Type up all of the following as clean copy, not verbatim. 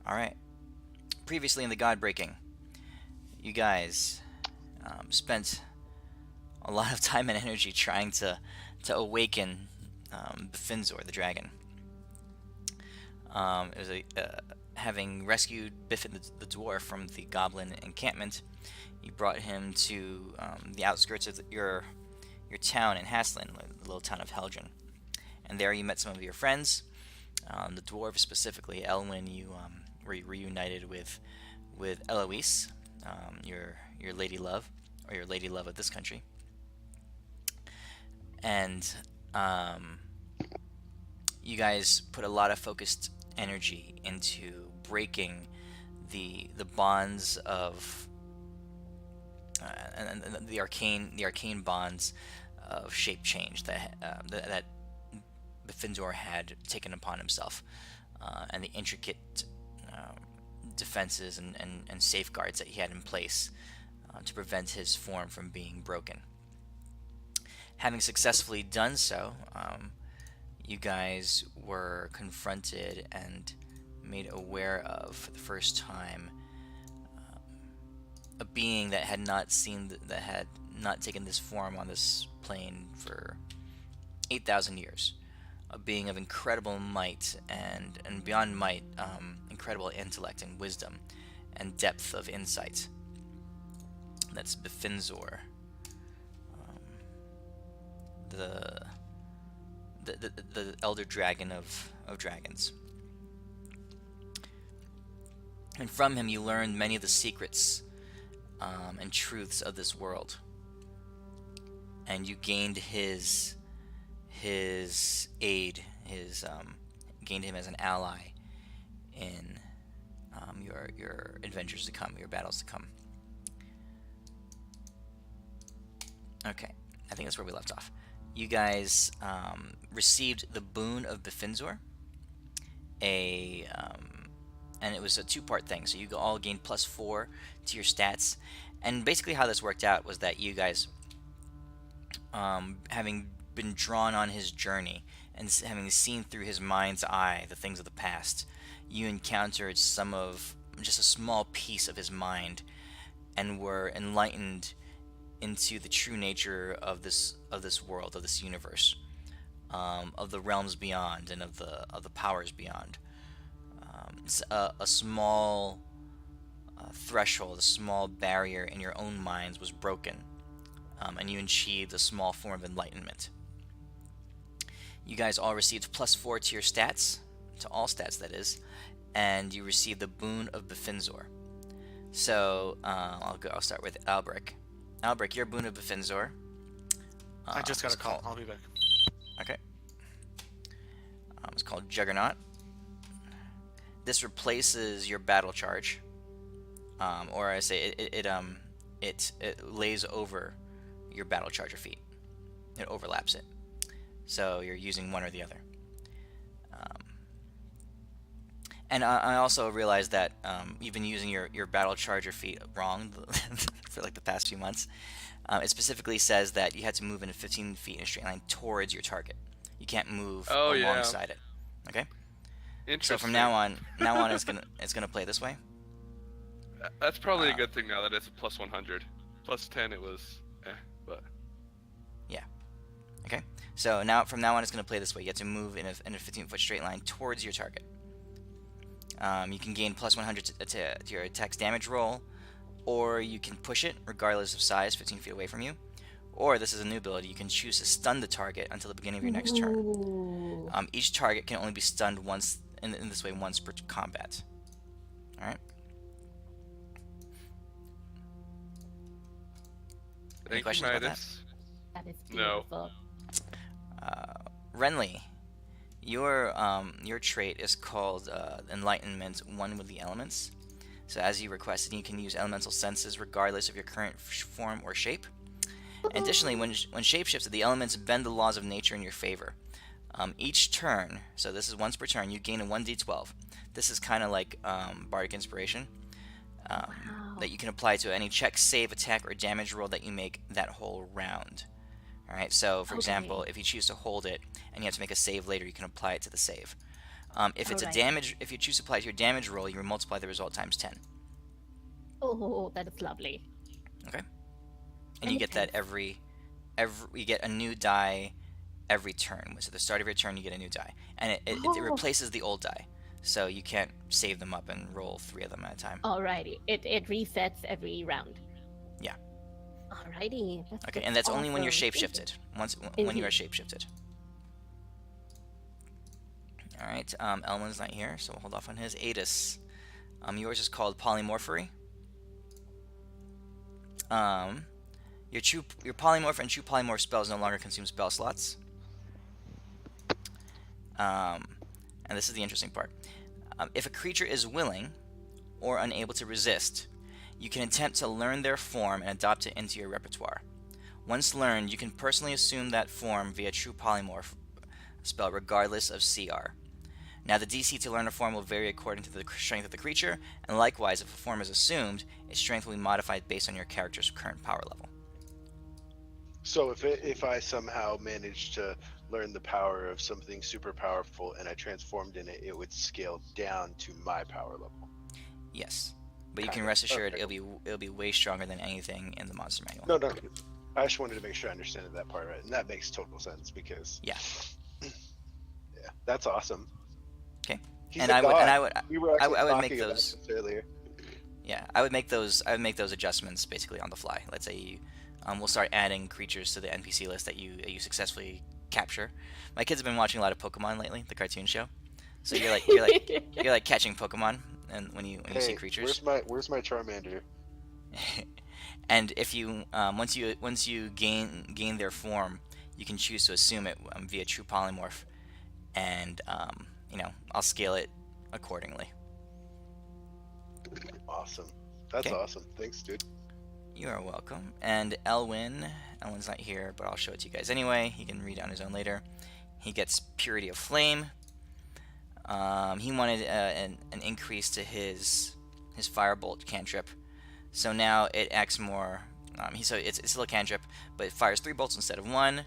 Alright. Previously in the GodBreaking, you guys spent a lot of time and energy trying to awaken Bifinzor, the dragon. It was having rescued Biffin the dwarf from the goblin encampment. You brought him to the outskirts of your town in Haslin, the little town of Helgen. And there you met some of your friends. The dwarves, specifically Elwyn, you were reunited with Eloise, your lady love, or your lady love of this country. And you guys put a lot of focused energy into breaking the bonds of and the arcane bonds of shape change that Bifinzor had taken upon himself, and the intricate defenses and safeguards that he had in place to prevent his form from being broken. Having successfully done so, you guys were confronted and made aware of, for the first time, a being that had not taken this form on this plane for 8,000 years. A being of incredible might and beyond might, incredible intellect and wisdom and depth of insight. That's Bifinzor, the elder dragon of dragons. And from him you learned many of the secrets and truths of this world. And you gained his aid, gained him as an ally in your adventures to come, your battles to come. Okay, I think that's where we left off. You guys received the boon of Bifinzor, and it was a two-part thing. So you all gained +4 to your stats, and basically how this worked out was that you guys, having been drawn on his journey and having seen through his mind's eye the things of the past, you encountered just a small piece of his mind, and were enlightened into the true nature of this world, of this universe, of the realms beyond, and of the powers beyond. It's a small threshold, a small barrier in your own minds was broken, and you achieved a small form of enlightenment. You guys all received +4 to your stats, to all stats that is, and you received the boon of Bifinzor. So I'll start with Albrecht. Albrecht, your boon of Bifinzor. I just got a call. I'll be back. Okay. It's called Juggernaut. This replaces your battle charge, or I say it lays over your battle charge or feat. It overlaps it, so you're using one or the other. And I also realized that you've been using your battle charge or feat wrong for like the past few months. It specifically says that you had to move in 15 feet in a straight line towards your target. You can't move alongside it. Okay. So from now on it's gonna play this way. That's probably a good thing now that it's a +100. +10 it was, but yeah. Okay. So from now on it's gonna play this way. You have to move in a 15-foot straight line towards your target. You can gain +100 to your attack's damage roll, or you can push it regardless of size, 15 feet away from you. Or this is a new ability. You can choose to stun the target until the beginning of your next turn. Each target can only be stunned once in this way once per combat. All right. Any questions about that? That is No. beautiful. Renly, your trait is called Enlightenment, one with the elements. So as you requested, you can use elemental senses regardless of your current form or shape. Additionally, when shapeshifted, the elements bend the laws of nature in your favor. Each turn, so this is once per turn, you gain a 1d12. This is kind of like Bardic Inspiration, that you can apply to any check, save, attack, or damage roll that you make that whole round. Alright, so for example, if you choose to hold it and you have to make a save later, you can apply it to the save. If it's a Alright. damage, if you choose to apply to your damage roll, you multiply the result times 10. Oh, that is lovely. Okay, and That you makes get that sense. every you get a new die every turn. So at the start of your turn, you get a new die, and it Oh, replaces the old die. So you can't save them up and roll 3 of them at a time. alrighty. It resets every round. Yeah. Alrighty. Okay, and that's only when you're awesome. Thank you. shapeshifted. When you are Indeed. shapeshifted. All right. Elwin's not here, so we'll hold off on his. Adis. Yours is called polymorphery. Your polymorph and true polymorph spells no longer consume spell slots. And this is the interesting part. If a creature is willing or unable to resist, you can attempt to learn their form and adopt it into your repertoire. Once learned, you can personally assume that form via true polymorph spell regardless of CR. Now, the DC to learn a form will vary according to the strength of the creature, and likewise, if a form is assumed, its strength will be modified based on your character's current power level. So if I somehow managed to learn the power of something super powerful and I transformed in it, it would scale down to my power level. Yes, but you can Kinda. rest assured Okay. it'll be way stronger than anything in the monster manual. No, I just wanted to make sure I understood that part right, and that makes total sense because Yeah. yeah, that's awesome. Okay. He's And a I god. would We were actually I would make talking about those. this earlier. Yeah, I would make those adjustments basically on the fly. Let's say we'll start adding creatures to the NPC list that you successfully capture. My kids have been watching a lot of Pokemon lately, the cartoon show. So you're like catching Pokemon, and when you see Hey, creatures, where's my Charmander? and if you once you gain their form, you can choose to assume it via true polymorph, and I'll scale it accordingly. Awesome. That's Okay. awesome. Thanks, dude. You are welcome. And Elwin's not here, but I'll show it to you guys anyway. He can read it on his own later. He gets Purity of Flame. He wanted an increase to his Firebolt cantrip, so now it acts more. It's still a cantrip, but it fires 3 bolts instead of 1.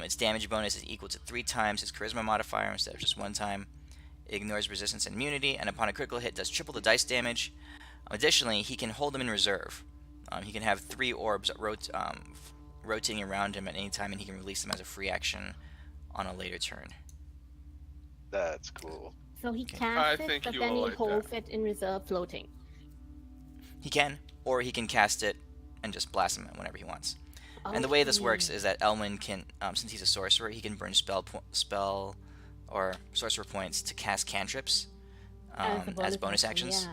Its damage bonus is equal to 3 times his Charisma modifier instead of just 1 time. It ignores resistance and immunity, and upon a critical hit, does triple the dice damage. Additionally, he can hold them in reserve. He can have 3 orbs rotating around him at any time, and he can release them as a free action on a later turn. That's cool. So he Okay. I casts it, think but you then will he like holds that. it in reserve floating. He can, or he can cast it and just blast him whenever he wants. And the way this works Okay. is that Elwin can, since he's a sorcerer, he can burn spell or sorcerer points to cast cantrips as bonus action, actions.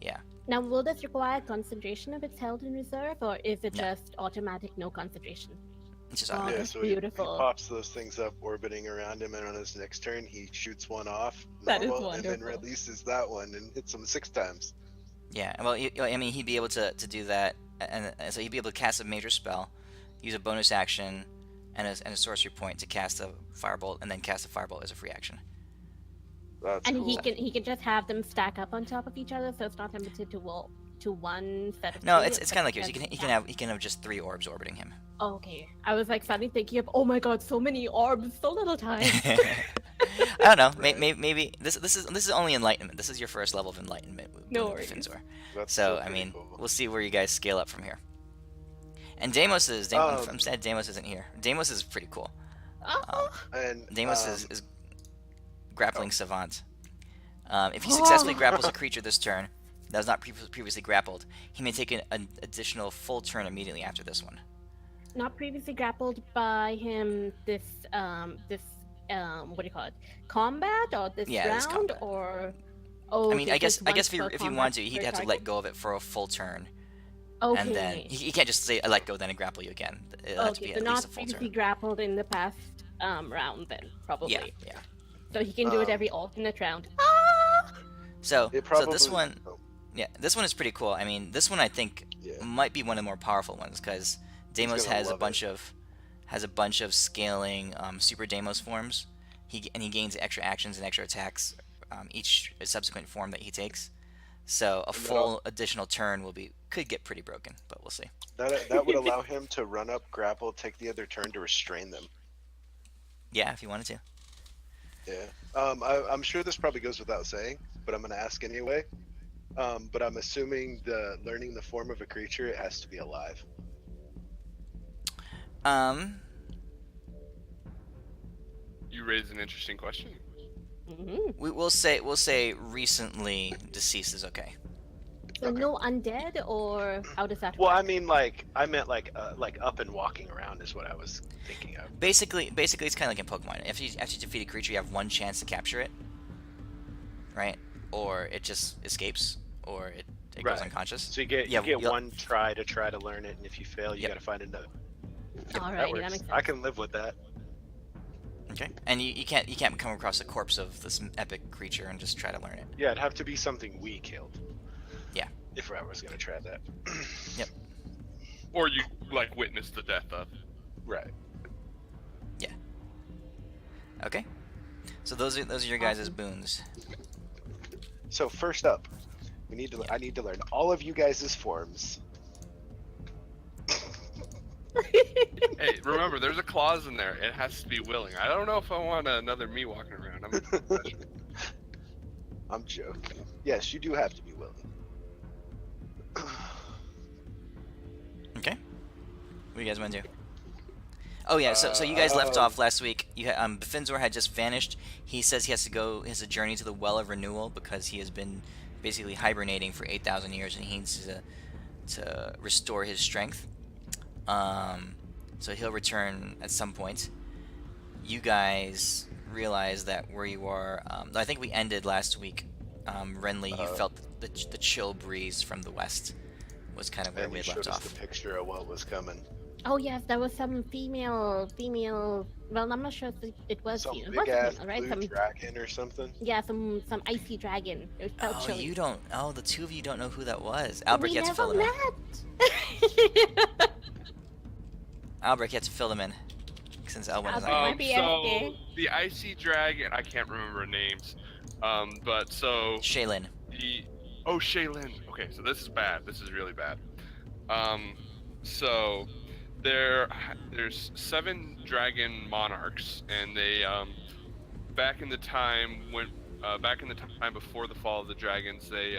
Yeah. Yeah. Now, will this require concentration if it's held in reserve, or is it No. just automatic, no concentration? It's just Oh, automatic. Yeah, that's so beautiful. he pops those things up orbiting around him, and on his next turn, he shoots one off That is normal, and then wonderful. releases that one and hits him 6 times. Yeah. Well, I mean, he'd be able to do that, and so he'd be able to cast a major spell, use a bonus action, and a sorcery point to cast a firebolt, and then cast a firebolt as a free action. That's And cool. he can just have them stack up on top of each other, so it's not limited to one set of No, two, it's but kind of like yours. just He stack. can have just 3 orbs orbiting him. Okay, I was like suddenly thinking of, oh my god, so many orbs, so little time. I don't know. Right. Maybe this is only enlightenment. This is your first level of enlightenment. No with worries. Finzor. That's So still I pretty mean, cool. we'll see where you guys scale up from here. And I'm sad Deimos isn't here. Deimos is pretty cool. Oh, And Deimos is grappling savant. If he successfully grapples a creature this turn that was not previously grappled, he may take an additional full turn immediately after this one. not previously grappled by him this what do you call it? Combat or this Yeah, this round combat. or I mean, okay, I guess just once if you per want to, combat he'd per have to target? let go of it for a full turn, Okay. and then he can't just say I let go then and grapple you again. It'll have to be Okay, so at not least a full previously turn. grappled in the past round then, probably. Yeah. So he can do it Um, every alternate round. So it probably. this one, Oh, yeah, this one is pretty cool. I mean, this one I think yeah. might be one of the more powerful ones because Deimos gonna has a love bunch of scaling super Deimos forms. He gains extra actions and extra attacks each subsequent form that he takes. So a And full additional turn could get pretty broken, but we'll see. That would allow him to run up, grapple, take the other turn to restrain them. Yeah, if you wanted to. Yeah. I'm sure this probably goes without saying, but I'm gonna ask anyway. But I'm assuming the learning the form of a creature, it has to be alive. Um, You raise an interesting question. we'll say recently deceased is okay. So Okay. no undead, or how does that Well, work? I mean, I meant like up and walking around is what I was thinking of. Basically, it's kind of like in Pokemon. After you defeat a creature, you have one chance to capture it, right? Or it just escapes, or it goes Right. unconscious. So you get Yeah, you'll- one try to learn it, and if you fail, you Yep. got to find another. Yep, Alrighty, That that works. makes sense. I can live with that. Okay. And you can't come across the corpse of this epic creature and just try to learn it. Yeah, it'd have to be something we killed. Yeah. If I was gonna try that. Or you like witness the death of. Right. Okay. So those are your guys' Awesome. boons. So first up, I need to learn all of you guys' forms. Hey, remember, there's a clause in there. It has to be willing. I don't know if I want another me walking around. I'm joking. Yes, you do have to be willing. Okay. What do you guys want to do? Oh yeah, so you guys left off last week. Befinzor had just vanished. He says he has a journey to the Well of Renewal because he has been basically hibernating for 8,000 years and he needs to restore his strength. So he'll return at some point. You guys realize that where you are. I think we ended last week. Renly, you felt the chill breeze from the west was kind of where And we you had left showed us off. the picture of what was coming. Oh yes, there was some female. Well, I'm not sure if it was Some female. It big was ass female, right? blue Some dragon or something. some icy dragon. It felt Oh, chilly. you don't. Oh, the two of you don't know who that was. Albert, We you have to fill never them in. met. Albert, you have to fill them in since Elwin is Albert not. might be so AFK. the icy dragon, I can't remember names. But so Shaylyn. Shaylyn. Okay, so this is bad. This is really bad. So there's 7 dragon monarchs, and they back in the time before the fall of the dragons, they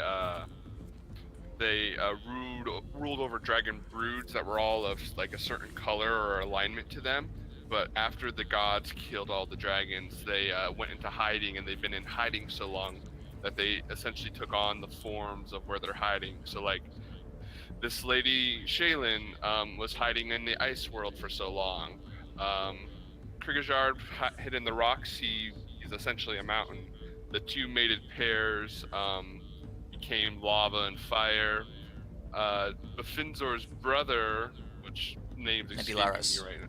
ruled over dragon broods that were all of like a certain color or alignment to them. But after the gods killed all the dragons, they went into hiding, and they've been in hiding so long that they essentially took on the forms of where they're hiding. So like this lady Shaylyn was hiding in the ice world for so long. Krigajard hid in the rocks. He's essentially a mountain. The 2 mated pairs became lava and fire. Befinzor's brother, which name's escaping me Nebularos. right now,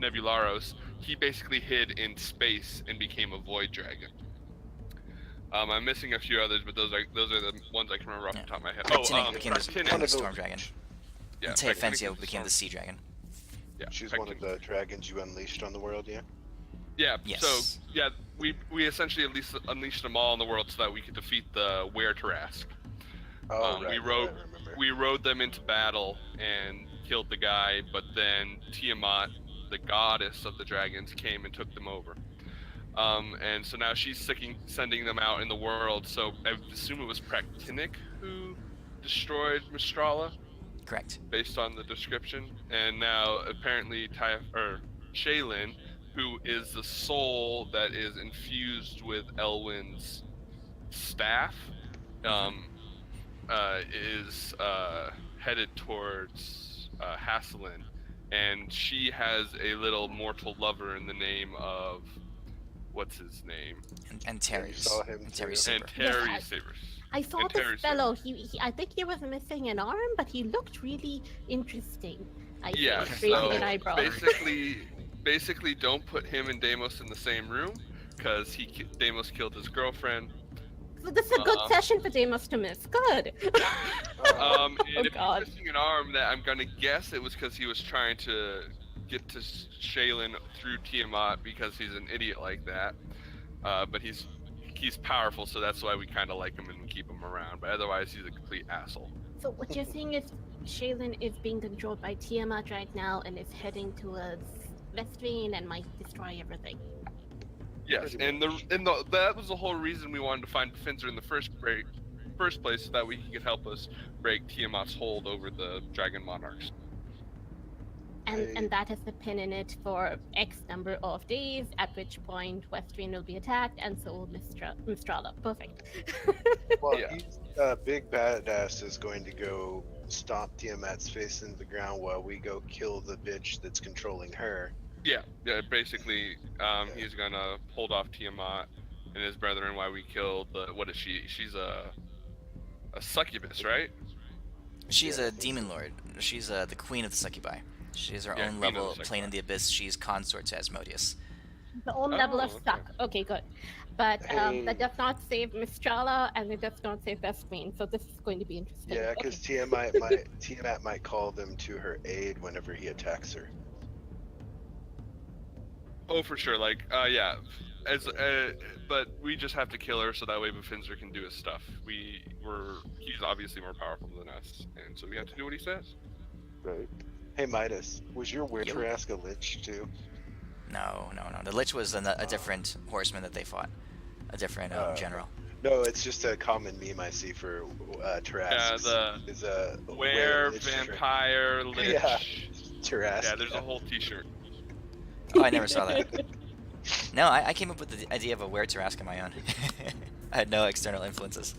Nebularos, he basically hid in space and became a void dragon. I'm missing a few others, but those are the ones I can remember off the top of my head. Tinic became the Tinic. storm dragon. Yeah, And Tinic Teofencio was the became the storm- sea dragon. Yeah, She's one of the dragons you unleashed on the world, yeah? Yeah. Yes. So yeah, we essentially at least unleashed them all in the world so that we could defeat the Were Tarask. Oh, we right, rode I remember. we rode them into battle and killed the guy, but then Tiamat, the goddess of the dragons, came and took them over. And so now she's sending them out in the world. So I assume it was Praktinic who destroyed Mistrala, Correct. based on the description. And now apparently Shaylyn, who is the soul that is infused with Elwyn's staff, is headed towards Hasselin, and she has a little mortal lover in the name of what's his name? And Terry. saw him And Terry too. Saber. And Terry Yes, Sabers. I saw And this Terry fellow. He I think he was missing an arm, but he looked really interesting. Yeah, think, raising an so eyebrow. basically don't put him and Deimos in the same room, because Deimos killed his girlfriend. So this is a good session for Deimos to miss. Good. And if God. he's missing an arm, that I'm gonna guess it was because he was trying to get to Shaylin through Tiamat, because he's an idiot like that. But he's powerful, so that's why we kind of like him and keep him around. But otherwise, he's a complete asshole. So what you're saying is Shaylin is being controlled by Tiamat right now and is heading towards Vestrine and might destroy everything. Yes, Pretty and much. that was the whole reason we wanted to find Finzer in the first place, so that way he could help us break Tiamat's hold over the Dragon Monarchs. And that has a pin in it for X number of days, at which point Westrian will be attacked, and so will Mistrala. Perfect. Well, Yeah. he's big badass is going to go stomp Tiamat's face into the ground while we go kill the bitch that's controlling her. Yeah, basically, he's gonna hold off Tiamat and his brethren while we kill the, what is she? She's a succubus, right? She's Yeah, I a think demon so. lord. She's the queen of the succubi. She has her Yeah, own Queen of level the plane in Succubi. the abyss. She's consort to Asmodeus. The own level of Oh, okay. suck. Okay, good. But Hey, that does not save Mistrala, and it does not save Vestmane, so this is going to be interesting. yeah, Okay. because Tiamat might call them to her aid whenever he attacks her. Oh, for sure. Like, yeah. As but we just have to kill her so that way Bufinzer can do his stuff. He's obviously more powerful than us, and so we have to do what he says. Right. Hey Midas, was your Were Yo. Tarrasque a lich too? No. The Lich was a different horseman that they fought. A different general. No, it's just a common meme I see for Yeah, Tarrasques. the Is a were lich vampire lich. Yeah. Yeah, Tarrasque. there's a whole T-shirt. Oh, I never saw that. No, I came up with the idea of a Were Tarrasque on my own. I had no external influences.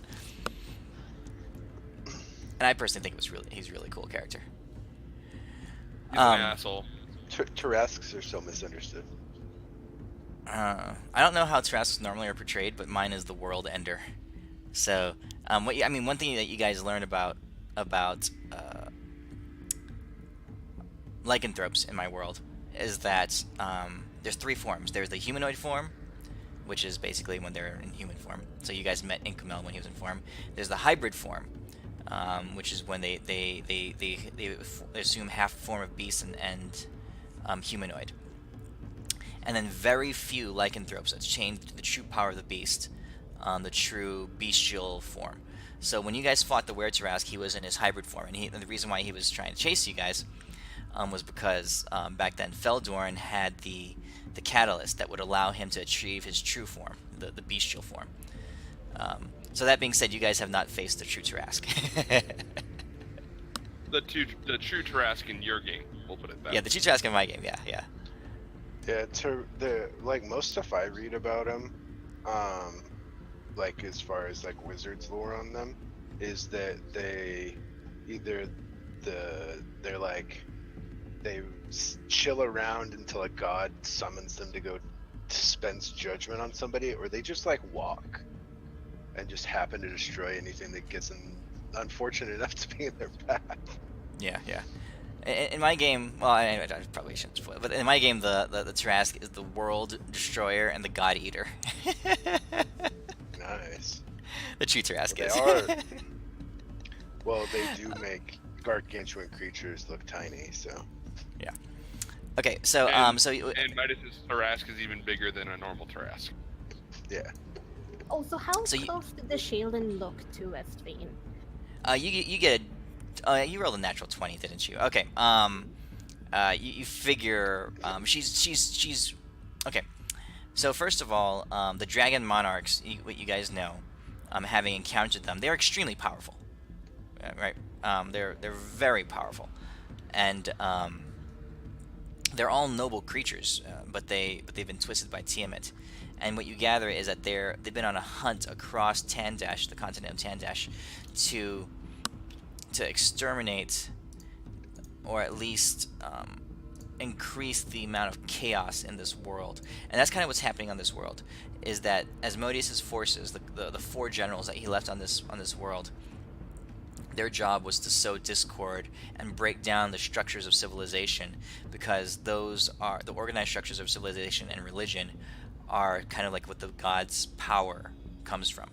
And I personally think he's a really cool character. He's an asshole. Tarrasques are so misunderstood. I don't know how Tarrasques normally are portrayed, but mine is the world ender. So, one thing that you guys learn about lycanthropes in my world is that there's three forms. There's the humanoid form, which is basically when they're in human form. So you guys met Inkamel when he was in form. There's the hybrid form, which is when they assume half form of beast and humanoid. And then very few lycanthropes that change to the true power of the beast, the true bestial form. So when you guys fought the Were Tarrasque, he was in his hybrid form, and the reason why he was trying to chase you guys was because back then Feldorn had the catalyst that would allow him to achieve his true form, the bestial form. So that being said, you guys have not faced the true Tarrasque. The true Tarrasque in your game. We'll put it that. Yeah, the true Tarrasque in my game. Yeah. Yeah, like most stuff I read about him, like as far as like wizards lore on them, is that they chill around until a god summons them to go dispense judgment on somebody, or they just like walk and just happen to destroy anything that gets them unfortunate enough to be in their path. Yeah. In my game, well, I probably shouldn't spoil it, but in my game, the Tarrasque is the world destroyer and the god eater. Nice. The true Tarrasque They is. are. Well, they do make gargantuan creatures look tiny, so. Okay, so And so Midas's Tarrasque is even bigger than a normal Tarrasque. Yeah. Oh, so how So you- close did the Shaylyn look to Westvane? you get you rolled a natural 20, didn't you? Okay. You figure she's okay. So first of all, the Dragon Monarchs, what you guys know, having encountered them, they're extremely powerful. Right? They're very powerful, and they're all noble creatures, but they've been twisted by Tiamat. And what you gather is that they've been on a hunt across Tandash, the continent of Tandash, to exterminate, or at least increase the amount of chaos in this world. And that's kind of what's happening on this world. Is that Asmodeus' forces, the four generals that he left on this world, their job was to sow discord and break down the structures of civilization, because those are the organized structures of civilization and religion are kind of like what the gods' power comes from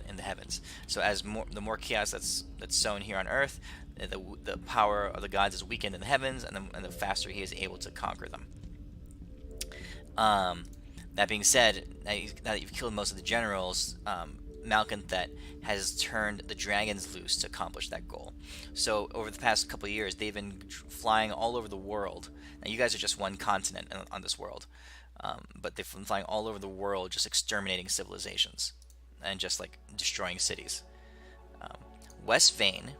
in the heavens. So the more chaos that's sown here on Earth, the power of the gods is weakened in the heavens, and the faster he is able to conquer them. That being said, now that you've killed most of the generals, Malconthet has turned the dragons loose to accomplish that goal. So over the past couple of years, they've been flying all over the world. Now you guys are just one continent on this world, But they've been flying all over the world, just exterminating civilizations and just like destroying cities. Um, West Vane.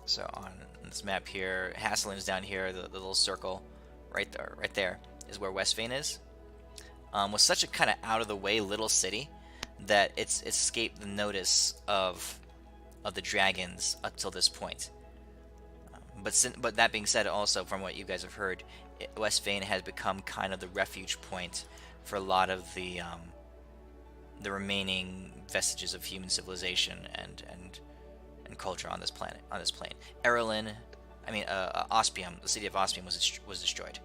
So on this map here, Hasselin's down here. The little circle, right there is where West Vane is. Was such a kind of out of the way little city that it's escaped the notice of the dragons up till this point. But that being said, also from what you guys have heard, West Vane has become kind of the refuge point for a lot of the remaining vestiges of human civilization and culture on this planet, on this plane. Ospium, the city of Ospium was destroyed,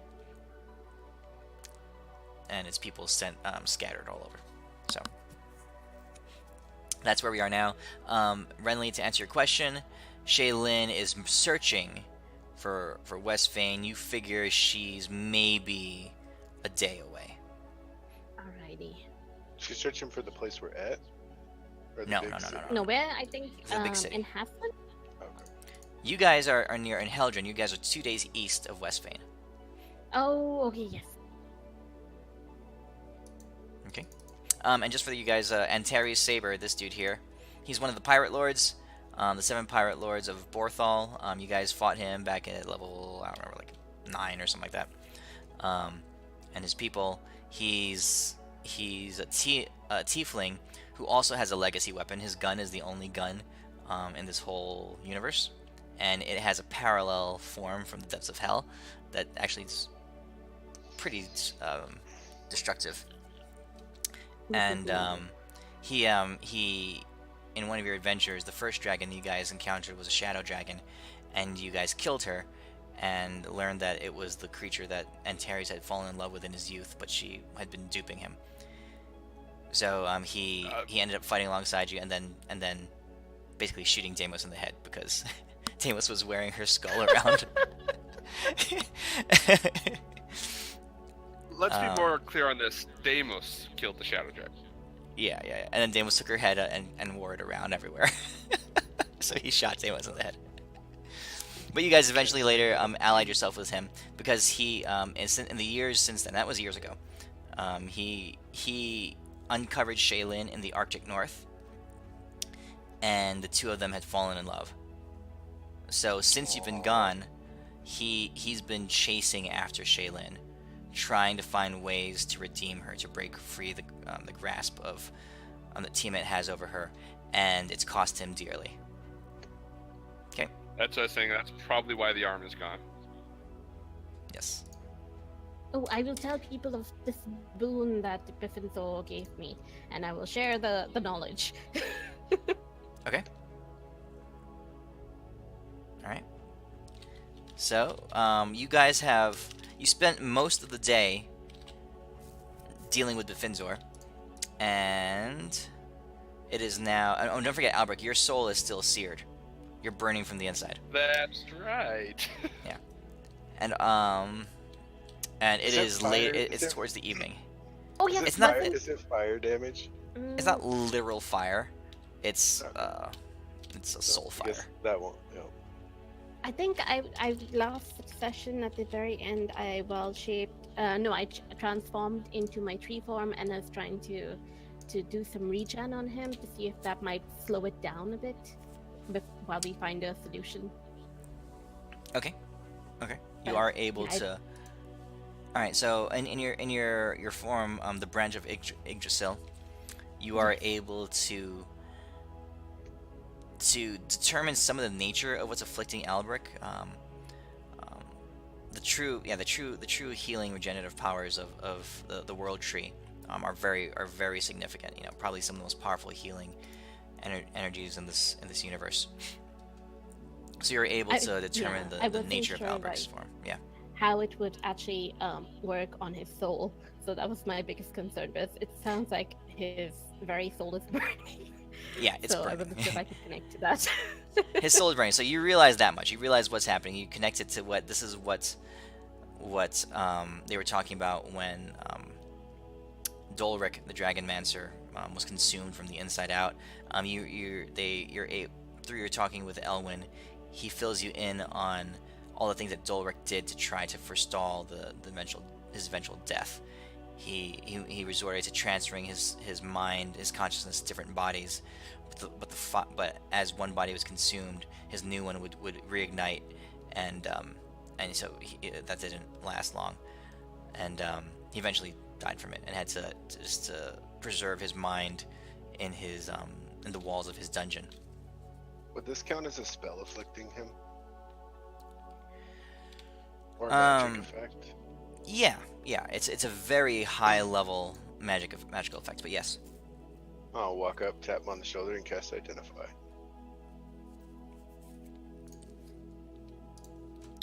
and its people scattered all over. So that's where we are now. Renly, to answer your question, Shaylyn is searching for West Vane. You figure she's maybe a day away. Alrighty. She's searching for the place we're at? Or the No. big city? No, where? I think The big city. in Haslin? Okay. You guys are near in Heldren. You guys are 2 days east of West Vane. Oh, okay, yes. Okay. And just for you guys, Antarius Saber, this dude here, he's one of the pirate lords, the 7 pirate lords of Borthal. You guys fought him back at level, I don't remember, like 9 or something like that. And his people, he's a tiefling who also has a legacy weapon. His gun is the only gun in this whole universe, and it has a parallel form from the depths of hell that actually is pretty destructive. And he in one of your adventures, the first dragon you guys encountered was a shadow dragon, and you guys killed her and learned that it was the creature that Antarius had fallen in love with in his youth, but she had been duping him. So he ended up fighting alongside you, and then basically shooting Deimos in the head because Deimos was wearing her skull around. Let's be more clear on this. Deimos killed the Shadow Dragon. Yeah. And then Deimos took her head and wore it around everywhere. So he shot Deimos in the head. But you guys eventually later allied yourself with him because he, in the years since then, that was years ago, he uncovered Shaylyn in the Arctic North, and the two of them had fallen in love. So since you've been gone, he's been chasing after Shaylyn, trying to find ways to redeem her, to break free the grasp of that Tiamat has over her, and it's cost him dearly. Okay. That's what I was saying. That's probably why the arm is gone. Yes. Oh, I will tell people of this boon that Biffenthor gave me, and I will share the knowledge. Okay. All right. So, you guys you spent most of the day dealing with Bifinzor, and it is now. Oh, don't forget, Albrecht, your soul is still seared. You're burning from the inside. That's right. Yeah. And it is late. It's towards the evening. Oh yes, It's not- Is it fire damage? It's not literal fire. It's a soul I guess fire. that won't. No. I think I last session at the very end I transformed into my tree form and I was trying to do some regen on him to see if that might slow it down a bit while we find a solution. Okay. You are able yeah, to. All right. So in your form, the branch of Yggdrasil, you are able to determine some of the nature of what's afflicting Albrecht. The true healing regenerative powers of the world tree are very significant. Probably some of the most powerful healing energies in this universe. So you're able to determine the wasn't nature sure, of Albrecht's like, form. Yeah. how it would actually work on his soul. So that was my biggest concern. But it sounds like his very soul is burning. Yeah, it's so burning. I wasn't sure if I could connect to that. His soul is burning. So you realize that much. You realize what's happening. You connect it to what they were talking about when Dolric, the Dragon Mancer, was consumed from the inside out. Through your talking with Elwyn, he fills you in on all the things that Dolric did to try to forestall his eventual death. he resorted to transferring his mind, his consciousness to different bodies. But as one body was consumed, his new one would reignite, and so that didn't last long, and he eventually died from it and had to preserve his mind in his in the walls of his dungeon. Would this count as a spell afflicting him? Or a magic effect? Yeah, it's a very high level magical effect, but yes. I'll walk up, tap him on the shoulder, and cast Identify.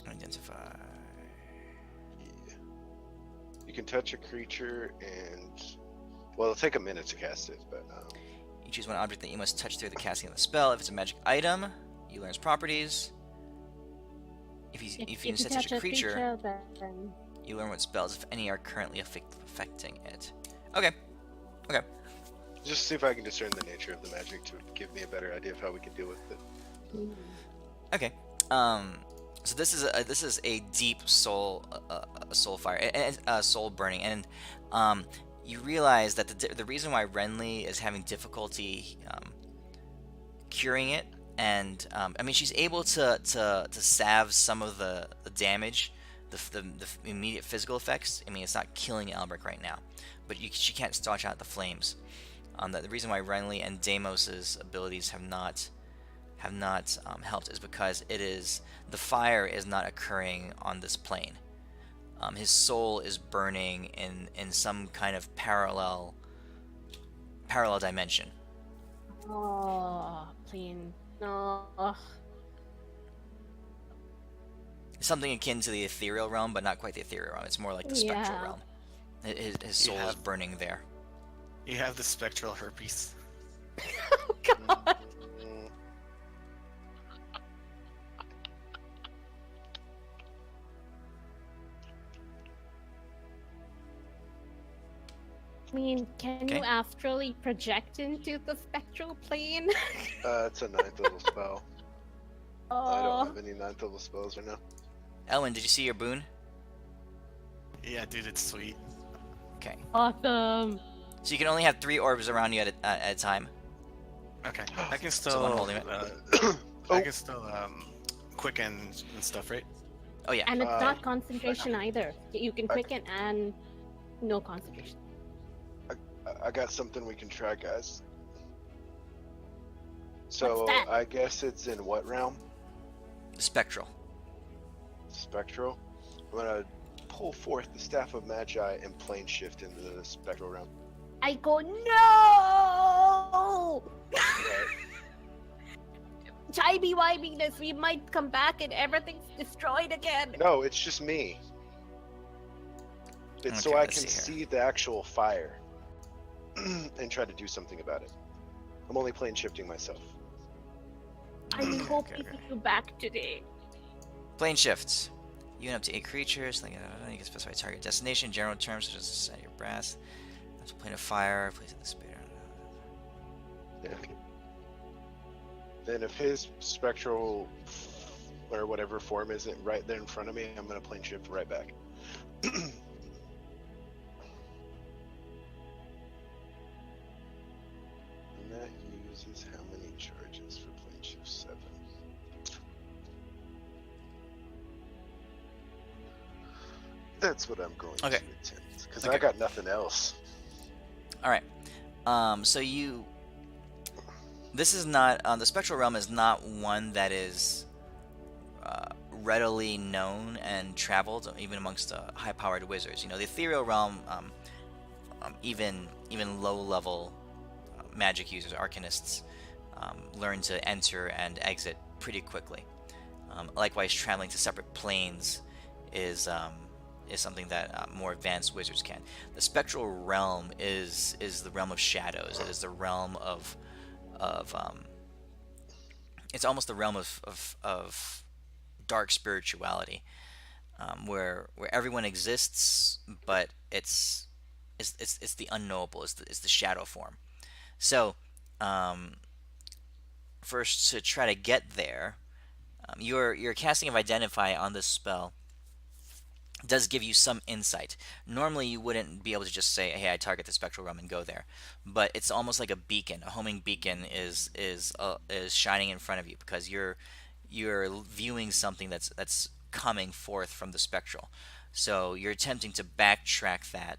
Identify. Yeah. You can touch a creature and... Well, it'll take a minute to cast it, but... You choose one object that you must touch through the casting of the spell. If it's a magic item, you learn its properties. If you instead touch a creature, then... you learn what spells, if any, are currently affecting it. Okay. Just see if I can discern the nature of the magic to give me a better idea of how we can deal with it. Okay. So this is a deep soul fire, soul burning, and you realize that the reason why Renly is having difficulty curing it, and I mean, she's able to salve some of the damage, the immediate physical effects. I mean, it's not killing Albrecht right now, but she can't staunch out the flames. The reason why Renly and Deimos's abilities have not helped is because the fire is not occurring on this plane. His soul is burning in some kind of parallel dimension. Oh, plane. No. Something akin to the ethereal realm, but not quite the ethereal realm. It's more like the spectral realm. His soul is burning there. You have the spectral herpes. Oh god. I mean, can you astrally project into the spectral plane? It's a 9th level spell. I Oh. don't have any 9th level spells right now. Elwin, did you see your boon? Yeah, dude, it's sweet. Okay. Awesome. So you can only have 3 orbs around you at a time. Okay, I can still. Someone holding it. I can still quicken and stuff, right? Oh yeah. And it's not concentration either. You can quicken and no concentration. I got something we can try, guys. So What's that? I guess it's in what realm? Spectral. Spectral. I'm gonna pull forth the Staff of Magi and plane shift into the spectral realm. I go, no! Chimey-wimey-ness, we might come back and everything's destroyed again. No, it's just me. It's so Okay, I let's can see here. see the actual fire and try to do something about it. I'm only plane shifting myself. I hope Okay, we okay. see you back today. Plane shifts. You can up to 8 creatures. You can specify target destination in general terms, such as the center of your brass. Up to plane of fire. Place in the spirit. Yeah. Then if his spectral or whatever form isn't right there in front of me, I'm gonna plane shift right back. And that uses how many charges for plane shift? 7. That's what I'm going Okay. to attempt because Okay. I got nothing else. All right. So this is not the spectral realm is not one that is readily known and traveled even amongst high-powered wizards. You know, the ethereal realm, even low-level magic users, arcanists, learn to enter and exit pretty quickly. Likewise, traveling to separate planes is something that more advanced wizards can. The spectral realm is the realm of shadows. It is the realm of it's almost the realm of dark spirituality, where everyone exists, but it's the unknowable. It's the shadow form. So, first to try to get there, your casting of Identify on this spell does give you some insight. Normally, you wouldn't be able to just say, "Hey, I target the spectral realm and go there," but it's almost like a beacon. A homing beacon is shining in front of you because you're viewing something that's coming forth from the spectral. So you're attempting to backtrack that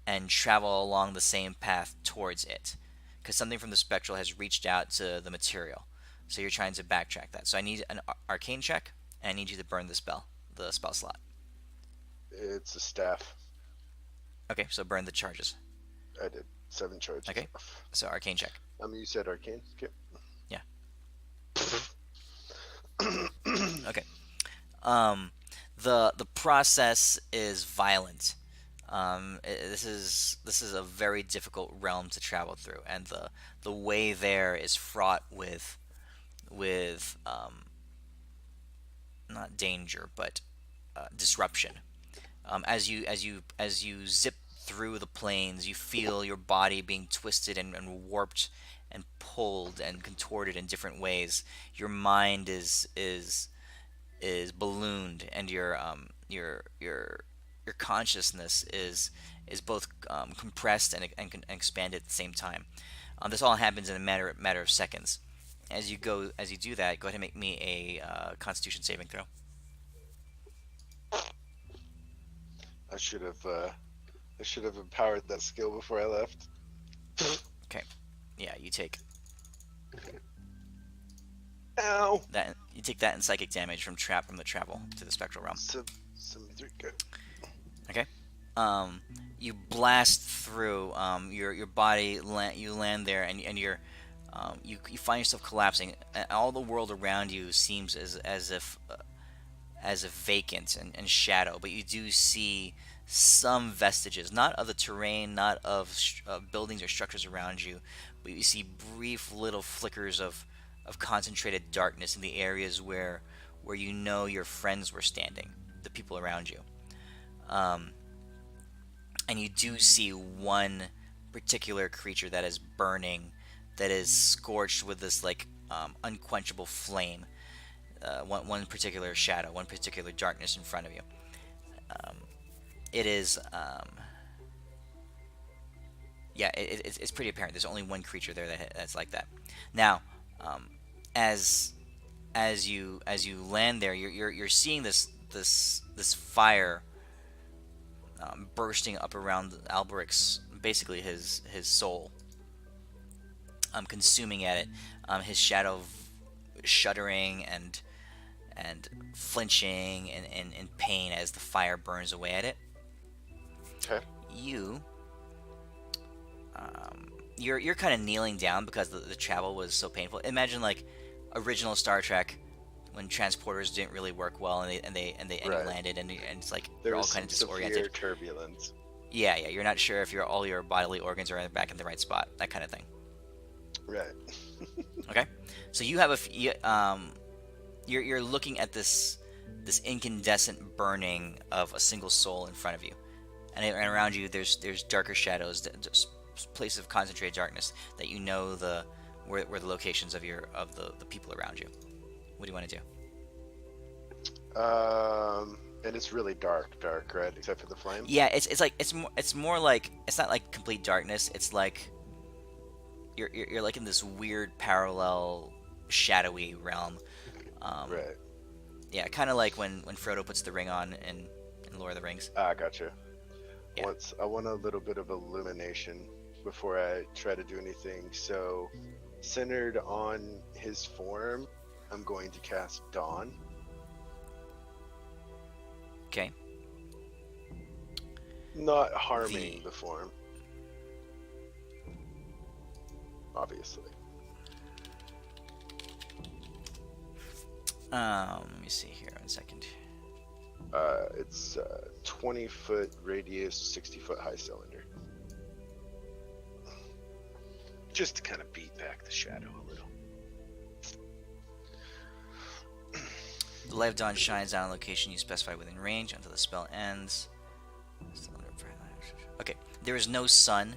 and travel along the same path towards it because something from the spectral has reached out to the material. So you're trying to backtrack that. So I need an arcane check, and I need you to burn the spell slot. It's a staff. Okay, so burn the charges. I did 7 charges. Okay. Off. So arcane check. You said arcane. Okay. Yeah. Okay. The process is violent. This is a very difficult realm to travel through, and the way there is fraught with not danger but disruption. As you zip through the plains, you feel your body being twisted and warped and pulled and contorted in different ways. Your mind is ballooned, and your consciousness is both compressed and expanded at the same time. This all happens in a matter of seconds. As you do that, go ahead and make me a Constitution saving throw. I should have empowered that skill before I left. Okay. Yeah, you take Ow. that. You take that in psychic damage from the travel to the spectral realm. 73. Good. Okay. You blast through. Your body you land there, and you find yourself collapsing. And all the world around you seems as if vacant and shadow, but you do see some vestiges, not of the terrain, not of buildings or structures around you, but you see brief little flickers of concentrated darkness in the areas where you know your friends were standing, the people around you. And you do see one particular creature that is burning, that is scorched with this like unquenchable flame. One particular shadow, one particular darkness in front of you. It is, it's pretty apparent. There's only one creature there that's like that. Now, as you land there, you're seeing this fire bursting up around Alberic's, basically his soul, consuming at it. His shadow shuddering and flinching in pain as the fire burns away at it. Okay. You're kind of kneeling down because the travel was so painful. Imagine like original Star Trek when transporters didn't really work well and they Right. landed and it's like There you're all was kind some of severe disoriented. turbulence. Yeah, you're not sure if all your bodily organs are back in the right spot, that kind of thing. Right. Okay, so you have you're looking at this incandescent burning of a single soul in front of you, and around you there's darker shadows, just places of concentrated darkness that you know where the locations of the people around you. What do you want to do? And it's really dark, right? Except for the flame. Yeah, it's more like, it's not like complete darkness. It's like you're like in this weird parallel shadowy realm. Right. Yeah, kind of like when Frodo puts the ring on in Lord of the Rings. Gotcha. Yeah. I want a little bit of illumination before I try to do anything. So, centered on his form, I'm going to cast Dawn. Okay. Not harming the form. Obviously. Let me see here 1 second. It's 20-foot radius, 60-foot high cylinder. Just to kind of beat back the shadow a little. The light of dawn shines down on a location you specify within range until the spell ends. Okay, there is no sun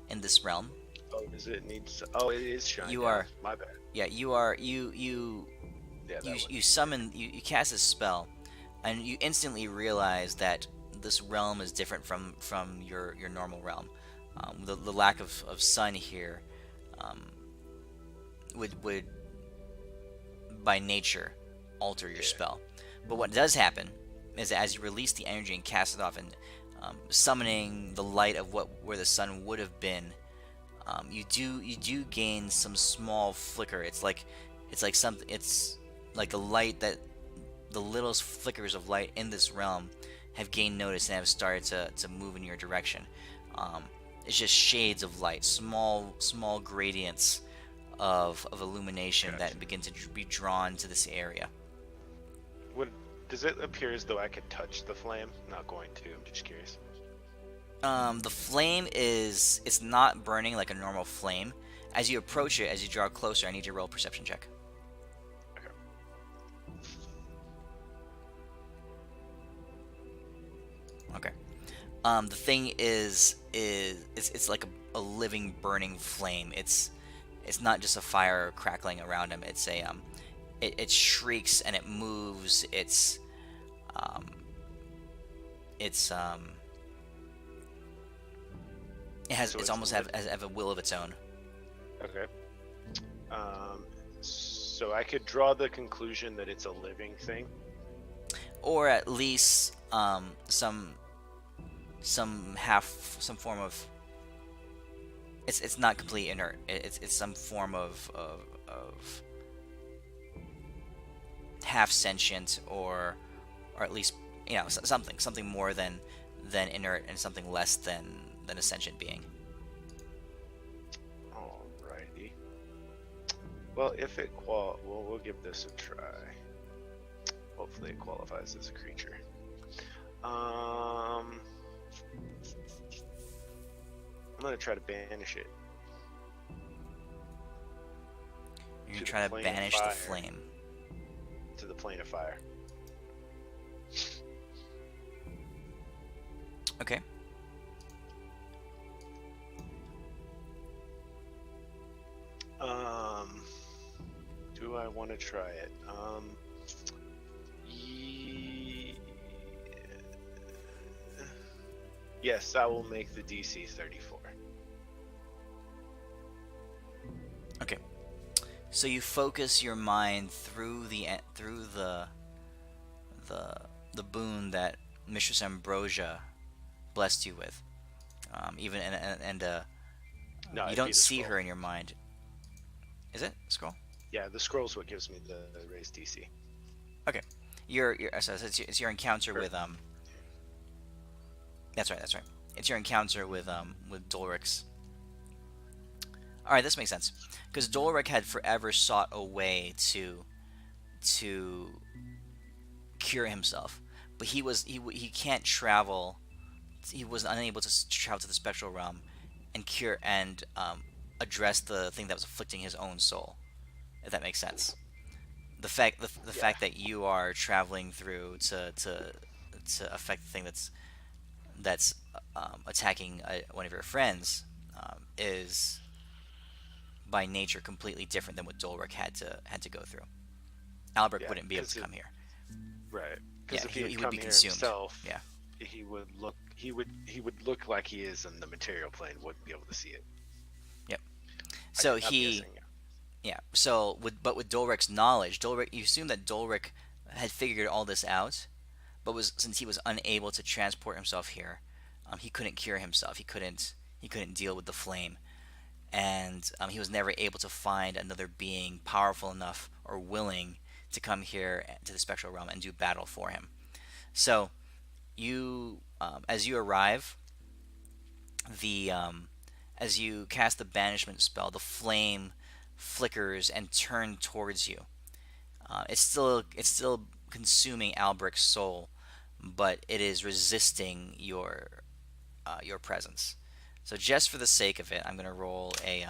in this realm. Oh, does it need? Oh, it is shining. You are. My bad. Yeah, you are. You Yeah, that one. summon. You cast a spell. and you instantly realize that this realm is different from your normal realm. The lack of sun here um, would by nature alter your Yeah. spell. But what does happen is that as you release the energy and cast it off, and summoning the light of where the sun would have been, you do gain some small flicker. It's like the light that the littlest flickers of light in this realm have gained notice and have started to move in your direction. Um, it's just shades of light, small gradients of illumination Gotcha. that begin to be drawn to this area. Would does it appear as though I could touch the flame? Not going to. I'm just curious. The flame it's not burning like a normal flame. As you approach it, as you draw closer, I need you to roll a perception check. Okay. Okay. The thing is it's like a living burning flame. It's not just a fire crackling around him. It shrieks and it moves. Um it's it has So it's it's almost lit. have a will of its own. Okay. So I could draw the conclusion that it's a living thing. Or at least some form of it's not complete inert. It's some form of half sentient, or at least something more than inert, and something less than a sentient being. Alrighty. Well, if it we'll give this a try. Hopefully, it qualifies as a creature. I'm gonna try to banish it. You're gonna To the try to plane of banish the fire. flame. To the plane of fire. Okay. Do I want to try it? Yes, I will make the DC 34. Okay. So you focus your mind through the boon that Mistress Ambrosia blessed you with. Even and No, you it'd be don't the see scroll. her in your mind. Is it scroll? Yeah, the scroll's what gives me the raised DC. Okay. So it's your encounter Sure. with That's right. It's your encounter with Dolric's. All right, this makes sense, because Dolric had forever sought a way to cure himself, but he can't travel. He was unable to travel to the spectral realm and cure and address the thing that was afflicting his own soul. If that makes sense. The fact that you are traveling through to affect the thing that's attacking one of your friends is by nature completely different than what Dolric had to go through. Albrecht Yeah, wouldn't be able 'cause to it- come here. Right. Because Yeah, if he he had would come be here consumed. himself, Yeah. he would look like he is in the material plane. Wouldn't be able to see it. Yep. So I'm he guessing, yeah. Yeah. So with Dolric's knowledge, you assume that Dolric had figured all this out, but since he was unable to transport himself here, he couldn't cure himself. He couldn't deal with the flame, and he was never able to find another being powerful enough or willing to come here to the spectral realm and do battle for him. So as you arrive, the as you cast the banishment spell, the flame flickers and turns towards you. It's still consuming Albrecht's soul, but it is resisting your presence. So just for the sake of it, I'm gonna roll a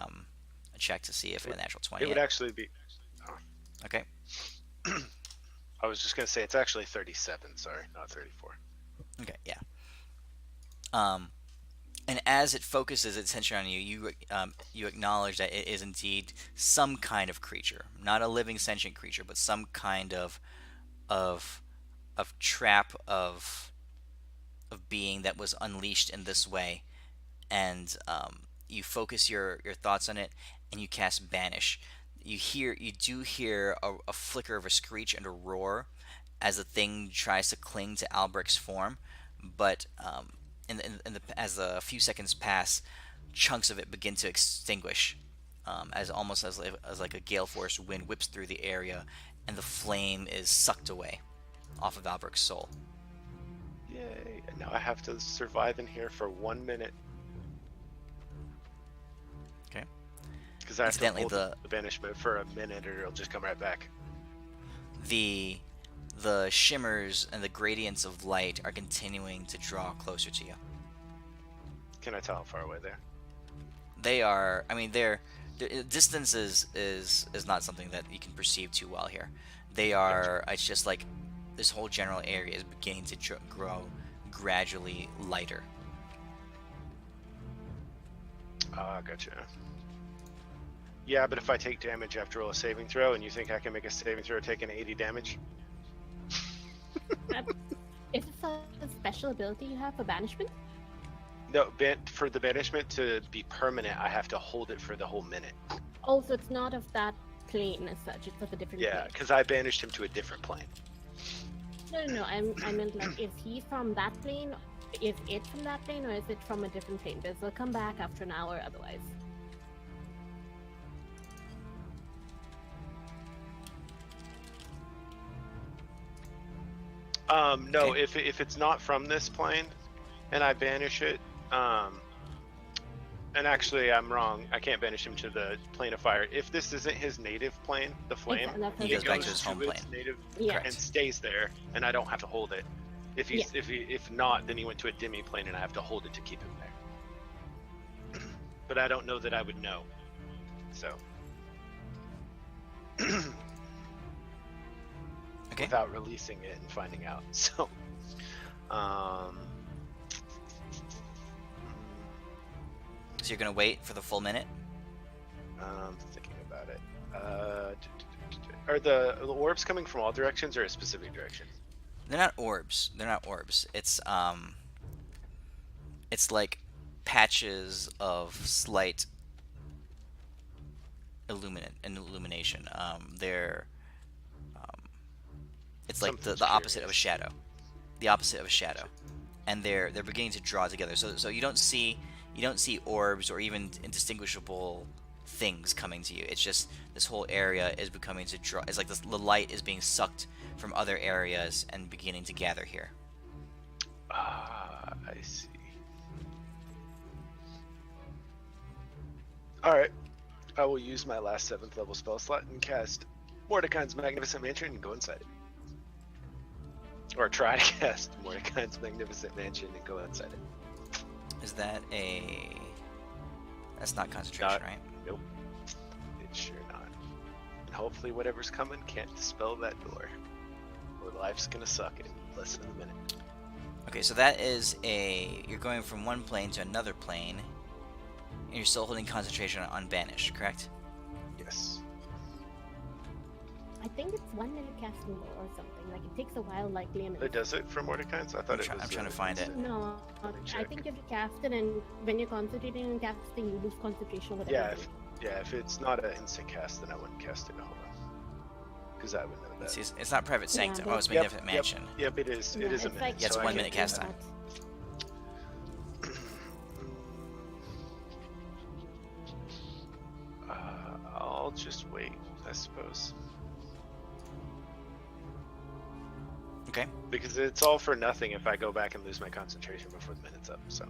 check to see if a natural 20 It would hit. actually be. Okay. I was just gonna say it's actually 37. Sorry, not 34. Okay. Yeah. And as it focuses its attention on you, you acknowledge that it is indeed some kind of creature, not a living sentient creature, but some kind of trap of being that was unleashed in this way, and you focus your thoughts on it, and you cast Banish. You do hear a flicker of a screech and a roar as the thing tries to cling to Albrecht's form, but as a few seconds pass, chunks of it begin to extinguish, as almost as like a gale force wind whips through the area, and the flame is sucked away off of Albrecht's soul. Yay! And now I have to survive in here for 1 minute. Okay. Because I have to Incidentally, hold the banishment for a minute, or it'll just come right back. The shimmers and the gradients of light are continuing to draw closer to you. Can I tell how far away they are? They are. I mean, their distance is not something that you can perceive too well here. They are. It's just like this whole general area is beginning to grow gradually lighter. Gotcha. Yeah, but if I take damage after roll a saving throw, and you think I can make a saving throw taking 80 damage? Is this a special ability you have for banishment? No, for the banishment to be permanent, I have to hold it for the whole minute. Also, it's not of that plane as such. It's of a different Yeah, plane. because I banished him to a different plane. No. I meant like, is he from that plane? Is it from that plane, or is it from a different plane? Because they'll come back after an hour otherwise. No, Okay. if it's not from this plane, and I banish it, and actually I'm wrong. I can't banish him to the plane of fire. If this isn't his native plane, the flame, Exactly, that's He what goes I'm back to saying. his home its plane. native Yeah. and stays there, and I don't have to hold it. If not, then he went to a demi plane, and I have to hold it to keep him there. But I don't know that I would know. So. Okay. Without releasing it and finding out. So, So you're gonna wait for the full minute. thinking about it. Are the orbs coming from all directions or a specific direction? They're not orbs. They're not orbs. It's like patches of slight illumination. It's like Something's the opposite of a curious. shadow. The opposite of a shadow, and they're beginning to draw together. So you don't see orbs or even indistinguishable things coming to you. It's just this whole area is becoming to draw. It's like the light is being sucked from other areas and beginning to gather here. Ah, I see. Alright. I will use my last 7th level spell slot and cast Mordecai's Magnificent Mansion and go inside it. Or try to cast Mordecai's Magnificent Mansion and go inside it. Is that a? That's not concentration, right? Nope. It's sure not. And hopefully whatever's coming can't dispel that door. Or life's gonna suck in less than a minute. Okay, so that is a. You're going from one plane to another plane, and you're still holding concentration on banish, correct? Yes. I think it's 1 minute casting though, or something. Like it takes a while, likely a minute. It does it for Mordecai's? I thought it was. I'm trying to find it. No, Let me I check. think you have to cast it, and when you're concentrating on casting, you lose concentration with Yeah, everything. if it's not an instant cast, then I wouldn't cast it. Hold on. Because I would know that. It's not private sanctum. but- Oh, it's Yep, Magnificent yep. Mansion. Yep, it is. Yeah, It is a it's minute. like- Yeah, it's so I 1 can minute do cast that. time. I'll just wait, I suppose. Okay. Because it's all for nothing if I go back and lose my concentration before the minute's up, so.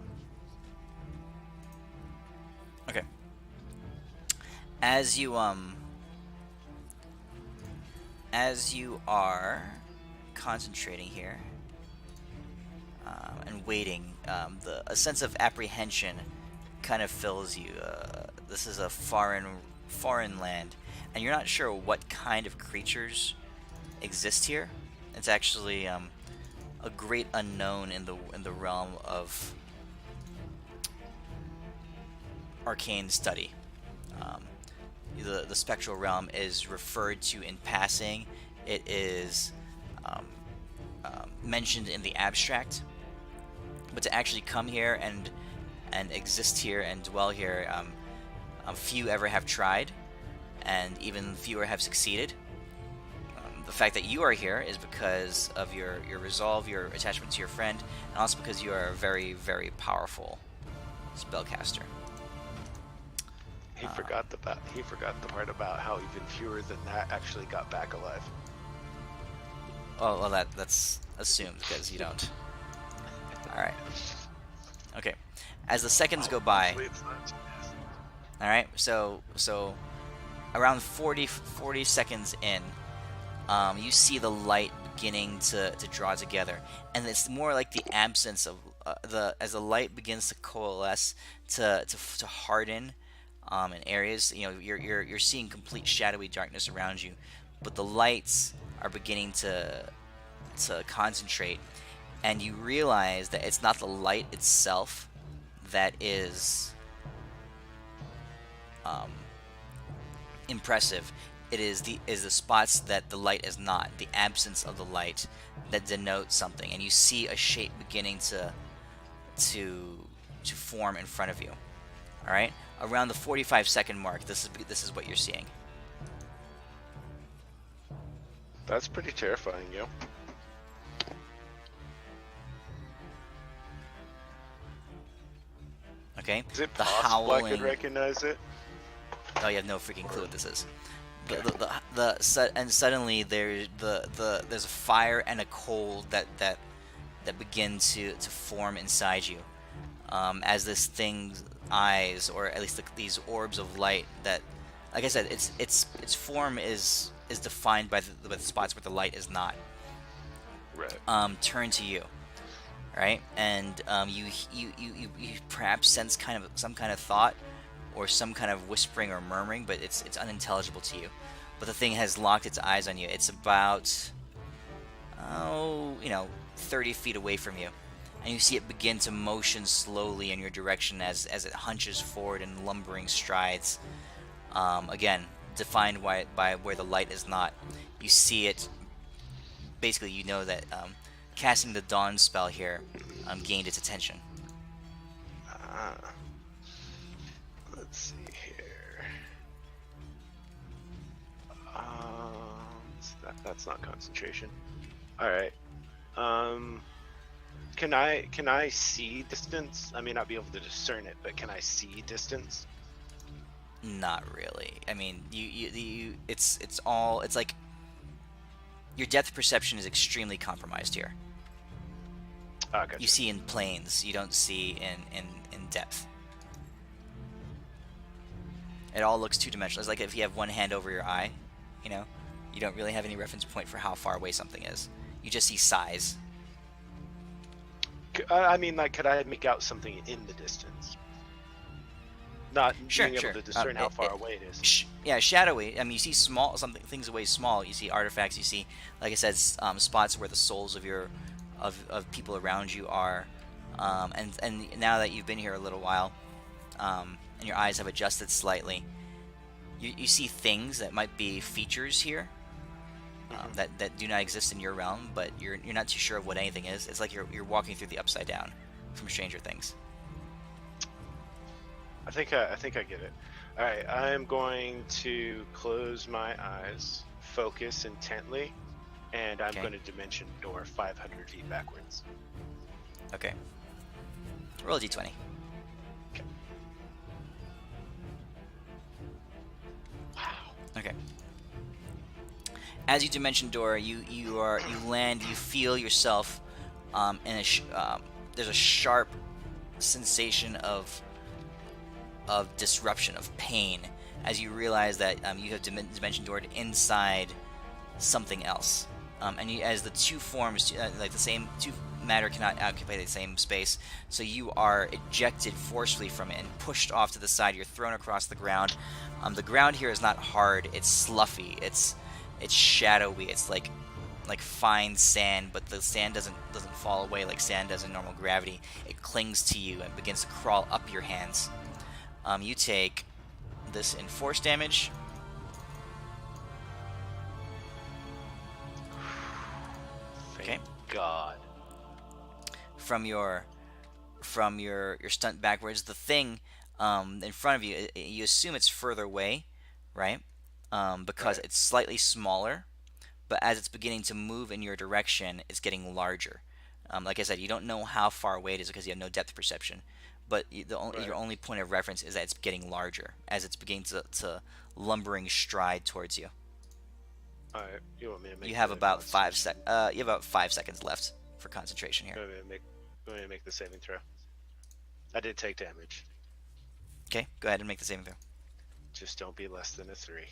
Okay. As you are concentrating here and waiting, a sense of apprehension kind of fills you. This is a foreign land, and you're not sure what kind of creatures exist here. It's actually a great unknown in the realm of arcane study. The spectral realm is referred to in passing. It is mentioned in the abstract, but to actually come here and exist here and dwell here, few ever have tried, and even fewer have succeeded. The fact that you are here is because of your resolve, your attachment to your friend, and also because you are a very, very powerful spellcaster. He forgot the part about how even fewer than that actually got back alive. Oh, well, that's assumed because you don't. All right. Okay. As the seconds go by, Hopefully it's not. all right. So around 40 seconds in, you see the light beginning to draw together, and it's more like the absence of as the light begins to coalesce to harden in areas. You know, you're seeing complete shadowy darkness around you, but the lights are beginning to concentrate, and you realize that it's not the light itself that is impressive. It is the spots that the light is not, the absence of the light that denotes something, and you see a shape beginning to form in front of you. All right, around the 45-second mark, this is what you're seeing. That's pretty terrifying, yo. Okay, Is it the possible I could howling. recognize it? Oh, you have no freaking clue what this is. Okay. And suddenly there's a fire and a cold that begin to form inside you, as this thing's eyes, or at least these orbs of light that, like I said, its form is defined by the spots where the light is not. Right. Turn to you, right? And you perhaps sense some kind of thought or some kind of whispering or murmuring, but it's unintelligible to you. But the thing has locked its eyes on you. It's about 30 feet away from you, and you see it begin to motion slowly in your direction as it hunches forward in lumbering strides. Again, defined by where the light is not. You see it. Basically, you know that casting the Dawn spell here gained its attention. Ah. Let's see here. That's not concentration. All right. Can I see distance? I may not be able to discern it, but can I see distance? Not really. I mean, it's like your depth perception is extremely compromised here. Ah, gotcha. You see in planes, you don't see in depth. It all looks two-dimensional. It's like if you have one hand over your eye, you don't really have any reference point for how far away something is. You just see size. I mean, like, could I make out something in the distance? Not being able to discern how far away it is. Yeah, shadowy. I mean, you see things away small. You see artifacts. You see, like I said, spots where the souls of people around you are. And now that you've been here a little while, and your eyes have adjusted slightly, you see things that might be features here. That do not exist in your realm, but you're not too sure of what anything is. It's like you're walking through the Upside Down from Stranger Things. I think I get it. All right, I am going to close my eyes, focus intently, and I'm going to dimension door 500 feet backwards. Okay. Roll a d20. Okay. Wow. Okay. As you dimension door, you land. You feel yourself in there's a sharp sensation of disruption, of pain, as you realize that you have dimension doored inside something else. And as the two forms, like the same two matter, cannot occupy the same space, so you are ejected forcefully from it and pushed off to the side. You're thrown across the ground. The ground here is not hard; it's sloughy. It's shadowy. It's like fine sand, but the sand doesn't fall away like sand does in normal gravity. It clings to you and begins to crawl up your hands. You take this in force damage. Okay. God. from your stunt backwards. The thing in front of you, you assume it's further away, right? Because Right. it's slightly smaller, but as it's beginning to move in your direction, it's getting larger. Like I said, you don't know how far away it is because you have no depth perception. But your Right. only point of reference is that it's getting larger as it's beginning to lumbering stride towards you. All right. You want me to make? You have the about concentration- you have about 5 seconds left for concentration here. You want me to make the saving throw? I did take damage. Okay, go ahead and make the saving throw. Just don't be less than a 3.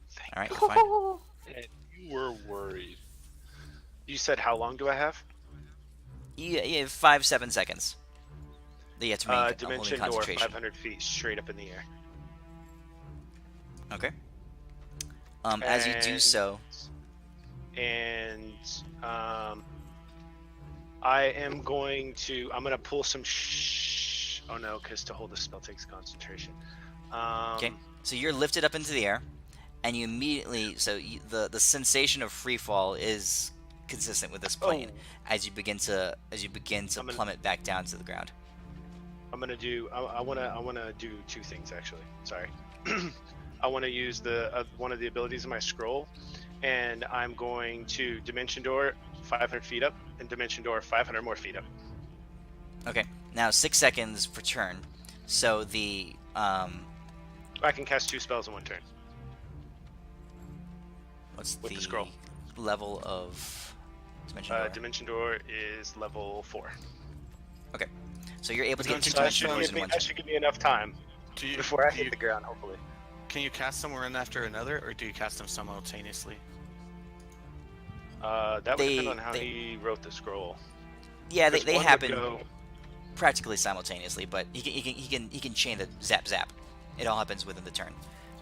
Thank All right, God. you're fine. And you were worried. You said how long do I have? You have 7 seconds. That you have to remain holding Dimension door, concentration. 500 feet straight up in the air. Okay. As you do so, And I am going to. I'm going to pull some. Oh no, because to hold the spell takes concentration. okay. So you're lifted up into the air, and you immediately. So the sensation of free fall is consistent with this plane as you begin to plummet back down to the ground. I'm gonna do. I wanna do 2 things actually. Sorry. I want to use the one of the abilities in my scroll, and I'm going to dimension door 500 feet up and dimension door 500 more feet up. Okay. Now 6 seconds per turn. So I can cast 2 spells in 1 turn. what's With the scroll. level of dimension door? Dimension door is level 4. So you're able to get 2 Don't you dimension touch doors on in one That turn. should give me enough time Do you, before I do hit you- the ground. Hopefully. Can you cast them one after another, or do you cast them simultaneously? That would They- depend on how they- he wrote the scroll. Yeah, 'Cause they one would happen go- practically simultaneously, but he can chain the zap. It all happens within the turn.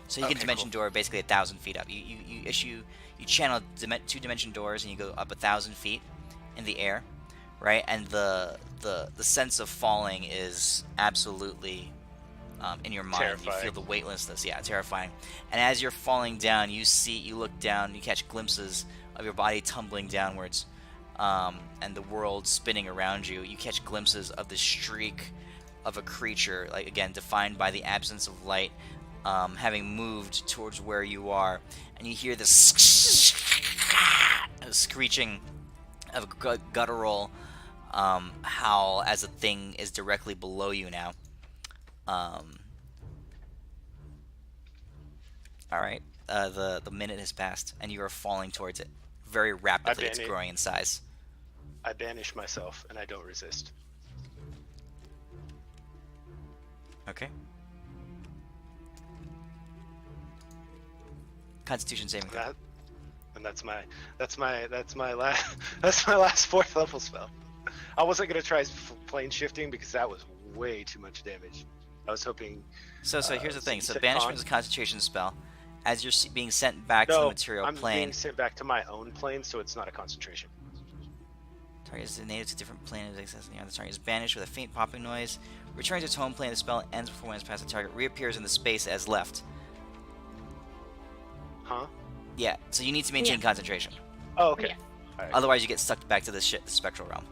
So you can Okay, dimension cool. door basically 1,000 feet up. You channel 2 dimension doors and you go up 1,000 feet in the air, right? And the sense of falling is absolutely in your mind. You Terrifying. feel the weightlessness. Yeah, terrifying. And as you're falling down, you look down, you catch glimpses of your body tumbling downwards, and the world spinning around you. You catch glimpses of the streak of a creature, like again defined by the absence of light, having moved towards where you are, and you hear this screeching of a guttural howl as the thing is directly below you now. All right. The minute has passed, and you are falling towards it very rapidly. It's banish- growing in size. I banish myself and I don't resist. Okay. Constitution saving throw. That's my last that's my last 4th level spell. I wasn't gonna try plane shifting because that was way too much damage. I was hoping. So here's the so thing. you So said banishment con? is a concentration spell. As you're being sent back to the No, material I'm plane, being sent back to my own plane, so it's not a concentration. target is native to different plane of existence. The target is banished with a faint popping noise. Returns to its home plane. The spell ends before when it's past the target. Reappears in the space as left. Huh? Yeah. So you need to maintain Yeah. concentration. Oh, okay. Yeah. Alright. Otherwise, you get sucked back to the spectral realm.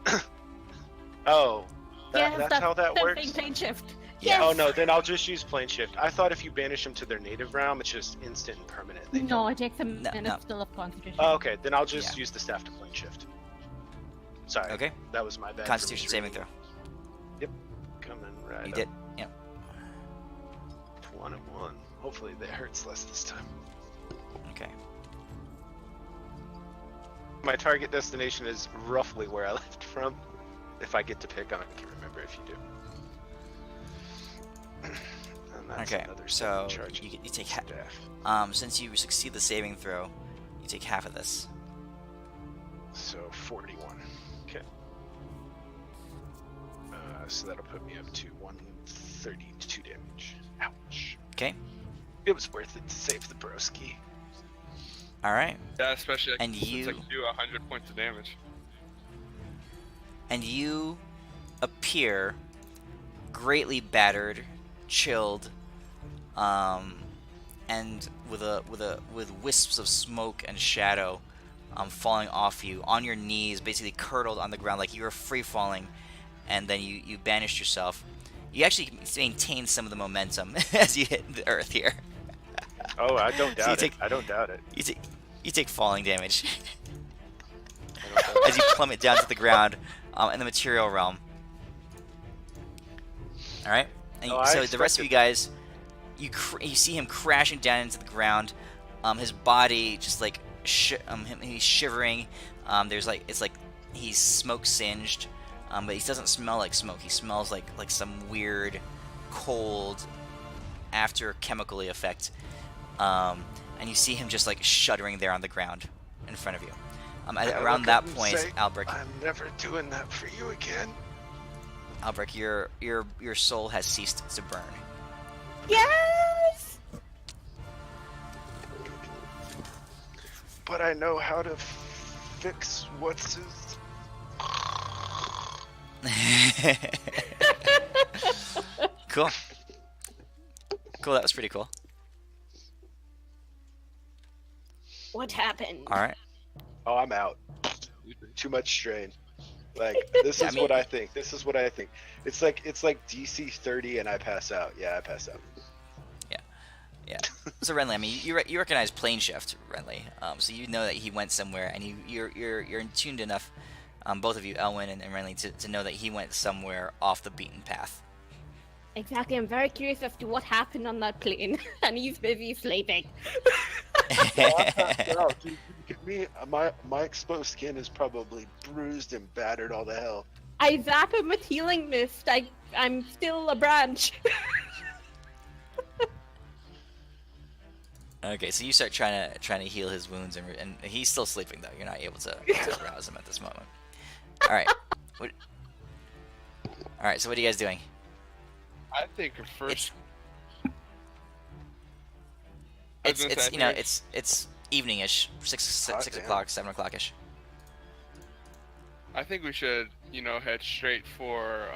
Oh, Yes, that's how that works. Thing plane shift. Yeah. Yes. Oh no, then I'll just use plane shift. I thought if you banish them to their native realm, it's just instant and permanent. They No, don't- it takes a minute no. still of concentration. Oh, okay, then I'll just Yeah. use the staff to plane shift. Sorry. Okay. That was my bad. for Constitution saving misreading. throw. Coming right You up. did. Yeah. 21. Hopefully that hurts less this time. Okay. My target destination is roughly where I left from. If I get to pick, I can remember if you do. And that's Okay. another So seven charge you take half. staff. Since you succeed the saving throw, you take half of this. So 41. Okay. So that'll put me up to 132 damage. Ouch. Okay. It was worth it to save the broski. All right. Yeah, especially And since you- I can do 100 points of damage. And you appear greatly battered, chilled, and with wisps of smoke and shadow falling off you on your knees, basically curdled on the ground like you were free falling, and then you banished yourself. You actually maintain some of the momentum as you hit the earth here. Oh, I don't So you doubt it. take- I don't doubt it. You take falling damage I don't doubt as you plummet down to the ground in the material realm. All right, and Oh, I so the rest of expected- you guys, you see him crashing down into the ground. His body just like he's shivering. It's like he's smoke singed, but he doesn't smell like smoke. He smells like some weird, cold, after chemically effect. And you see him just like shuddering there on the ground in front of you. Around that point, Albrecht, I'm never doing that for you again. your soul has ceased to burn. Yes! But I know how to fix what's his. Cool. Cool. That was pretty cool. What happened? All right. Oh, I'm out. Too much strain. Like this Yeah, is I mean- what I think. This is what I think. It's like DC 30 and I pass out. Yeah, I pass out. Yeah. So Renly, I mean, you recognize plane shift, Renly. So you know that he went somewhere, and you're in tuned enough, both of you, Elwyn and Renly, to know that he went somewhere off the beaten path. Exactly, I'm very curious as to what happened on that plane, and he's busy sleeping. No, dude, me, my exposed skin is probably bruised and battered all the hell. I zap him with healing mist. I'm still a branch. Okay, so you start trying to heal his wounds, and he's still sleeping though. You're not able to rouse him at this moment. All right. All right. So what are you guys doing? I think first. It's I was gonna say, you know I think it's evening-ish, six Hot damn. o'clock, 7 o'clock-ish. I think we should, head straight for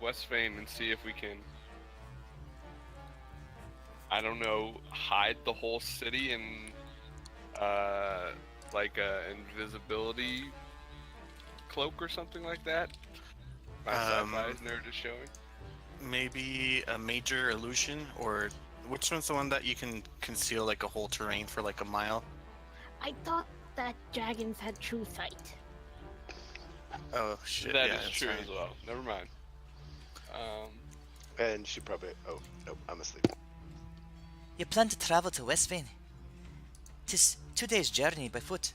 Westvane and see if we can. I don't know, hide the whole city in like a invisibility cloak or something like that. My sci-fi nerd is showing. Maybe a major illusion, or which one's the one that you can conceal like a whole terrain for like a mile? I thought that dragons had true sight. Oh shit, That yeah, is that's true right. as well. Never mind. And she probably. Oh nope, I'm asleep. You plan to travel to Westvane? 'Tis 2 days' journey by foot.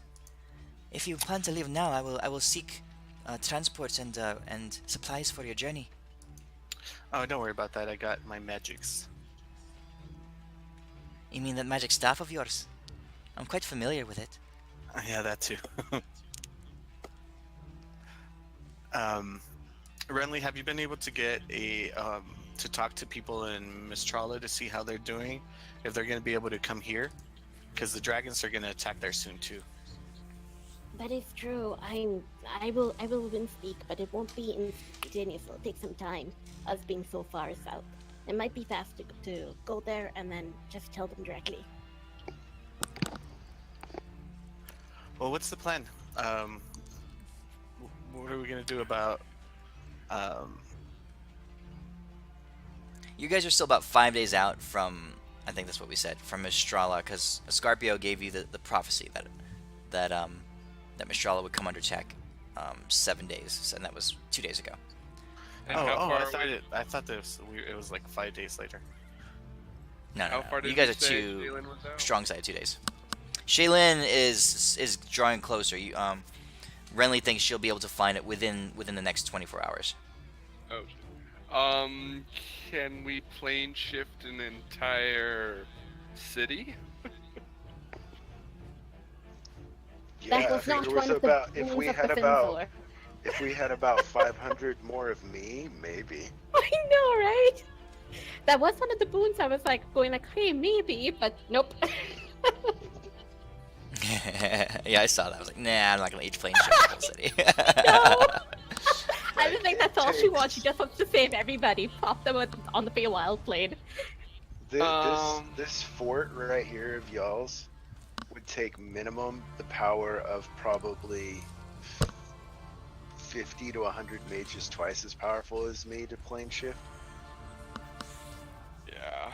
If you plan to leave now, I will seek transport and supplies for your journey. Oh, don't worry about that. I got my magics. You mean that magic staff of yours? I'm quite familiar with it. Yeah, that too. Renly, have you been able to get to talk to people in Mistrala to see how they're doing? If they're going to be able to come here? Because the dragons are going to attack there soon too. That is true. I will win speak, but it won't be instantaneous. It'll take some time, us being so far south. It might be fast to go there and then just tell them directly. Well, what's the plan? What are we going to do about... You guys are still about 5 days out from, I think that's what we said, from Mistrala, because Scarpio gave you the prophecy that Mistrala would come under attack 7 days, and that was 2 days ago. And how far I thought it was like 5 days later. No, How far did you guys we are say too Shaylyn was out? strong side 2 days. Shaylyn is drawing closer. Renly thinks she'll be able to find it within the next 24 hours. Oh, shit. Can we plane shift an entire city? Yeah, That was if not it one of the about if boons we of had the about Finzor. if we had about 500 more of me, maybe. I know, right? That was one of the boons. I was going hey, maybe, but nope. Yeah, I saw that. I was like, nah, I'm not gonna eat plane ship the whole city. No. I don't think that's all she wants. She just wants to save everybody. Pop them on the Feywild plane. This fort right here of y'all's, would take minimum the power of probably 50 to 100 mages twice as powerful as me to plane shift. Yeah.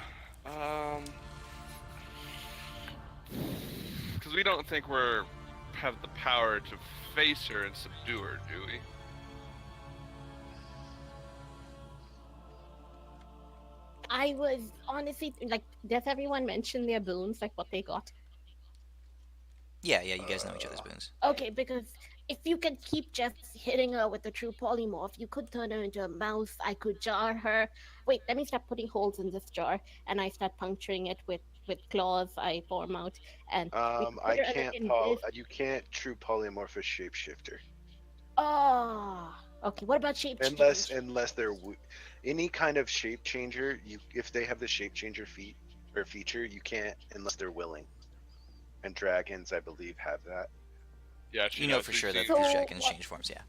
Because we don't think we're have the power to face her and subdue her, do we? I was honestly like, does everyone mention their boons, like what they got? Yeah, yeah, you guys know each other's boons. Okay, because if you can keep just hitting her with the true polymorph, you could turn her into a mouse. I could jar her. Wait, let me start putting holes in this jar, and I start puncturing it with claws I form out, and we can I put her can't in this. you can't true polymorph a shapeshifter Oh, okay. What about shape change? unless they're any kind of shape changer. You if they have the shape changer feat or feature, you can't unless they're willing. And dragons, I believe, have that. Yeah, she You know does. for We've sure that seen. these So dragons what? change forms. Yeah.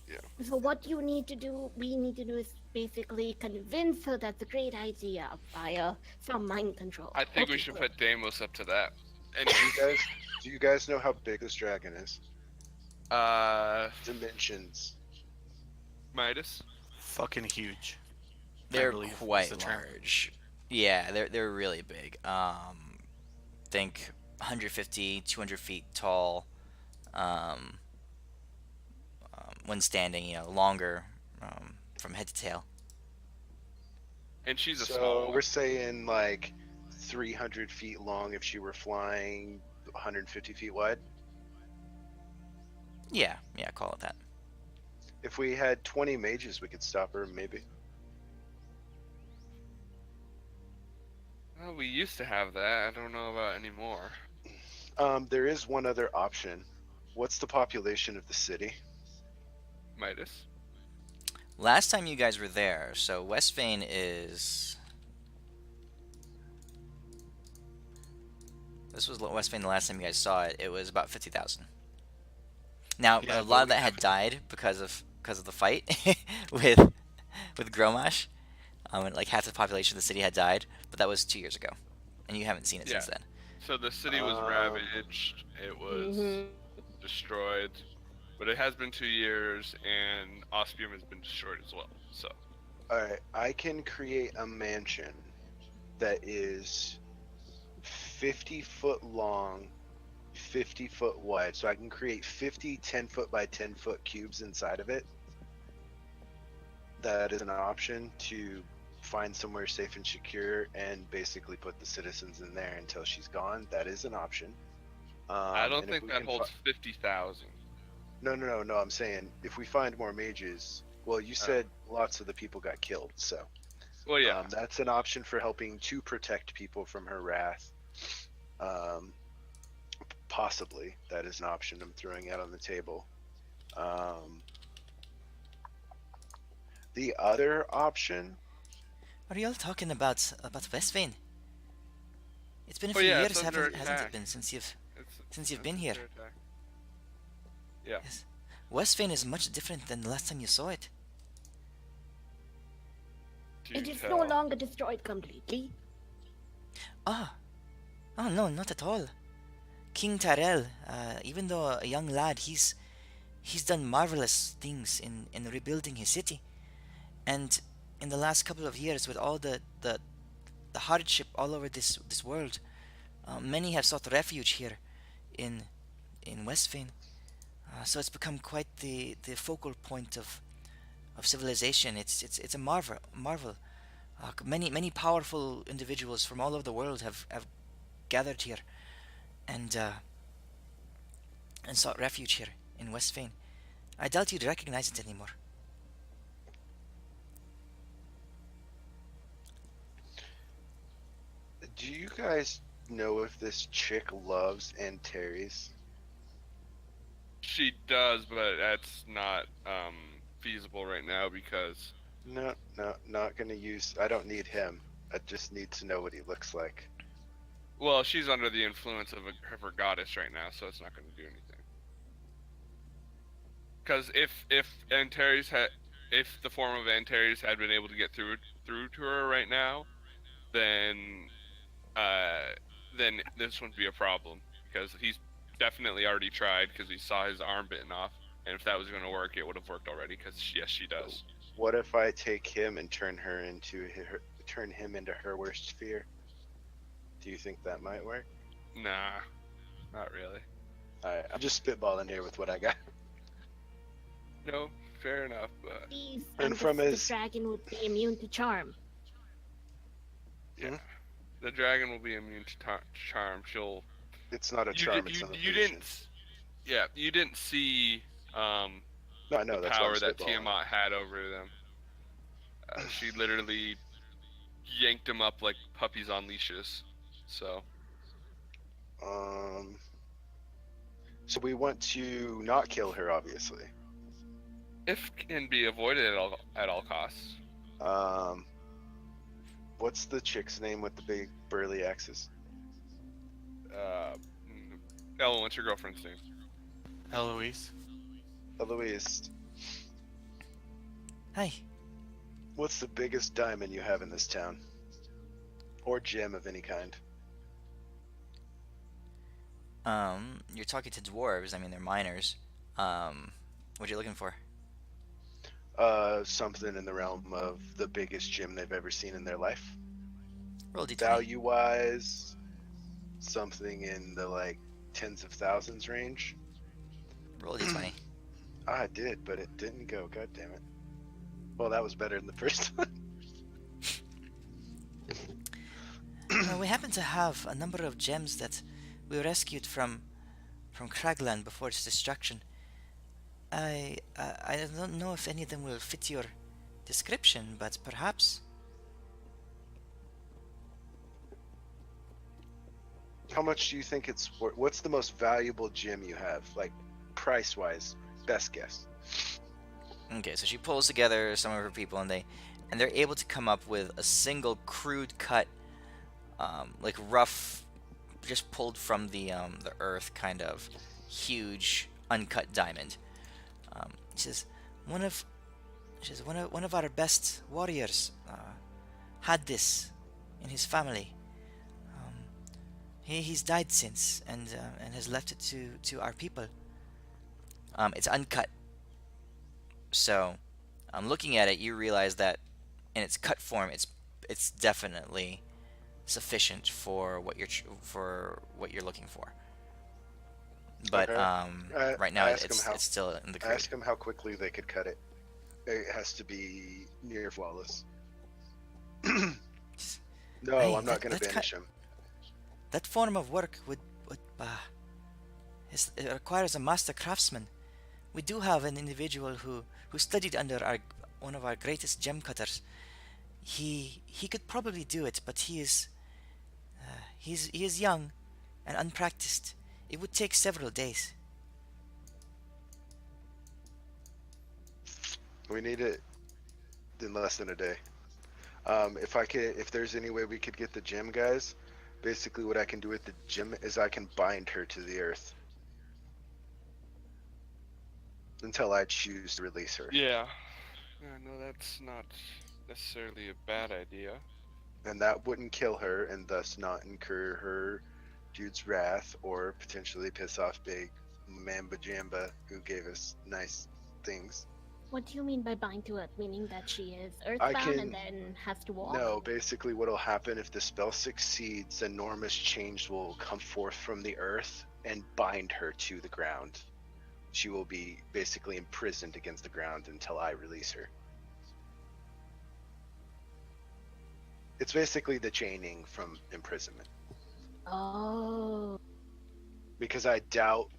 Yeah. So what you need to do, we need to do, is basically convince her that's a great idea via some mind control. I think we Okay, should good. put Deimos up to that. Do you Anyways, guys do you guys know how big this dragon is? uh, Dimensions. Midas. Fucking huge. I They're believe is the quite term. large. Yeah, they're really big. Think 150, 200 feet tall. Um, when standing, longer from head to tail. And she's a small So one. we're saying like 300 feet long if she were flying, 150 feet wide. Yeah, yeah, call it that. If we had 20 mages, we could stop her, maybe. Well, we used to have that. I don't know about anymore. There is one other option. What's the population of the city? Midas. Last time you guys were there, so Westvane is. This was Westvane the last time you guys saw it. It was about 50,000. Now Yeah, a but lot of we that had haven't. died because of the fight with Gromash. And like half the population of the city had died, but that was 2 years ago, and you haven't seen it Yeah. since then. So the city was Um, ravaged. It was Mm-hmm. destroyed. But it has been 2 years, and Ospium has been destroyed as well. So all right, I can create a mansion that is 50-foot long, 50-foot wide. So I can create 50 10-foot by 10-foot cubes inside of it. That is an option to find somewhere safe and secure and basically put the citizens in there until she's gone. That is an option. I don't and if think we that can holds 50,000. No. I'm saying if we find more mages, well, you said lots of the people got killed, so Well, yeah. that's an option for helping to protect people from her wrath. Um, Possibly that is an option I'm throwing out on the table. Um, the other option, What are y'all talking about Westvane? It's been a Oh few yeah, it's years, under hasn't it attack. been since you've It's been here? under attack. Yeah. Yes. Westvane is much different than the last time you saw it. Do It is no tell. longer destroyed completely. Ah, oh no, not at all. King Tyrell, even though a young lad, he's done marvelous things in rebuilding his city, and in the last couple of years, with all the hardship all over this world, many have sought refuge here in Westvane. So it's become quite the focal point of civilization. It's a marvel. Many powerful individuals from all over the world have gathered here and and sought refuge here in Westvane. I doubt you'd recognize it anymore. do you guys know if this chick loves Antares? She does, but that's not feasible right now because No, not gonna use. I don't need him. I just need to know what he looks like. well, she's under the influence of her goddess right now, so it's not going to do anything. Because if Antares had, if the form of Antares had been able to get through to her right now, then uh, then this wouldn't be a problem because he's definitely already tried because he saw his arm bitten off, and if that was going to work, it would have worked already. Because yes, she does. What if I take him and turn him into her worst fear? Do you think that might work? Nah, not really. Alright, I'm just spitballing here with what I got. No, fair enough. But Please, And from the his- dragon would be immune to charm. yeah, the dragon will be immune to charm. She'll. It's not a You charm, did, it's an you illusion. didn't. Yeah, you didn't see No, I know, the that's why I'm power that spitballing. Tiamat had over them. She literally yanked them up like puppies on leashes. So So we want to not kill her, obviously. if can be avoided at all costs. What's the chick's name with the big burly axes? Ellen, what's your girlfriend's name? Eloise. Eloise, Hi. what's the biggest diamond you have in this town? Or gem of any kind? You're talking to dwarves. I mean, they're miners. What are you looking for? Something in the realm of the biggest gem they've ever seen in their life. Roll a d20. Value-wise, something in the like tens of thousands range. Roll a d20. I did, but it didn't go. God damn it. Well, that was better than the first one. We happen to have a number of gems that we rescued from Cragland before its destruction. I don't know if any of them will fit your description, but perhaps. How much do you think it's worth? What's the most valuable gem you have? Like, price-wise, best guess. Okay, so she pulls together some of her people, and they're able to come up with a single crude cut, like rough, just pulled from the earth, kind of huge uncut diamond. She says, one of our best warriors had this in his family. He's died since, and has left it to our people. It's uncut. So, looking at it, you realize that in its cut form, it's definitely sufficient for what you're looking for. But Okay. right now ask 'em it's how- still in the crude. Ask them how quickly they could cut it. It has to be near flawless. No, Hey, I'm not going to that's banish him. That form of work would it requires a master craftsman. We do have an individual who studied under one of our greatest gem cutters. He could probably do it, but he is young and unpracticed. It would take several days. We need it in less than a day. If there's any way we could get the gem, guys, basically what I can do with the gem is I can bind her to the earth until I choose to release her. Yeah. No, that's not necessarily a bad idea. And that wouldn't kill her and thus not incur her dude's wrath or potentially piss off big Mamba Jamba who gave us nice things. What do you mean by bind to it? Meaning that she is I earthbound can- and then has to walk? No, basically what'll happen if the spell succeeds, enormous change will come forth from the earth and bind her to the ground. She will be basically imprisoned against the ground until I release her. It's basically the chaining from imprisonment. Oh. Because I doubt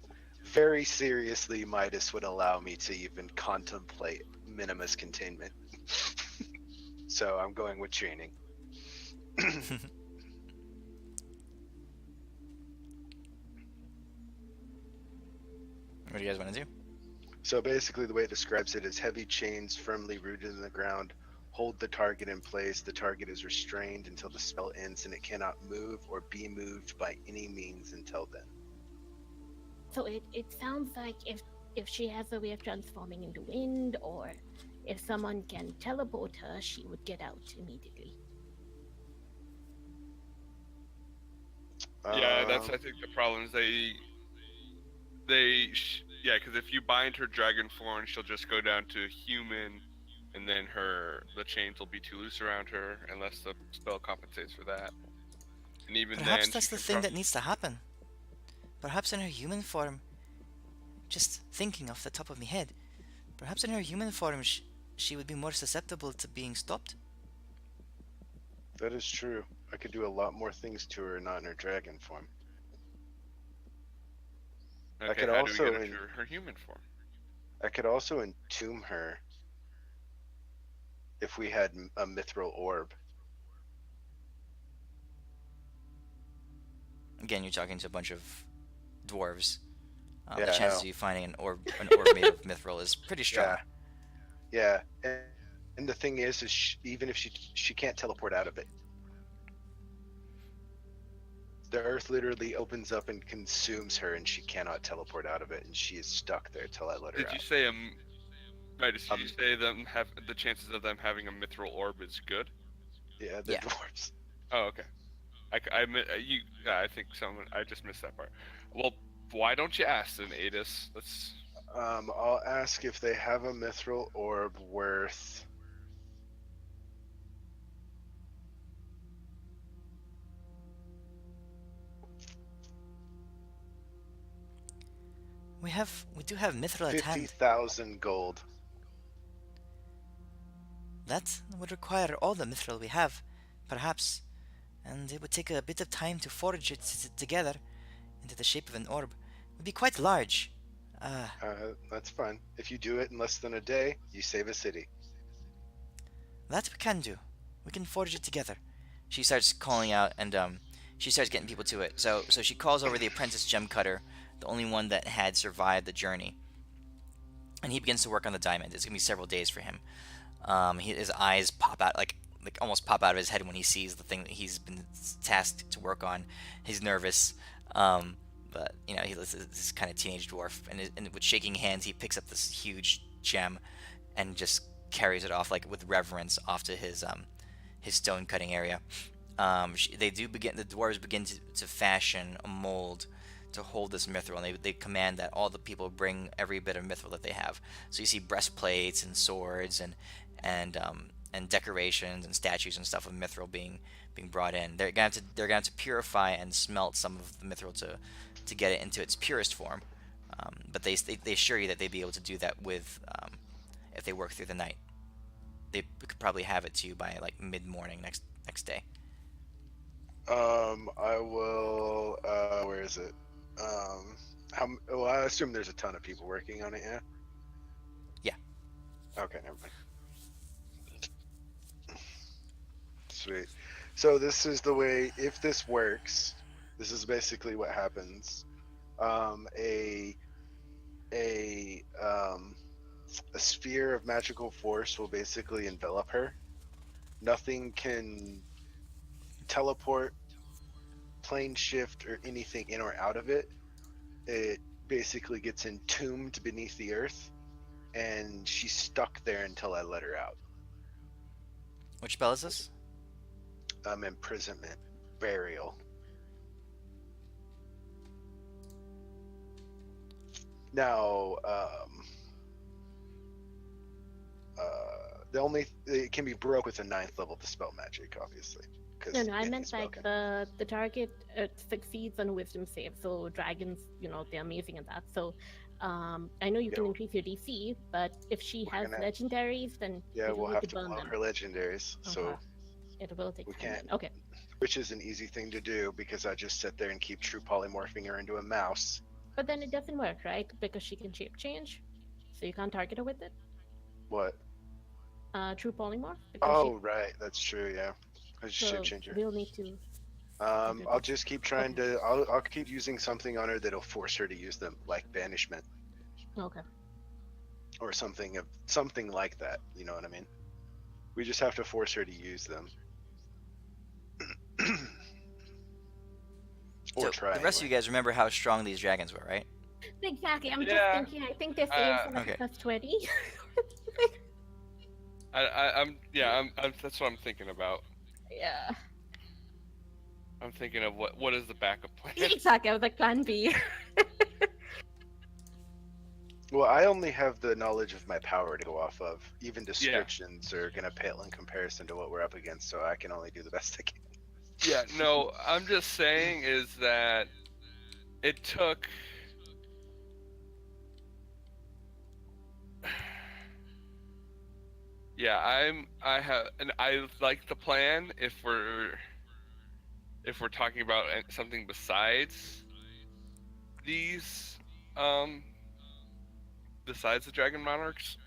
very seriously Midas would allow me to even contemplate minimus containment. So I'm going with chaining. What do you guys want to do? So basically the way it describes it is heavy chains firmly rooted in the ground hold the target in place. The target is restrained until the spell ends and it cannot move or be moved by any means until then. So it sounds like if she has a way of transforming into wind, or if someone can teleport her, she would get out immediately. Yeah, that's Um, I think the problem is yeah, because if you bind her dragon form, she'll just go down to human, and then the chains will be too loose around her unless the spell compensates for that. And even Perhaps then, she that's the can thing that needs to happen. Perhaps in her human form, just thinking off the top of my head, perhaps in her human form she would be more susceptible to being stopped. that is true. I could do a lot more things to her not in her dragon form. I Okay, could how do we get also her in, to her human form? I could also entomb her if we had a mithril orb. Again, you're talking to a bunch of dwarves. The Yeah, I chances know. of you finding an orb made of mithril is pretty Yeah, strong. yeah. And the thing is even if she can't teleport out of it. The earth literally opens up and consumes her, and she cannot teleport out of it, and she is stuck there till I let her Did you out. say Right? Did you Um, say them have the chances of them having a mithril orb is good? yeah, they're Yeah. dwarves. Oh, okay. I think someone I just missed that part. Well, why don't you ask then, Adis? Let's. I'll ask if they have a mithril orb worth. We do have mithril at hand. 50,000 gold. That would require all the mithril we have, perhaps, and it would take a bit of time to forge it together into the shape of an orb. It would be quite large. Uh, That's fine. If you do it in less than a day, you save a city. that we can do. We can forge it together. She starts calling out, and she starts getting people to it. So she calls over the apprentice gem cutter, the only one that had survived the journey, and he begins to work on the diamond. It's gonna be several days for him. His eyes pop out like almost pop out of his head when he sees the thing that he's been tasked to work on. He's nervous, but he's this kind of teenage dwarf, and with shaking hands, he picks up this huge gem and just carries it off like with reverence off to his stone cutting area. The dwarves begin to fashion a mold to hold this mithril, and they command that all the people bring every bit of mithril that they have. So you see breastplates and swords and decorations and statues and stuff of mithril being brought in. They're going to purify and smelt some of the mithril to get it into its purest form. But they assure you that they'd be able to do that with if they work through the night. They could probably have it to you by like mid morning next day. I will. Where is it? Well, I assume there's a ton of people working on it. Yeah. Yeah. Okay, never mind. Sweet. So this is the way. If this works, this is basically what happens. A sphere of magical force will basically envelop her. Nothing can teleport, plane shift, or anything in or out of it. It basically gets entombed beneath the earth, and she's stuck there until I let her out. Which spell is this? Imprisonment, burial. Now, it can be broke with a 9th level dispel magic, obviously. No, I any meant spell like can. the target succeeds on a wisdom save. So dragons, they're amazing at that. So I know you Yeah, can increase your DC, but if she we're has gonna- legendaries, then Yeah, you we'll need have to to burn block them. her legendaries, so Okay. It will take we time. can't. Then. Okay. Which is an easy thing to do because I just sit there and keep true polymorphing her into a mouse. But then it doesn't work, right? Because she can shape change, so you can't target her with it. What? True polymorph. Because Oh, right, that's true. Yeah, I just shape so changer. we'll need to. I'll just keep trying to. I'll keep using something on her that'll force her to use them, like banishment Okay. or something like that. You know what I mean? We just have to force her to use them. Or So try. the rest of you guys remember how strong these dragons were, right? Exactly. I'm Yeah. just thinking. I think they're saying okay. plus 20. I'm that's what I'm thinking about. Yeah. I'm thinking of what is the backup plan. Exactly. I was like, Plan B. Well, I only have the knowledge of my power to go off of. Even Yeah. descriptions are gonna pale in comparison to what we're up against, so I can only do the best I can. Yeah, no, I'm just saying is that it took. Yeah, I have, and I like the plan if we're talking about something besides these, um, besides the Dragon Monarchs.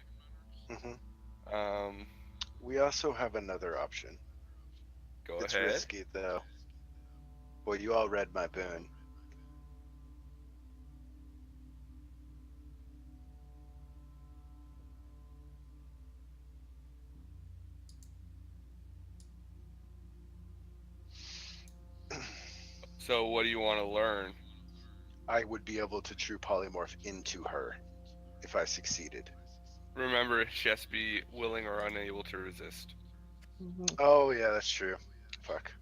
Hmm. Um, We also have another option. go It's ahead. risky though. Well, you all read my boon. So, what do you want to learn? I would be able to true polymorph into her if I succeeded. Remember, she has to be willing or unable to resist. Mhm. Oh yeah, that's true. Fuck.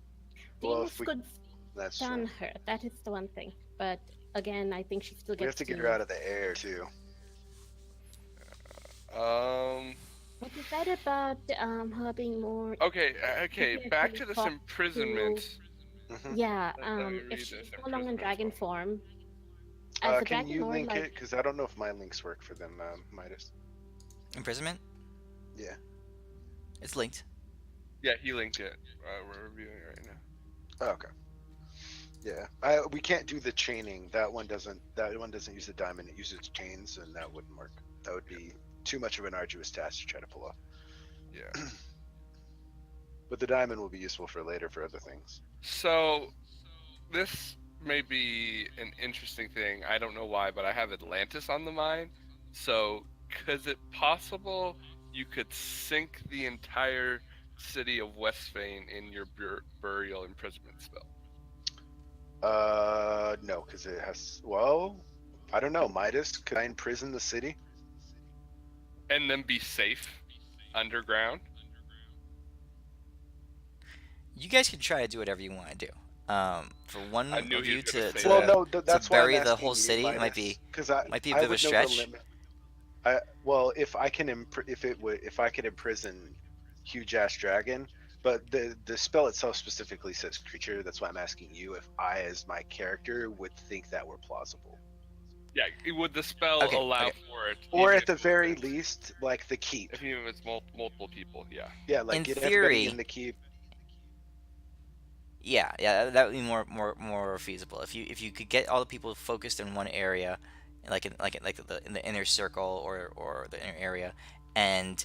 Well, Things if we, could that's true. stun her. That is the one thing. But again, I think she still We have gets to get to her use. out of the air too. Um. What you said about her being more Okay. Okay. easier Back to to this talk imprisonment. to. Hmm. Yeah, Let me if read she's this no longer in imprisonment dragon one. form, as a Can dragon you lord, link like it? Because I don't know if my links work for them, Midas. Imprisonment? Yeah. It's linked. Yeah, he linked it. We're reviewing it right now. Oh, okay. Yeah. We can't do the chaining. That one doesn't. That one doesn't use the diamond. It uses chains, and that wouldn't work. That would be too much of an arduous task to try to pull off. Yeah. But the diamond will be useful for later for other things. So this may be an interesting thing. I don't know why, but I have Atlantis on the mind. So, is it possible you could sink the entire city of Westvane in your burial imprisonment spell? No, because it has. Well, I don't know. Midas, could I imprison the city? And then be safe underground? You guys can try to do whatever you want to do. For I one knew of he you was going to say Well, that. no. to That's why I'm bury the asking whole you, city Midas, because might be a I bit of a would know the stretch. limit. Well, if I could imprison huge ass dragon, but the spell itself specifically says creature. That's why I'm asking you if I, as my character, would think that were plausible, Yeah, would the spell Okay, allow okay. for it? or Even at if the it was very it? least, like the keep. If even if it's multiple people, yeah. Yeah, like In get everybody in theory, the keep. yeah, that would be more feasible. If you could get all the people focused in one area, in the inner circle or the inner area, and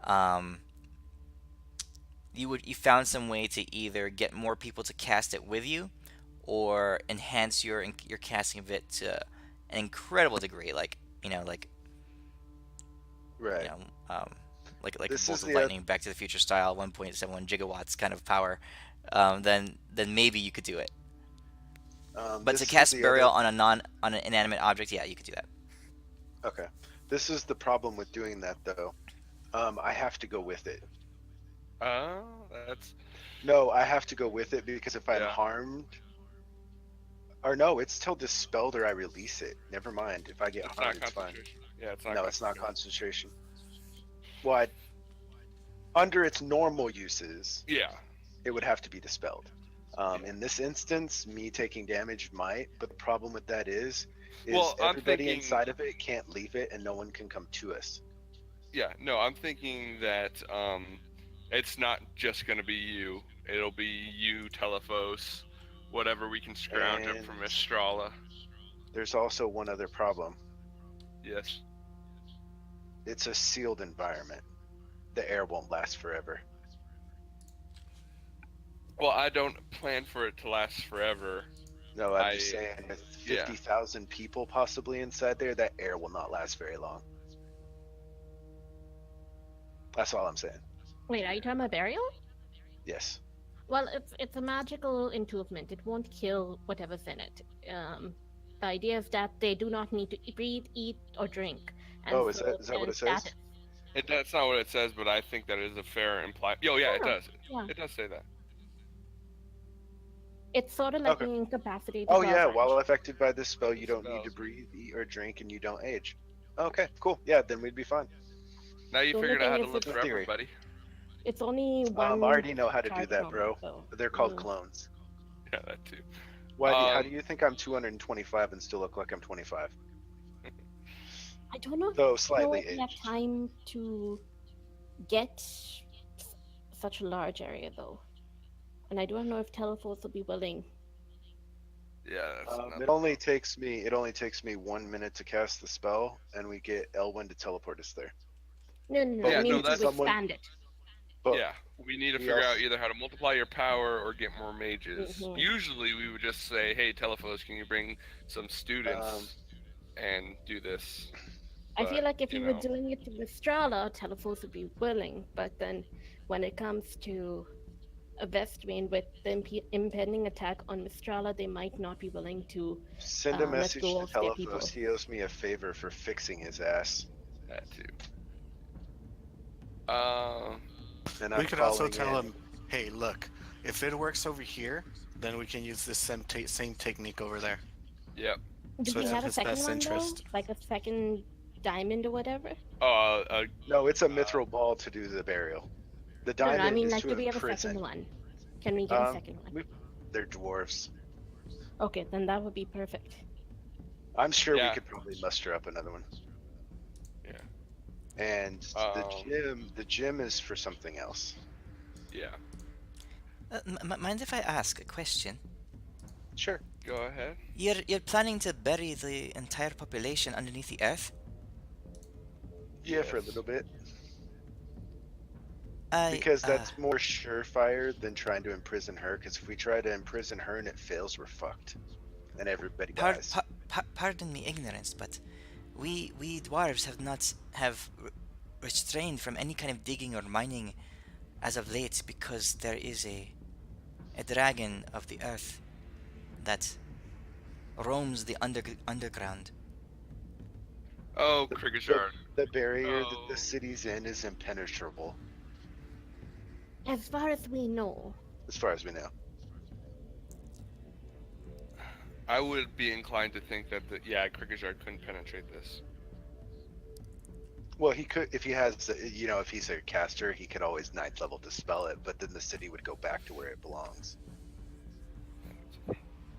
um, you found some way to either get more people to cast it with you, or enhance your casting of it to an incredible degree, you Right. know, um, like a This bolt is of the lightning, Back to the Future style, 1.71 gigawatts kind of power, then maybe you could do it. But to this is cast the other. burial on an inanimate object, yeah, you could do that. Okay. This is the problem with doing that though. I have to go with it. Oh, that's No, I have to go with it because if I'm yeah. harmed, or no, it's till dispelled or I release it. Never mind. If I get It's harmed, not it's fine. concentration. Yeah, it's not No, it's not concentration. concentration. Well, under its normal uses, Yeah. it would have to be dispelled. In this instance, me taking damage might, but the problem with that is Well, I'm everybody thinking. inside of it can't leave it, and no one can come to us. Yeah, no, I'm thinking that it's not just gonna be you. It'll be you, Telephos, whatever we can scrounge up And from Estrala. there's also one other problem. Yes. It's a sealed environment. The air won't last forever. Well, I don't plan for it to last forever. No, I'm just saying, with yeah. 50,000 people possibly inside there, that air will not last very long. That's all I'm saying. Wait, are you talking about burial? Yes. Well, it's a magical improvement. It won't kill whatever's in it. The idea is that they do not need to breathe, eat, or drink. And Oh, is that what it says? That's not what it says, but I think that is a fair imply. Oh, yeah, it Oh, does. yeah. It does say that. It's sort of like Okay. an incapacitated Oh yeah, while lozenge. affected by this spell, you don't need to Spells. breathe, eat, or drink, and you don't age. Okay, cool. Yeah, then we'd be fine. Now you The only figured out thing how to is live In forever, theory. buddy. it's only I one already know how to do charge that, moment, bro. so. They're called clones. Yeah, that too. How do you think I'm 225 and still look like I'm 25? I don't know Though know slightly if we have aged. time to get such a large area though, and I don't know if teleports will be willing. Yeah, that's It another. only takes me 1 minute to cast the spell, and we get Elwyn to teleport us there. No, no, no. But I Yeah, we no, mean need to that's someone. expand it. But yeah. We need to we figure out also. either how to multiply your power or get more mages. Mhm. Usually, we would just say, "Hey, Telephos, can you bring some Um, students and do this?" I feel But like if you we were know, doing it to Mistrala, teleports would be willing, but then when it comes to a Vestwind with the impending attack on Mistrala, they might not be willing to Send a let message go to of their Telephos. people. He owes me a favor for fixing his ass, that too. Um, and We I'm could also calling tell in. him, hey, look, if it works over here, then we can use this same technique over there. yep. Do So we it's in have a his second best one though? interest. Like a second diamond or whatever? No, it's a mithril ball to do the burial. The No, no, I diamond mean is like to do we have a second imprison. one? Can we get a second one? We, they're dwarves. Okay, then that would be perfect. I'm sure we Yeah. could probably muster up another one. Yeah. And Um, the gym is for something else. Yeah. Mind if I ask a question? Sure. Go ahead. You're planning to bury the entire population underneath the earth? Yeah, for a Yes. little bit. I Because that's more surefire than trying to imprison her. Because if we try to imprison her and it fails, we're fucked, and everybody dies. pardon me ignorance, but we dwarves have not have restrained from any kind of digging or mining as of late because there is a dragon of the earth that roams the underground. Oh, The, Krigajard. the barrier that the Oh. city's in is impenetrable, As far as we know, as far as we know. I would be inclined to think that Krigajard couldn't penetrate this. Well, he could if he has, if he's a caster, he could always ninth level dispel it, but then the city would go back to where it belongs.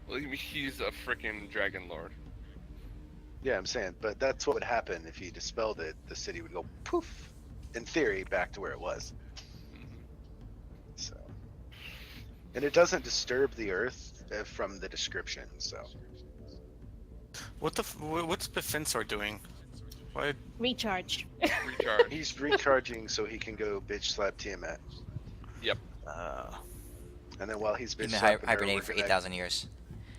Well, he's a freaking dragon lord. Yeah, I'm saying, but that's what would happen if he dispelled it. The city would go poof, in theory, back to where it was. So, and it doesn't disturb the earth from the description. So, What's Befensor doing? Why? recharge. Recharge. he's recharging so he can go bitch slap Tiamat. Yep. And then while he's He's bitch been slapping her, hibernating we're for gonna, 8,000 years.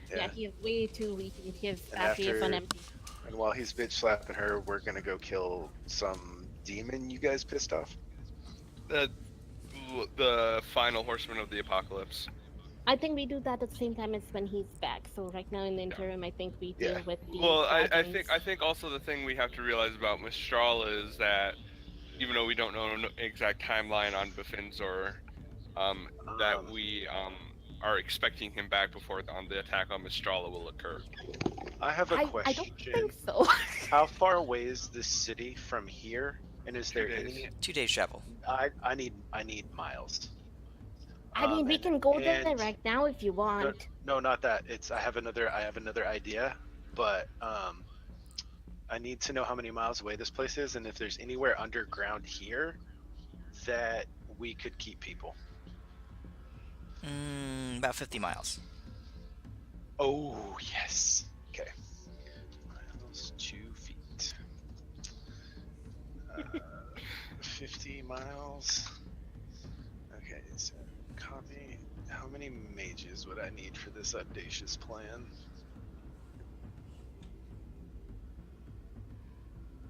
Yeah, he is way too weak and his And battery is on after- empty. And while he's bitch slapping her, we're gonna go kill some demon you guys pissed off. The final horseman of the apocalypse. I think we do that at the same time as when he's back. So right now in the interim, I think we deal Yeah. with the. Well, I dragons. think also the thing we have to realize about Mistral is that even though we don't know an exact timeline on Befensor, that we are expecting him back before the attack on Mistrala will occur. I have a I question. don't think so. How far away is this city from here? And is 2 there days. any? 2 days travel. I need miles. I mean, we And- can go there and- right now if you want. No, not that. I have another idea, but I need to know how many miles away this place is, and if there's anywhere underground here that we could keep people. About 50 miles. Oh yes. Okay. Miles, 2 feet. 50 miles. Okay, so copy. How many mages would I need for this audacious plan?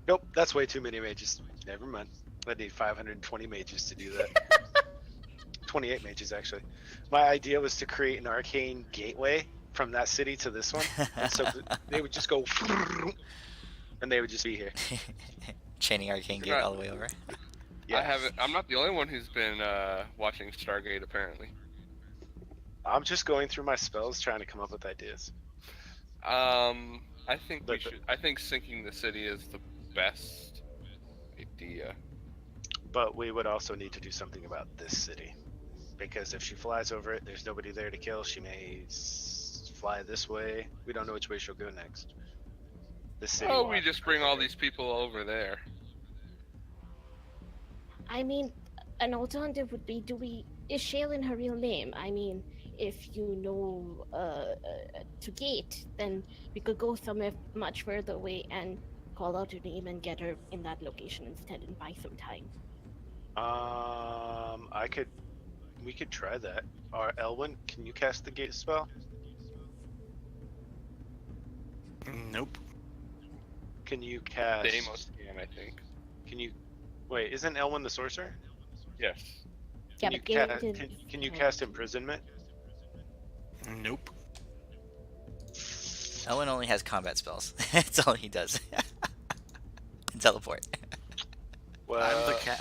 Nope, that's way too many mages. Never mind. I need 520 mages to do that. 28 mages, actually. My idea was to create an arcane gateway from that city to this one. And so they would just go, and they would just be here. Chaining Arcane Gate You're not- all the way over. I haven't. I'm not the only one who's been watching Stargate apparently. I'm just going through my spells, trying to come up with ideas. I think we But the- should. I think sinking the city is the best idea. But we would also need to do something about this city, because if she flies over it, there's nobody there to kill. She may fly this way. We don't know which way she'll go next. This city. Oh, will we have to just bring all protect these people over there. I mean, an alternative would be: is Shaylin her real name? I mean, if you know to Gate, then we could go somewhere much further away and call out her name and get her in that location instead and buy some time. I could. We could try that. Elwyn, can you cast the gate spell? Nope. Can you cast? Deimos can, I think. Can you? Wait, isn't Elwyn the sorcerer? Yes. Yeah, Can you but Gate cast? is Can you kind cast of- imprisonment? Nope. Owen only has combat spells. That's all he does. And teleport. Well,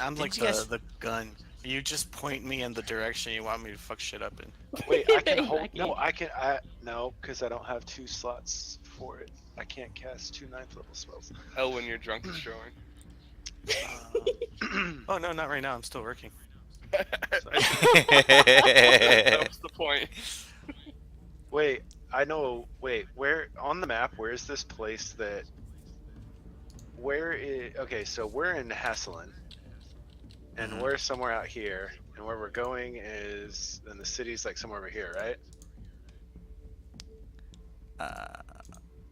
I'm like didn't you guys- the gun. You just point me in the direction you want me to fuck shit up in. wait, I can hold. Exactly. No, no, because I don't have 2 slots for it. I can't cast 2 9th level spells. Elwyn, your drunk is showing. Oh no, not right now. I'm still working. That was the point. Wait, I know. Wait, where on the map? Where is this place that? Where is? Okay, so we're in Hasselin, and Mhm. we're somewhere out here, and where we're going is, and the city's like somewhere over here, right?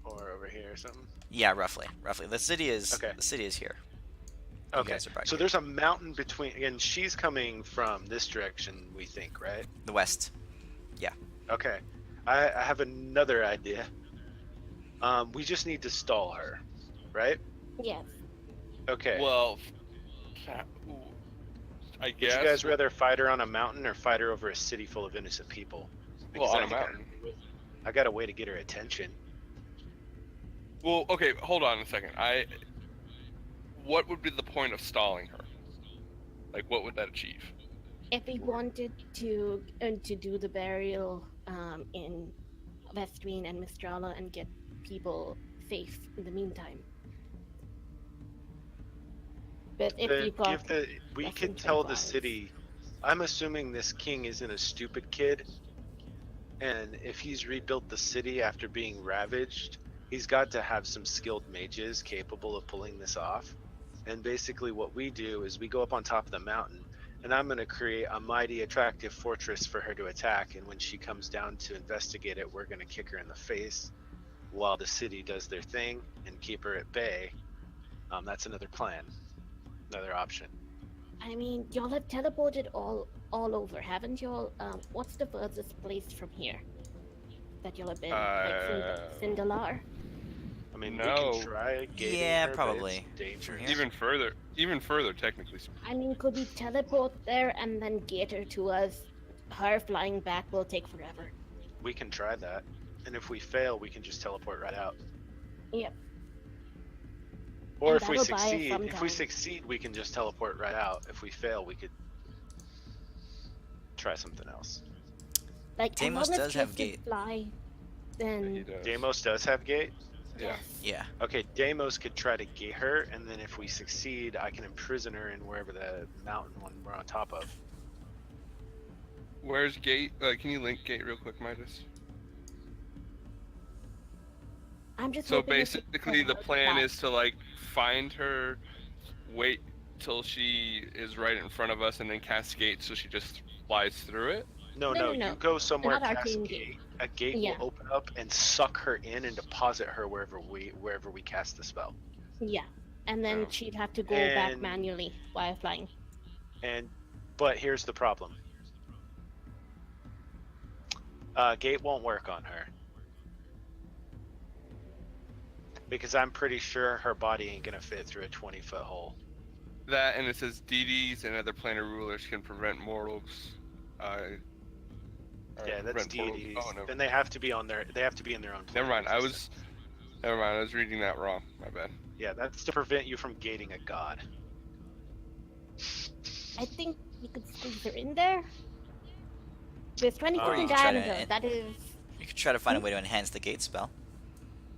Or over here or something. Yeah, roughly. The city is Okay. here. You Okay, guys are back so here. there's a mountain between, and she's coming from this direction, we think, right? The west. Okay, I have another idea. We just need to stall her, right? Yes. Okay. Well, I Would guess. you guys rather fight her on a mountain or fight her over a city full of innocent people? Well, on I a think mountain. I got a way to get her attention. Well, okay, hold on a second. What would be the point of stalling her? Like, what would that achieve? If we wanted to do the burial in Vestrine and Mistrala and get people safe in the meantime. But if you got We less could than tell 12 the hours. city. I'm assuming this king isn't a stupid kid, and if he's rebuilt the city after being ravaged, he's got to have some skilled mages capable of pulling this off. And basically, what we do is we go up on top of the mountain, and I'm going to create a mighty attractive fortress for her to attack. And when she comes down to investigate it, we're going to kick her in the face while the city does their thing and keep her at bay. That's another plan, another option. I mean, y'all have teleported all over, haven't y'all? What's the furthest place from here that y'all have been? Like Sindalar? I mean, we No. can try gating Yeah, her, probably. But it's dangerous. Here? Even further, technically. I mean, could we teleport there and then get her to us? Her flying back will take forever. We can try that, and if we fail, we can just teleport right out. Yep. Or And if we that'll buy us succeed, some if we time. succeed, we can just teleport right out. If we fail, we could try something else. Like, Deimos as long does as she have can gate. fly, He then does. Deimos does have gate. Yeah. yes. Yeah. Okay, Deimos could try to gate her, and then if we succeed, I can imprison her in wherever the mountain one we're on top of. Where's Gate? Can you link Gate real quick, Midas? I'm just So hoping if we basically, the teleport plan back- is to find her, wait till she is right in front of us, and then cast Gate so she just flies through it. No, No, no, no, you no. go somewhere Not past arcane gate. gate. A gate Yeah. will open up and suck her in and deposit her wherever we cast the spell. Yeah, and then Oh. she'd have to go back And- manually while flying. But here's the problem. Gate won't work on her. Because I'm pretty sure her body ain't gonna fit through a 20-foot hole. That, and it says deities and other planar rulers can prevent mortals. Yeah, that's prevent mortals- deities. Oh, no. Then they have to be in their own plane Never mind. of existence. Never mind. I was reading that wrong. My bad. Yeah, that's to prevent you from gating a god. I think we could squeeze her in there. There's 20 Or foot you in could try to diameter. That is. you could try to find a way to enhance the gate spell.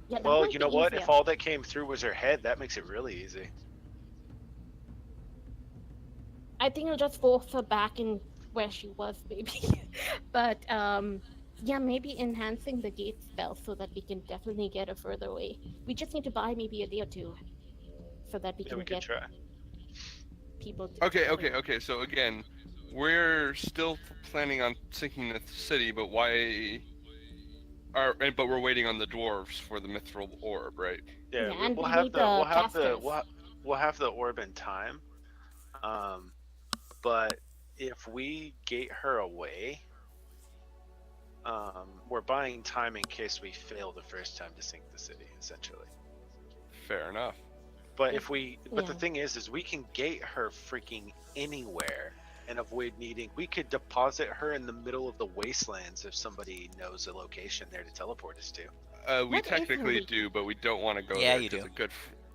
Yeah, that Well, might you be know what? easier. If all that came through was her head, that makes it really easy. I think it'll just force her back in where she was, maybe. But yeah, maybe enhancing the gate spell so that we can definitely get her further away. We just need to buy maybe a day or two so that we Yeah, can we could get try. people to. Okay. So again, we're still planning on sinking the city, but why? But we're waiting on the dwarves for the mithril orb, right? Yeah, Yeah, and we'll we have need the the casters. we'll have the orb in time. Um, but if we gate her away, we're buying time in case we fail the first time to sink the city, essentially. Fair enough. But Yeah. the thing is we can gate her freaking anywhere and avoid needing. We could deposit her in the middle of the wastelands if somebody knows a location there to teleport us to. We What is technically Holy- do, but we don't want to go Yeah, there you 'cause do. a good.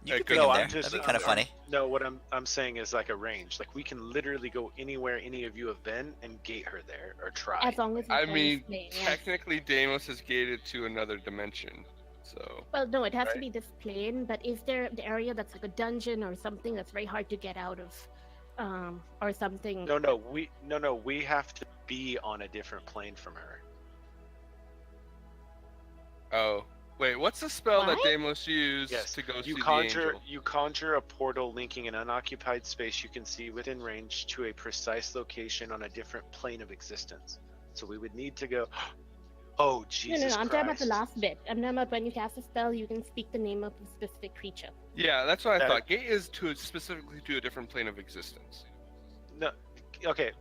You a could good bring him No, there. I'm just That'd be kind of funny. No, what I'm saying is like a range. Like we can literally go anywhere any of you have been and gate her there or try. As long as I it's mean, plane, yes. technically, Deimos is gated to another dimension, so. Well, no, it has to Right. be this plane. But is there the area that's like a dungeon or something that's very hard to get out of, or something? No, we have to be on a different plane from her. Oh, wait, what's the spell that What? Deimos used Yes, to go see you the conjure angel? you conjure a portal linking an unoccupied space you can see within range to a precise location on a different plane of existence. So we would need to go. Oh No, Jesus I'm talking about the Christ. last bit. I'm talking about when you cast a spell, you can speak the name of a specific creature. Yeah, that's what I That- thought. Gate is specifically to a different plane of existence. No, okay.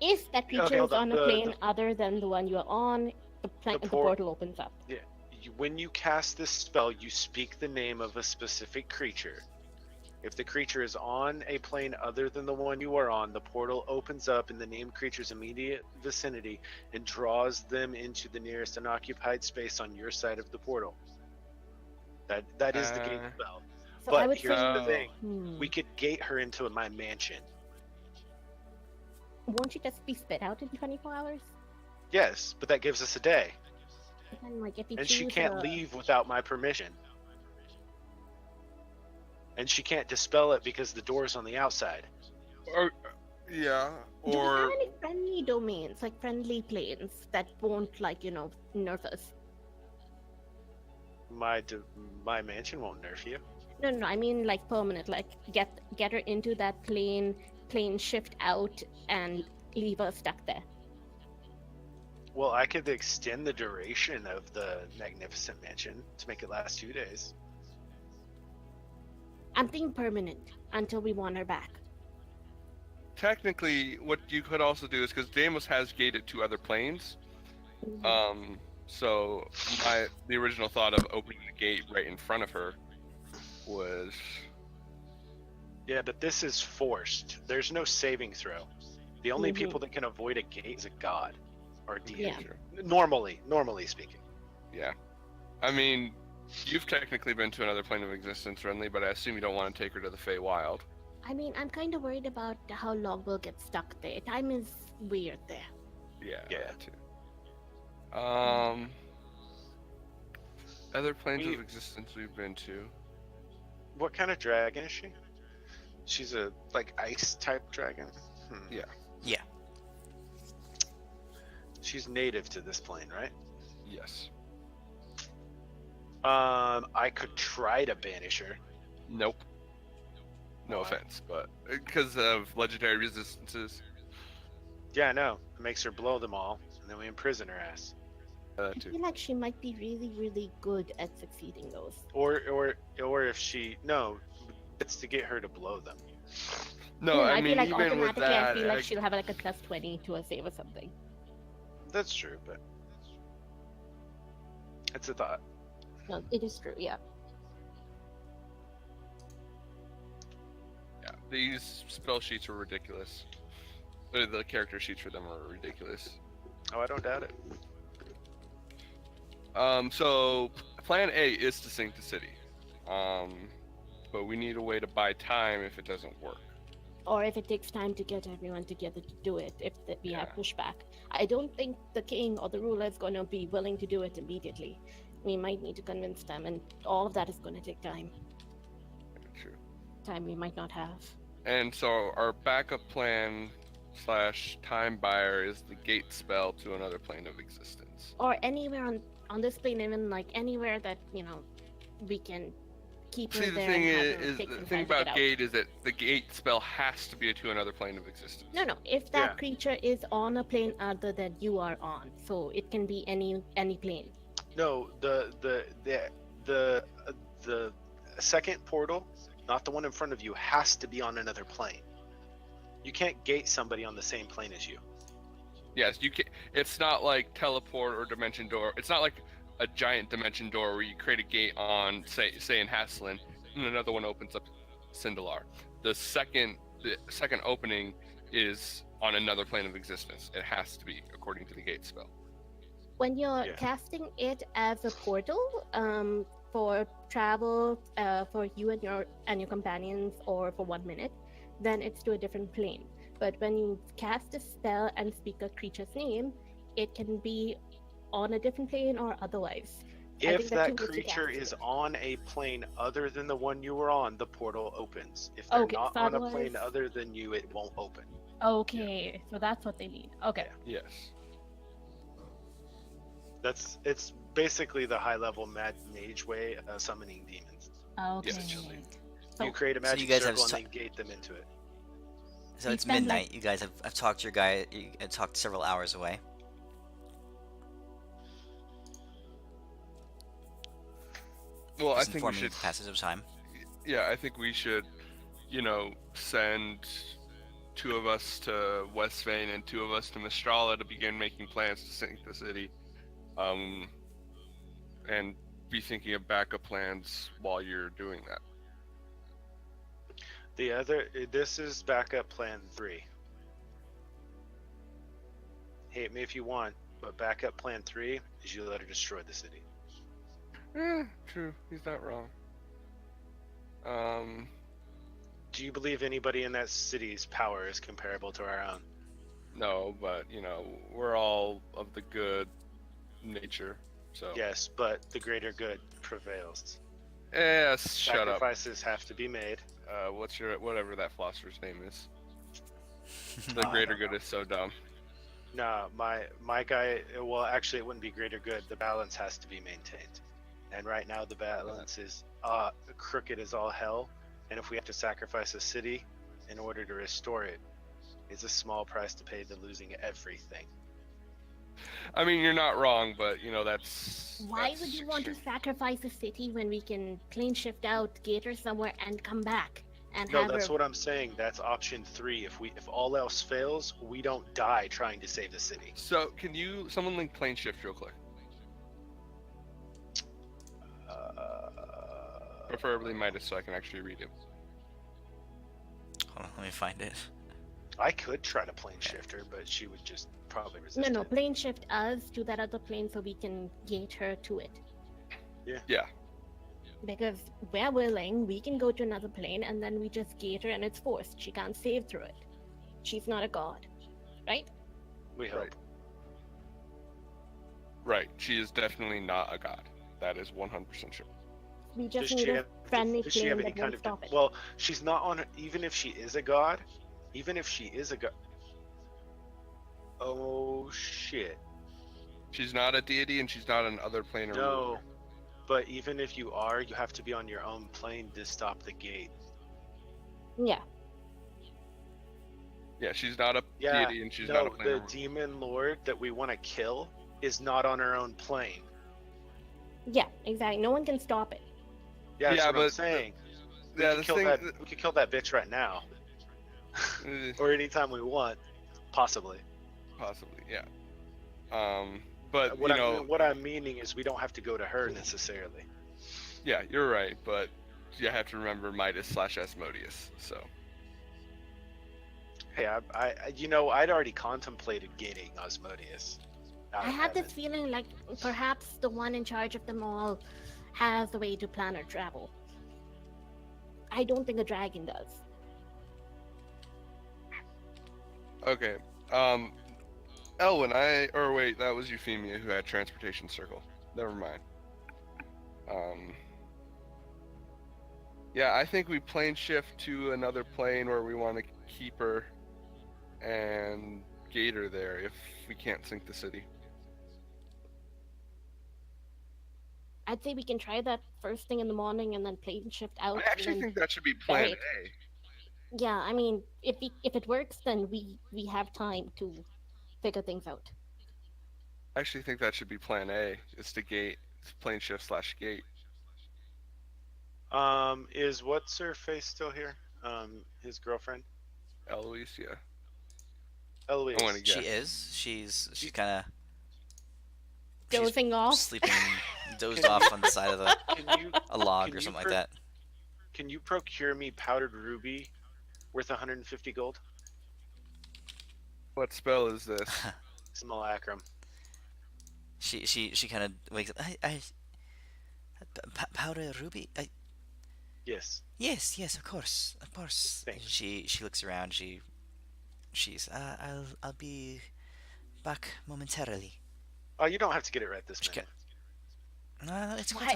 If that creature Okay, is hold on. on a plane other than the one you're on, the portal opens up. When you cast this spell, you speak the name of a specific creature. If the creature is on a plane other than the one you are on, the portal opens up in the named creature's immediate vicinity and draws them into the nearest unoccupied space on your side of the portal. That is the gate spell. So But I would here's say, the thing: hmm, we could gate her into my mansion. won't she just be spit out in 24 hours? Yes, but that gives us a day, And like if you and she choose can't a- leave without my permission. And she can't dispel it because the door's on the outside. Or, yeah, Do we have or any friendly domains, like friendly planes that won't, like, nerf us? My mansion won't nerf you. No, I mean like permanent, like get her into that plane shift out and leave her stuck there. Well, I could extend the duration of the magnificent mansion to make it last 2 days. I'm thinking permanent until we want her back. technically, what you could also do is because Deimos has gated to other planes. So the original thought of opening the gate right in front of her was Yeah, but this is forced. There's no saving throw. The only people that can avoid a gate is a god or a deity. Yeah. Normally speaking. yeah. I mean, you've technically been to another plane of existence, Renly, but I assume you don't want to take her to the Feywild. I mean, I'm kind of worried about how long we'll get stuck there. Time is weird there. Yeah. Yeah. That too. Other planes of existence we've been to. What kind of dragon is she? She's a ice type dragon. Yeah. Yeah. She's native to this plane, right? Yes. I could try to banish her. Nope. No Why? offense, but because of legendary resistances. Yeah, I know. It makes her blow them all, and then we imprison her ass. I Too. feel like she might be really, really good at succeeding those. Or if she it's to get her to blow them. No, I feel mean like even with automatically that, I feel like she'll have like a plus 20 to a save or something. That's true, but it's a thought. No, it is true, yeah. yeah, these spell sheets are ridiculous. The character sheets for them are ridiculous. Oh, I don't doubt it. So plan A is to sink the city. But we need a way to buy time if it doesn't work. or if it takes time to get everyone together to do it, if we have pushback. I don't think the king or the ruler is going to be willing to do it immediately. We might need to convince them, and all of that is going to take time. True. Time we might not have. And so our backup plan slash time buyer is the gate spell to another plane of existence. Or anywhere on this plane, even like anywhere that we can keep her See, the there. thing and have her is take the some thing time to get about out. gate is that the gate spell has to be to another plane of existence. No, if that creature is on a plane other than you are on, so it can be any plane. No, the second portal, not the one in front of you, has to be on another plane. You can't gate somebody on the same plane as you. Yes, you can. It's not like teleport or dimension door. It's not like a giant dimension door where you create a gate on, say in Haslin, and another one opens up Sindalar. The second opening is on another plane of existence. It has to be according to the gate spell. When you're casting it as a portal, for travel, for you and your companions, or for 1 minute, then it's to a different plane. But when you cast a spell and speak a creature's name, it can be on a different plane or otherwise. If that creature is on a plane other than the one you were on, the portal opens. If they're not on a plane other than you, it won't open. Okay, so that's what they need. Okay. Yes. It's basically the high level mage way of summoning demons. Okay. Essentially. You create a magic circle and then gate them into it. So it's midnight. You guys have talked to your guy. You talked several hours away. Well, Just I think we should. the passage of time. Yeah, I think we should, send 2 of us to Westvane and 2 of us to Mistrala to begin making plans to sink the city, and be thinking of backup plans while you're doing that. This is backup plan 3. Hate me if you want, but backup plan 3 is you let her destroy the city. True. He's not wrong. Do you believe anybody in that city's power is comparable to our own? No, but we're all of the good nature, so. Yes, but the greater good prevails. Yes, shut up. Sacrifices have to be made. Whatever that philosopher's name is? The greater good is so dumb. No, my guy. Well, actually, it wouldn't be greater good. The balance has to be maintained, and right now the balance is crooked as all hell. And if we have to sacrifice a city in order to restore it, it's a small price to pay to losing everything. I mean, you're not wrong, but that's. Why would you want to sacrifice a city when we can plane shift out, gate her somewhere, and come back? No, that's what I'm saying. That's option 3. If all else fails, we don't die trying to save the city. So can someone link plane shift real quick? Preferably Midas, so I can actually read it. Hold on, let me find it. I could try to plane shift her, but she would just probably resist. No, plane shift us to that other plane so we can gate her to it. Yeah. Because we're willing, we can go to another plane and then we just gate her and it's forced. She can't save through it. She's not a god, right? We hope. Right. She is definitely not a god. That is 100% sure. We just need a friendly plane that won't stop it. Well, she's not on her, even if she is a god. Oh shit. She's not a deity and she's not an other plane or No, ruler. but even if you are, you have to be on your own plane to stop the gate. Yeah. Yeah, she's not a deity and she's not a plane. The demon lord that we want to kill is not on her own plane. Yeah, exactly. No one can stop it. Yeah, that's what I'm saying. We could kill that bitch right now. Or anytime we want. Possibly, yeah. But what I'm meaning is we don't have to go to her necessarily. Yeah, you're right, but you have to remember Midas / Asmodeus, so. Hey, I'd already contemplated gating Asmodeus. I had this feeling like perhaps the one in charge of them all has a way to plan our travel. I don't think a dragon does. Okay. Elwin, or wait, that was Euphemia who had transportation circle. Never mind. Um, yeah, I think we plane shift to another plane where we want to keep her and gate her there if we can't sink the city. I'd say we can try that first thing in the morning and then plane shift I out and actually then think that should be plan bury it. A. Yeah, I mean, if it works, then we have time to figure things out. I actually think that should be plan A. It's the gate, it's plane shift / gate. Is what's her face still here? His girlfriend, Eloise, yeah. I want Eloise. to She guess. is. She's kind of she's Dozing off. sleeping, dozed Can off on the side of Can you a log can or you something like that. can you procure me powdered ruby worth 150 gold? What spell is this? Simulacrum. She kind of wakes up. Powder ruby. Yes. Yes, of course, of course. Thanks. She looks around. She's I'll be back momentarily. Oh, you don't have to get it right this She minute. No, it's What? quite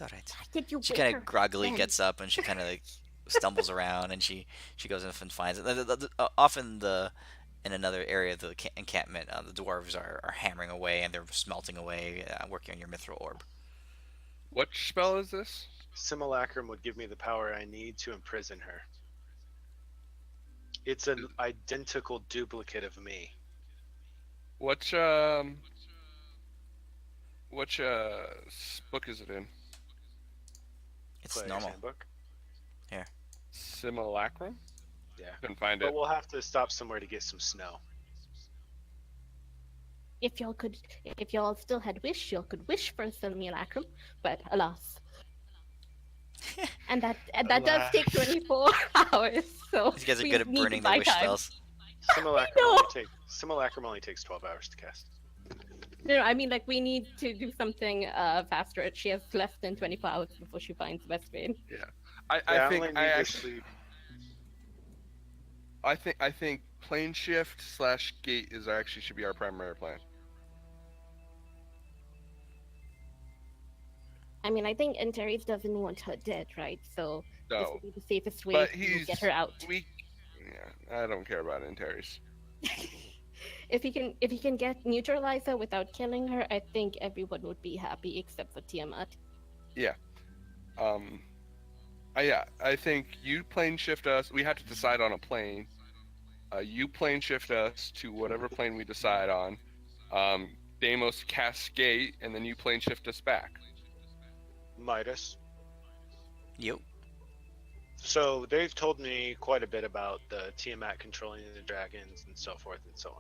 all right. Did you She wake kind her of groggily then? gets up and she kind of like stumbles around and she goes off and finds it. Often in another area of the encampment, the dwarves are hammering away and they're smelting away, working on your mithril orb. What spell is this? Simulacrum would give me the power I need to imprison her. It's an identical duplicate of me. Which book is it in? It's Player's normal. Handbook. Simulacrum? Yeah. Couldn't find But it. we'll have to stop somewhere to get some snow. If y'all still had wish, y'all could wish for a simulacrum, but alas. And that does take 24 hours, so These guys are we good at need to burning their buy wish time. spells. Simulacrum only takes 12 hours to cast. No, I mean, like, we need to do something faster. She has less than 24 hours before she finds Westbane. I think only I need to actually sleep. I think plane shift / gate is actually should be our primary plan. I mean, I think Antares doesn't want her dead, right? So this No, would be the safest way but to get her out. I don't care about Antares. If he can get neutralizer without killing her, I think everyone would be happy except for Tiamat. I think you plane shift us. We have to decide on a plane. You plane shift us to whatever plane we decide on. Deimos casts gate, and then you plane shift us back. Midas. Yep. So they've told me quite a bit about the Tiamat controlling the dragons and so forth and so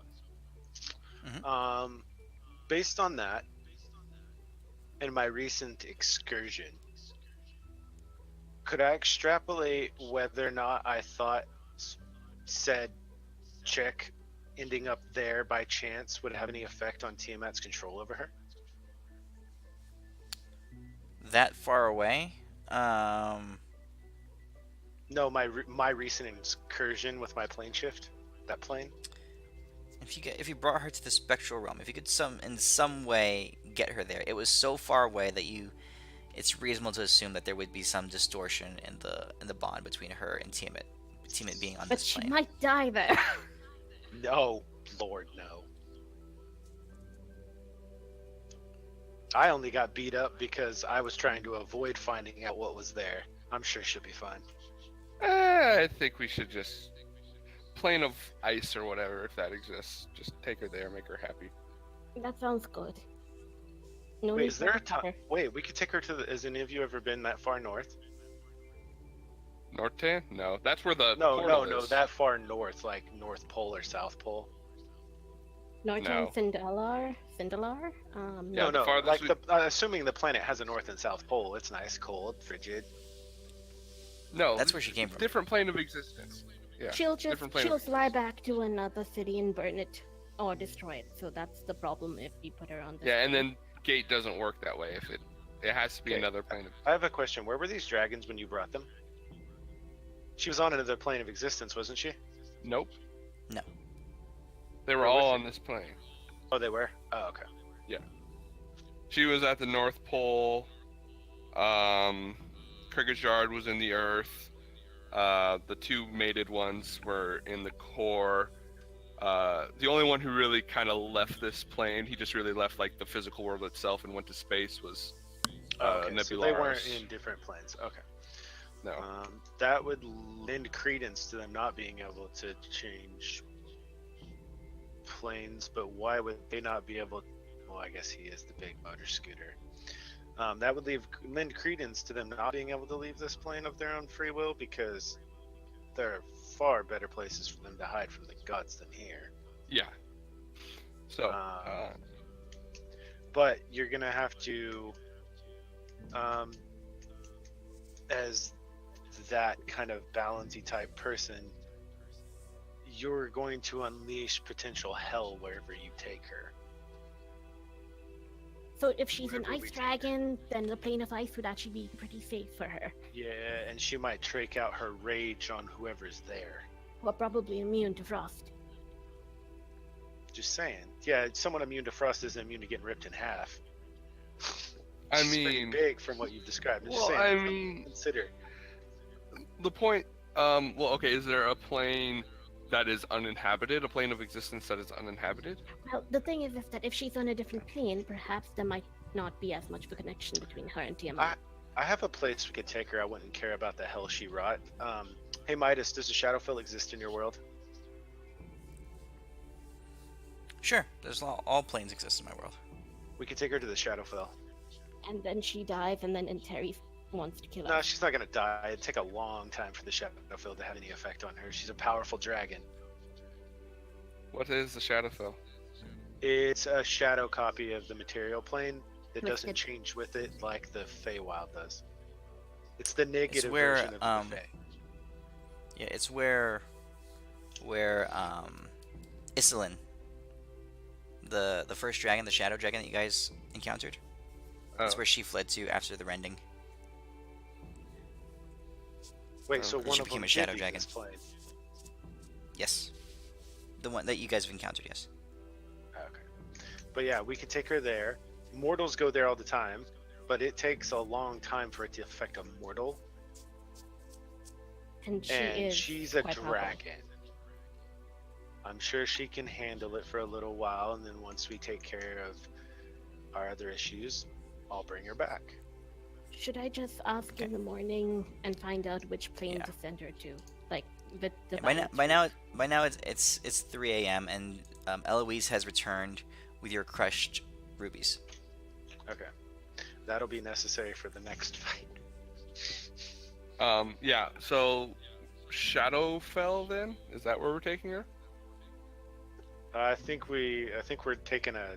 on. Based on that, and my recent excursion, could I extrapolate whether or not I thought said chick ending up there by chance would have any effect on Tiamat's control over her? That far away? No, my recent excursion with my plane shift, that plane. If you brought her to the spectral realm, if you could in some way get her there, it was so far away that it's reasonable to assume that there would be some distortion in the bond between her and Tiamat. Tiamat being on But this she plane. might die there. No, Lord, no. I only got beat up because I was trying to avoid finding out what was there. I'm sure she'll be fine. I think we should just plane of ice or whatever, if that exists. Just take her there, make her happy. That sounds good. No Wait, need is there for a time? cover. Wait, we could take her to the. Has any of you ever been that far north? Norte? No, that's where the No, portal is. that far north, like North Pole or South Pole. Norton No. Sindalar? Yeah, the No, farthest like assuming the planet has a North and South Pole, it's nice, cold, frigid. No, That's where she came from. Different plane of existence. Yeah. She'll different plane of fly back to another city and burn it or destroy it. So that's the problem if we put her on this. Yeah, and plane. then gate doesn't work that way. If it has to be Okay. another plane of. I have a question. Where were these dragons when you brought them? She was on another plane of existence, wasn't she? Nope. No. They were Or with all you? on this plane. Oh, they were. Oh, okay. Yeah. She was at the North Pole. Um, Kierkegaard was in the Earth. The two mated ones were in the core. The only one who really kind of left this plane, he just really left like the physical world itself and went to space, was Oh, okay. So they weren't Nebularis. in different planes. Okay. No. That would lend credence to them not being able to change planes, but why would they not be able? Well, I guess he is the big motor scooter. That would lend credence to them not being able to leave this plane of their own free will, because there are far better places for them to hide from the gods than here. Yeah. So, But you're gonna have to, as that kind of balancey type person, you're going to unleash potential hell wherever you take her. So if she's an Wherever we ice take her. dragon, then the plane of ice would actually be pretty safe for her. Yeah, and she might trach out her rage on whoever's there. Or probably immune to frost. Just saying. Yeah, someone immune to frost isn't immune to getting ripped in half. I She's pretty mean, big from what you've described. I'm just well, saying, I mean, consider. the point. Well, okay. Is there a plane that is uninhabited? A plane of existence that is uninhabited? Well, the thing is that if she's on a different plane, perhaps there might not be as much of a connection between her and Tiamat. I have a place we could take her. I wouldn't care about the hell she wrought. Hey Midas, does a Shadowfell exist in your world? Sure, there's all planes exist in my world. We could take her to the Shadowfell. And then she dies, and then Terry wants to kill her. No, she's not gonna die. It'd take a long time for the Shadowfell to have any effect on her. She's a powerful dragon. What is the Shadowfell? It's a shadow copy of the material plane that Like doesn't the- change with it like the Feywild does. It's the negative where, version of the Fey. Yeah, it's where Iselin, the first dragon, the shadow dragon that you guys encountered. That's Oh. where she fled to after the rending. Wait, so She one of became them a shadow did leave dragon. this plane. Yes, the one that you guys have encountered. Yes. Okay. But yeah, we could take her there. Mortals go there all the time, but it takes a long time for it to affect a mortal. And she And is she's a quite powerful. dragon. I'm sure she can handle it for a little while, and then once we take care of our other issues, I'll bring her back. Should I just ask Okay. in the morning and find out which plane Yeah. to send her to? Like, with the By now, balance by now it's 3 a.m. and Eloise has returned with your crushed rubies. Okay. That'll be necessary for the next fight. Yeah. So, Shadowfell. Then is that where we're taking her? I think we're taking a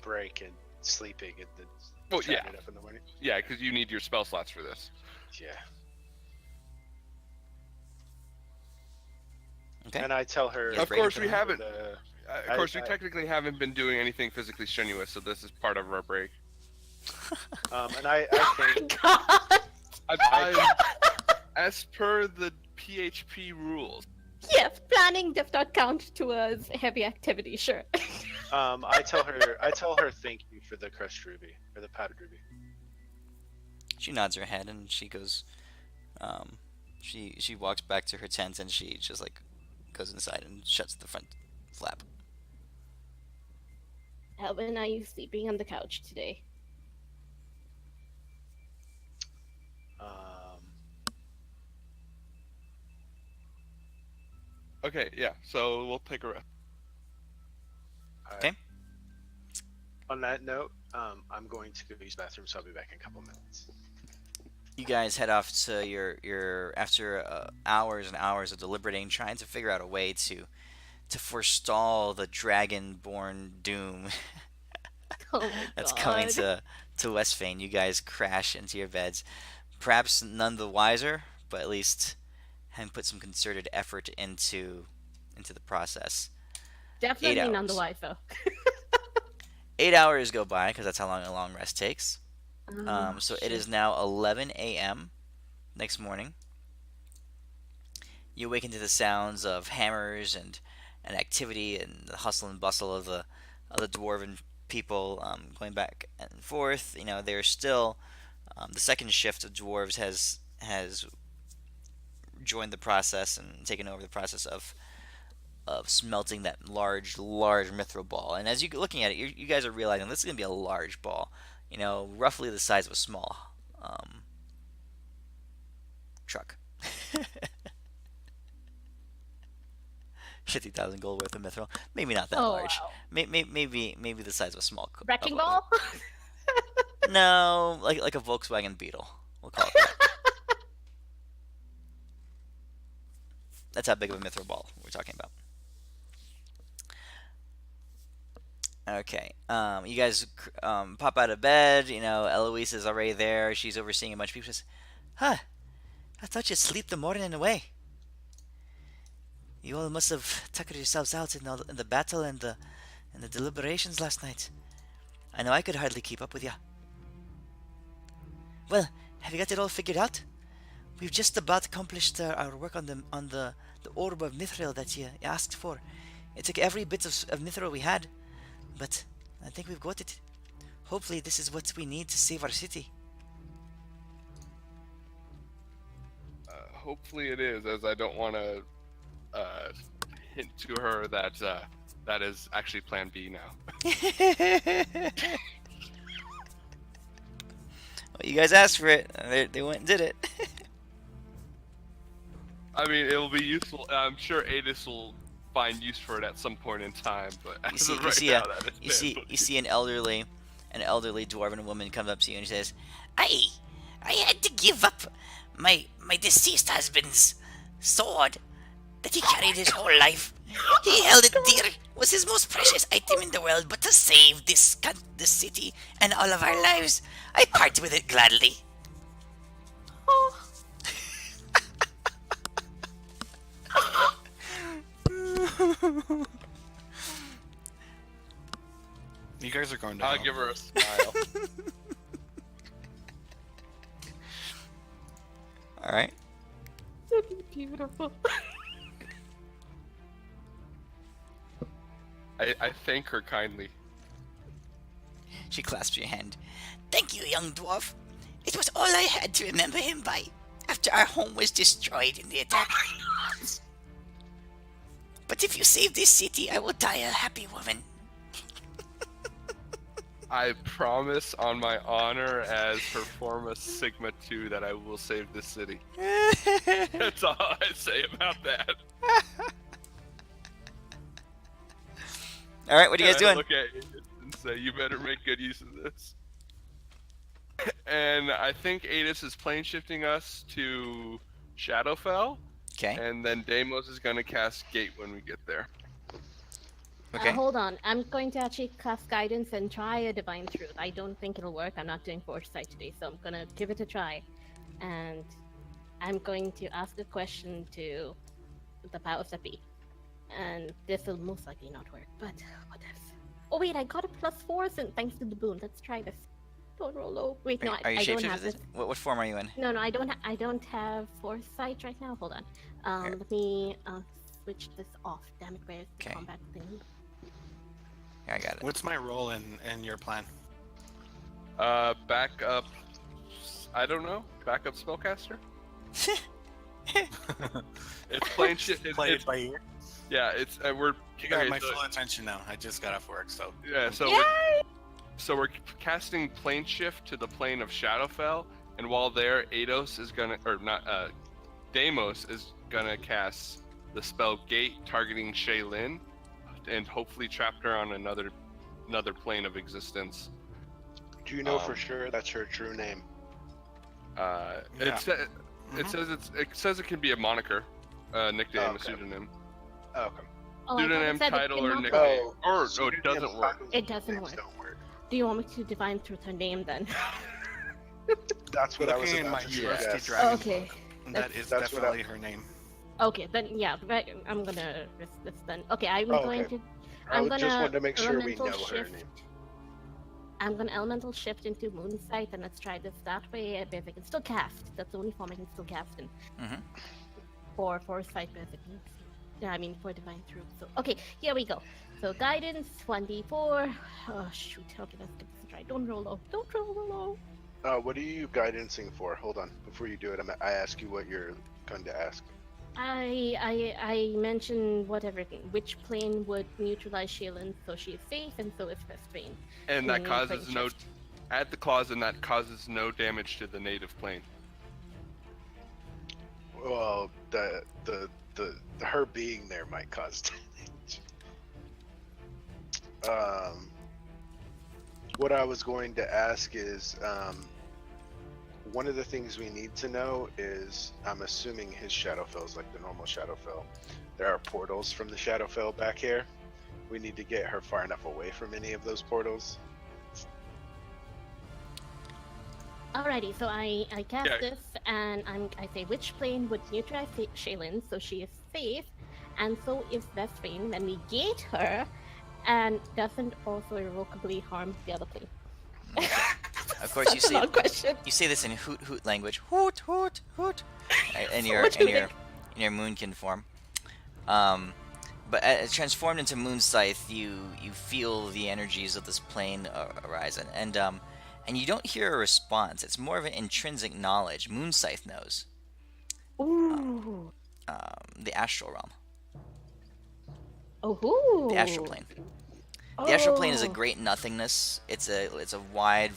break and sleeping and then Oh trying yeah, it up in the morning. yeah. Because you need your spell slots for this. Yeah. Okay. And I tell her. Yes, Of course, we break. haven't. the- Of course, we I- technically haven't been doing anything physically strenuous, so this is part of our break. and I think God! As per the PHP rules. Yes, planning does not count towards heavy activity, sure. I tell her thank you for the crushed ruby or the powdered ruby. She nods her head and she goes. She walks back to her tent and she just like goes inside and shuts the front flap. Alvin, are you sleeping on the couch today? Okay, yeah. So we'll take a rest. Alright. Okay. On that note, I'm going to go use the bathroom, so I'll be back in a couple minutes. You guys head off to your after hours and hours of deliberating, trying to figure out a way to forestall the dragon-born doom Oh my that's God. coming to Westfane. You guys crash into your beds, perhaps none the wiser, but at least having put some concerted effort into the process. Definitely 8 none the hours. wife, though. 8 hours go by because that's how long a long rest takes. Oh, So shit. it is now 11 a.m. next morning. You awaken to the sounds of hammers and activity and the hustle and bustle of the dwarven people going back and forth. You know, they're still the second shift of dwarves has joined the process and taken over the process of smelting that large mithril ball. And as you're looking at it, you guys are realizing this is going to be a large ball. You know, roughly the size of a small truck. 50,000 gold worth of mithril. Maybe not that Oh, large. wow. Maybe the size of a small. Wrecking ball? No, like a Volkswagen Beetle. We'll call it that. That's how big of a mithril ball we're talking about. Okay. You guys pop out of bed. You know, Eloise is already there. She's overseeing a bunch of people. She says, "Huh? I thought you'd sleep the morning away. You all must have tuckered yourselves out in the battle and the deliberations last night. I know I could hardly keep up with you. Well, have you got it all figured out? We've just about accomplished our work on the orb of mithril that you asked for. It took every bit of mithril we had, but I think we've got it. Hopefully this is what we need to save our city." Hopefully it is, as I don't want to hint to her that that is actually Plan B now. Well, you guys asked for it. They went and did it. I mean, it'll be useful. I'm sure Adis will find use for it at some point in time, but as of right now, that is Plan B. You see an elderly dwarven woman come up to you and she says, I had to give up my deceased husband's sword that he carried his whole life. He held it dear, was his most precious item in the world, but to save this city and all of our lives, I part with it gladly. Oh. You guys are going to I'll hell. give her a smile. All right. That'd be beautiful. I thank her kindly. She clasps your hand. Thank you, young dwarf. It was all I had to remember him by after our home was destroyed in the attack. But if you save this city, I will die a happy woman. I promise on my honor as Performa Sigma 2 that I will save this city. That's all I say about that. All right, what are you guys And I doing? look at it and say, you better make good use of this. And I think Adis is plane shifting us to Shadowfell, Okay. and then Deimos is going to cast Gate when we get there. Okay. Hold on. I'm going to actually cast guidance and try a divine truth. I don't think it'll work. I'm not doing foresight today, so I'm gonna give it a try. And I'm going to ask a question to the powers that be. And this will most likely not work, but what if? Oh wait, I got a +4 thanks to the boon. Let's try this. Don't roll low. Wait, no, Are you I don't have shapeshifted? this. What form are you in? No, I don't. I don't have foresight right now. Hold on. Here. Let me switch this off. Damn it, where's the Okay. combat thing? Yeah, I got it. What's my role in your plan? Backup. I don't know. Backup spellcaster. It's plane shift. Play it by ear. Yeah, it's we're. You got okay, my so- full attention now. I just got off work, so Yeah, so Yay! we're casting plane shift to the plane of Shadowfell, and while there, Deimos is gonna cast the spell Gate, targeting Shaylyn, and hopefully trap her on another plane of existence. Do you know for sure that's her true name? Yeah. It Mhm. says it can be a moniker, nickname, Oh, a okay. pseudonym, Oh, I thought pseudonym, it said it title, or cannot nickname. work. Or so no, it doesn't work. It doesn't Names work. Don't work. Do you want me to divine truth her name then? That's what I was Looking in about my to trusty suggest. dragon Okay. book, that That's- is That's what definitely her name. Okay, then yeah, I'm gonna risk this then. Okay, I'm Oh, going okay. to. I I'm just gonna wanted to make sure we elemental know her shift. name. I'm gonna elemental shift into Moonsight, and let's try this that way. If I can still cast, that's the only form I can still cast in. Mhm. For foresight, if I mean for divine through. So okay, here we go. So guidance 1d4. Oh shoot. Okay, let's give this a try. Don't roll low. Don't roll low. What are you guidancing for? Hold on. Before you do it, I ask you what you're going to ask. I mentioned whatever thing. Which plane would neutralize Shaylin so she is safe, and so is Vestfane. And that Mm, causes plane no. shift. Add the clause, and that causes no damage to the native plane. Well, the her being there might cause damage. What I was going to ask is, one of the things we need to know is, I'm assuming his Shadowfell is like the normal Shadowfell. There are portals from the Shadowfell back here. We need to get her far enough away from any of those portals. Alrighty, so I cast Yeah. this, and I say which plane would neutralize Shaylin so she is safe, and so is Vestfane, then negate her, and doesn't also irrevocably harm the other plane. Of course, you Such a say long question. you say this in hoot hoot language. Hoot hoot hoot. In So your much in your hooting. in your moonkin form. But transformed into moon scythe, you feel the energies of this plane arise, and you don't hear a response. It's more of an intrinsic knowledge. Moon scythe knows Ooh. the astral realm, Oh. the astral plane. The astral plane is a great nothingness. It's a wide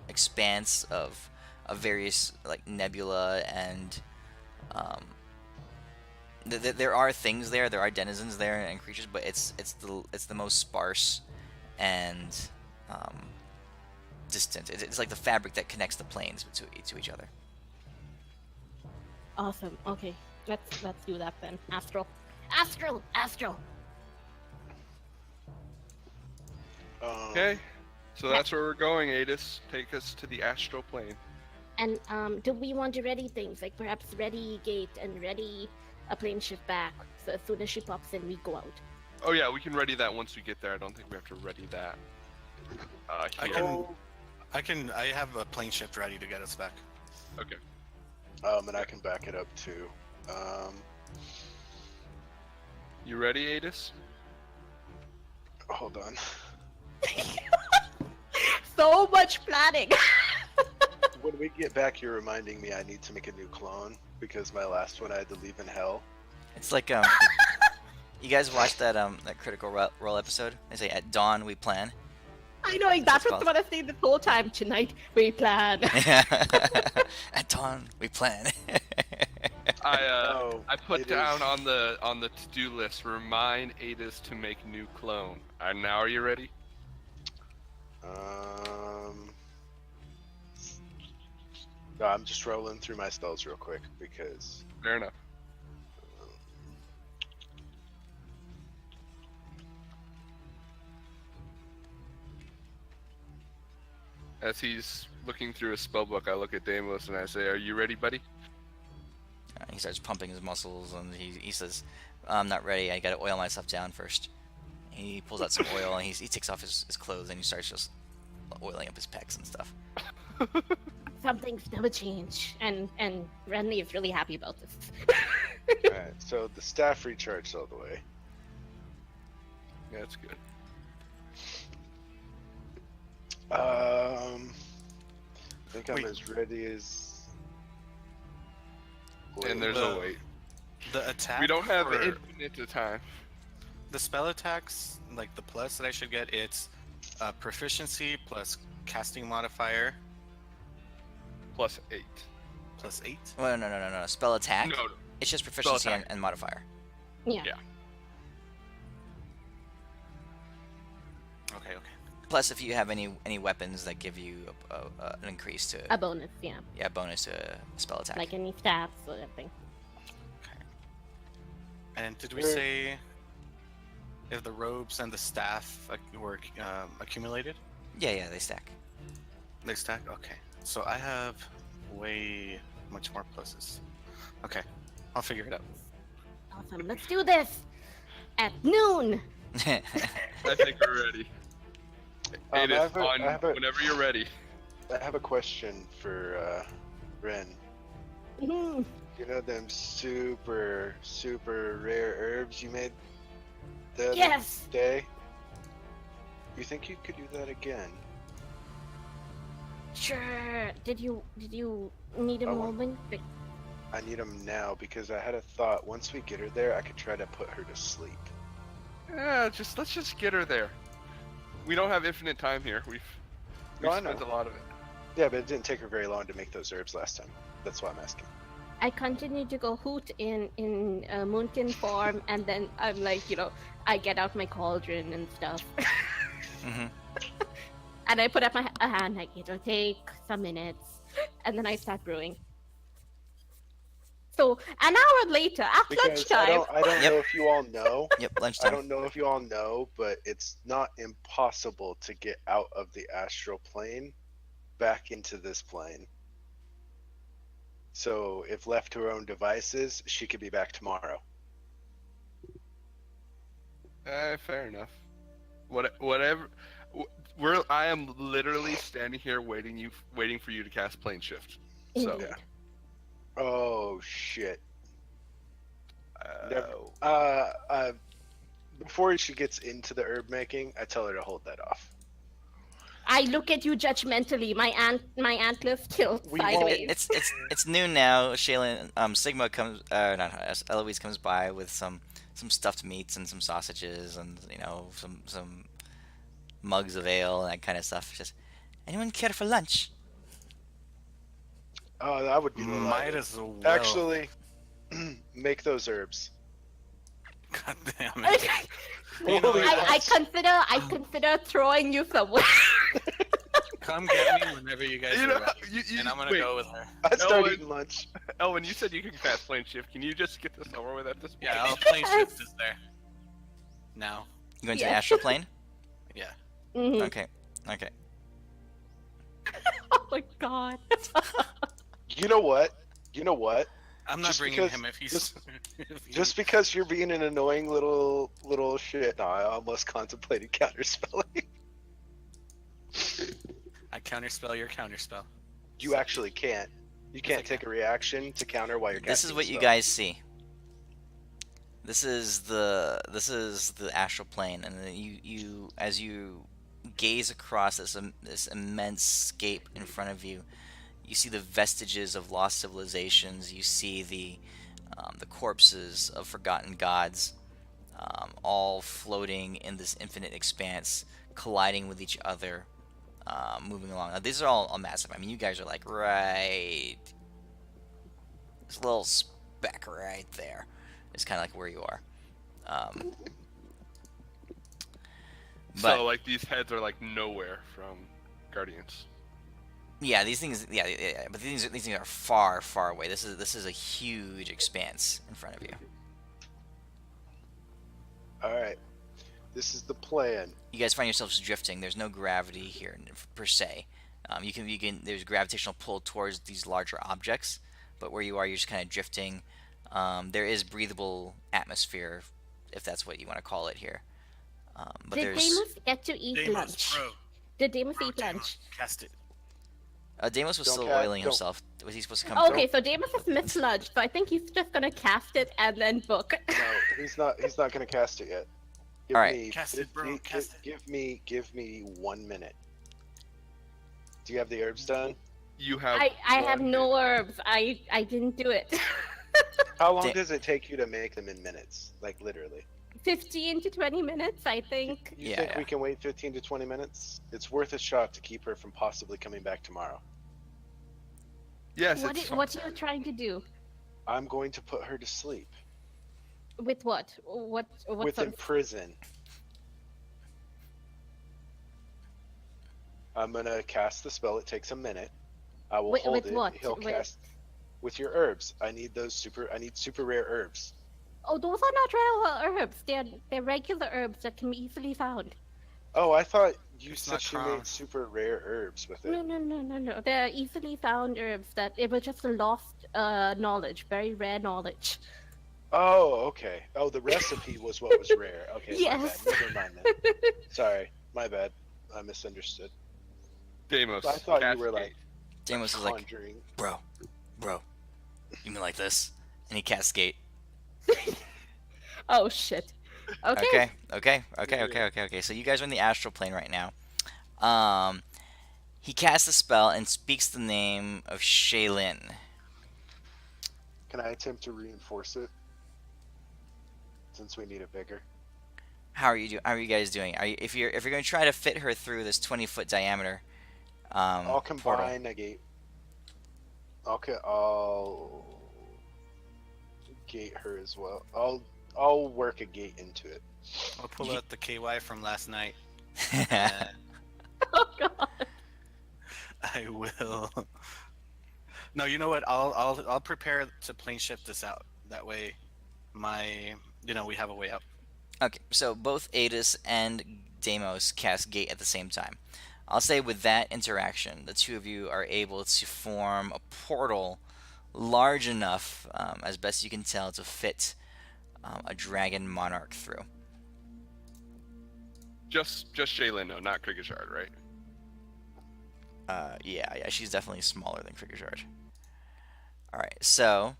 expanse of various like nebula, and there are things there. There are denizens there and creatures, but it's the most sparse and distant. It's like the fabric that connects the planes to each other. Awesome. Okay, let's do that then. Astral. Okay. So that's where we're going, Adis. Take us to the astral plane. And do we want to ready things like perhaps ready gate and ready a plane shift back? So as soon as she pops in, we go out. Oh yeah, we can ready that once we get there. I don't think we have to ready that. I I have a plane shift ready to get us back. Okay. And I can back it up too. You ready, Adis? Hold on. So much planning. When we get back, you're reminding me I need to make a new clone because my last one I had to leave in hell. It's like you guys watched that Critical Role episode? They say at dawn we plan. I know that's called. what I say this whole time. Tonight we plan. At dawn we plan. I put it down is- on the to-do list, remind Adis to make new clone. And now are you ready? No, I'm just rolling through my spells real quick because Fair enough. As he's looking through his spellbook, I look at Damos and I say, "Are you ready, buddy?" He starts pumping his muscles, and he says, "I'm not ready. I gotta oil myself down first." He pulls out some oil, and he takes off his clothes, and he starts just oiling up his pecs and stuff. Some things never change, and Renly is really happy about this. Alright, so the staff recharged all the way. Yeah, that's good. I think I'm Wait. as ready as. And there's a wait. The attack. We don't have for infinite time. the spell attacks, like the plus that I should get. It's proficiency plus casting modifier Plus 8. plus 8. Well, no. Spell attack. No, It's just proficiency attack. and modifier. Yeah. Yeah. Okay. Plus, if you have any weapons that give you an increase to A bonus, yeah. bonus to spell attack. Like any stats or anything. And did we Sure. say if the robes and the staff were accumulated? Yeah, they stack. They stack? Okay. So I have way much more pluses. Okay. I'll figure it out. Awesome. Let's do this at noon. I think we're ready. I Adis, have a- on I have a- whenever you're ready. I have a question for Ren. Mhm. You know them super, super rare herbs you made the other Yes. day? You think you could do that again? Sure. Did you need a I want- moment? I need them now because I had a thought. Once we get her there, I could try to put her to sleep. Yeah, let's just get her there. We don't have infinite time here. We've No, I spent know. a lot of it. Yeah, but it didn't take her very long to make those herbs last time. That's why I'm asking. I continue to go hoot in Moonkin form, and then I'm like, I get out my cauldron and stuff, Hmm. and I put up a hand like it'll take some minutes, and then I start brewing. So an hour later, at Because I lunchtime, don't Yep. know if you all know. Yep, I lunchtime. don't know if you all know, but it's not impossible to get out of the astral plane back into this plane. So if left to her own devices, she could be back tomorrow. Fair enough. Whatever. I am literally standing here waiting for you to cast plane shift. So, indeed. Oh shit. Never, uh, before she gets into the herb making, I tell her to hold that off. I look at you judgmentally. My antlers tilt We won't- sideways. It's noon now. Shaylin, Sigma comes, not Eloise comes by with some stuffed meats and some sausages and some mugs of ale and that kind of stuff. Just, anyone care for lunch? Oh, that would be the Might light. as well. Actually, make those herbs. God damn it. You know, Holy I nuts. consider throwing you somewhere. come get me whenever you guys You are know, ready, you- and I'm gonna wait. go with her. I start Elwin. eating lunch. Elwin, you said you can cast plane shift. Can you just get this over with at this point? Yeah, I'll play shift is there. Now. You going to the Yes. astral plane? Yeah. Mhm. Okay. Okay. Oh my god. You know what? You know what? I'm not Just bringing because- him if he's. if he- Just because you're being an annoying little shit, no, I almost contemplated counterspelling. I counterspell your counterspell. You actually can't. You can't take a reaction to counter while you're casting. This is what a you spell. guys see. This is the astral plane, and then you as you gaze across this immense scape in front of you, you see the vestiges of lost civilizations. You see the corpses of forgotten gods, all floating in this infinite expanse, colliding with each other, moving along. Now, these are all massive. I mean, you guys are like right. This little speck right there is kind of like where you are. But So like these heads are like nowhere from Guardians. yeah, these things. Yeah, but these things are far, far away. This is a huge expanse in front of you. All right. This is the plan. You guys find yourselves drifting. There's no gravity here per se. You can there's gravitational pull towards these larger objects, but where you are, you're just kind of drifting. There is breathable atmosphere, if that's what you want to call it here. But Did there's Deimos get to eat Deimos, lunch? bro. Did Deimos Bro, eat Deimos, lunch? Cast it. Deimos was Don't still ca- oiling don't- himself. Was he supposed to come Oh, through? okay, so Deimos has missed lunch, so I think he's just gonna cast it and then book. No, he's not. He's not gonna cast it yet. Give All right. me Cast it, bro, cast it. Give me 1 minute. Do you have the herbs done? You have. I have one no herbs. I didn't do it. How long Da- does it take you to make them in minutes? Like literally. 15 to 20 minutes, I think. You Yeah, think yeah. we can wait 15 to 20 minutes? It's worth a shot to keep her from possibly coming back tomorrow. Yes, What it's what are you trying to do? I'm going to put her to sleep With what? What with sort in of... prison. I'm gonna cast the spell. It takes a minute. I will With- hold with it. what? He'll With- cast with your herbs. I need those super. I need super rare herbs. Oh, those are not rare herbs. They're regular herbs that can be easily found. Oh, I thought you It's said not she crown. made super rare herbs with it. No. They're easily found herbs that it was just a lost knowledge, very rare knowledge. Oh, okay. Oh, the recipe was what was rare. Okay, Yes. my bad. Never mind then. Sorry, my bad. I misunderstood. Deimos. I thought you were cascade. like Deimos is like, conjuring. bro. You mean like this? And he casts gate. Oh shit. Okay. Okay. So you guys are in the astral plane right now. Um, he casts a spell and speaks the name of Shaylyn. Can I attempt to reinforce it? Since we need it bigger. How are you How are you guys doing? If you're going to try to fit her through this 20-foot diameter I'll portal? combine a gate. I'll gate her as well. I'll work a gate into it. I'll pull out the KY from last night. And Oh god. I will. No, you know what? I'll prepare to plane shift this out. That way, we have a way out. Okay, so both Adis and Deimos cast gate at the same time. I'll say with that interaction, the two of you are able to form a portal large enough, as best you can tell, to fit a dragon monarch through. Just Shaylin, no, not Krigashard, right? Yeah, she's definitely smaller than Krigashard. Alright, so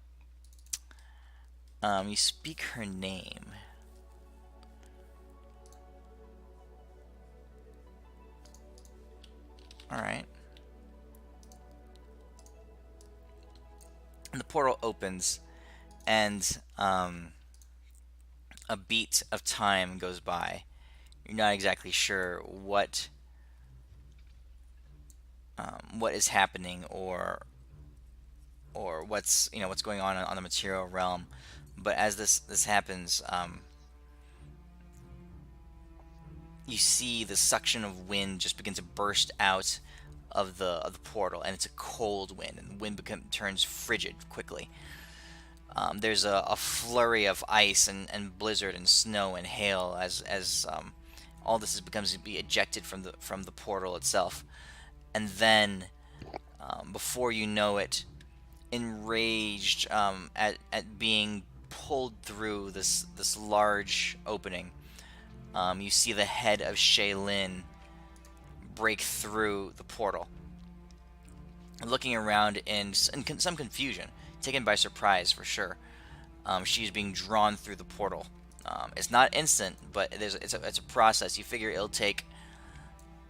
you speak her name. Alright. And the portal opens, and a beat of time goes by. You're not exactly sure what is happening, or what's going on the material realm. But as this happens, you see the suction of wind just begin to burst out of the portal, and it's a cold wind, and the wind turns frigid quickly. There's a flurry of ice and blizzard and snow and hail as all this becomes to be ejected from the portal itself, and then before you know it, enraged at being pulled through this large opening, you see the head of Shaylyn break through the portal. Looking around in some confusion, taken by surprise for sure, she's being drawn through the portal. It's not instant, but it's a process. You figure it'll take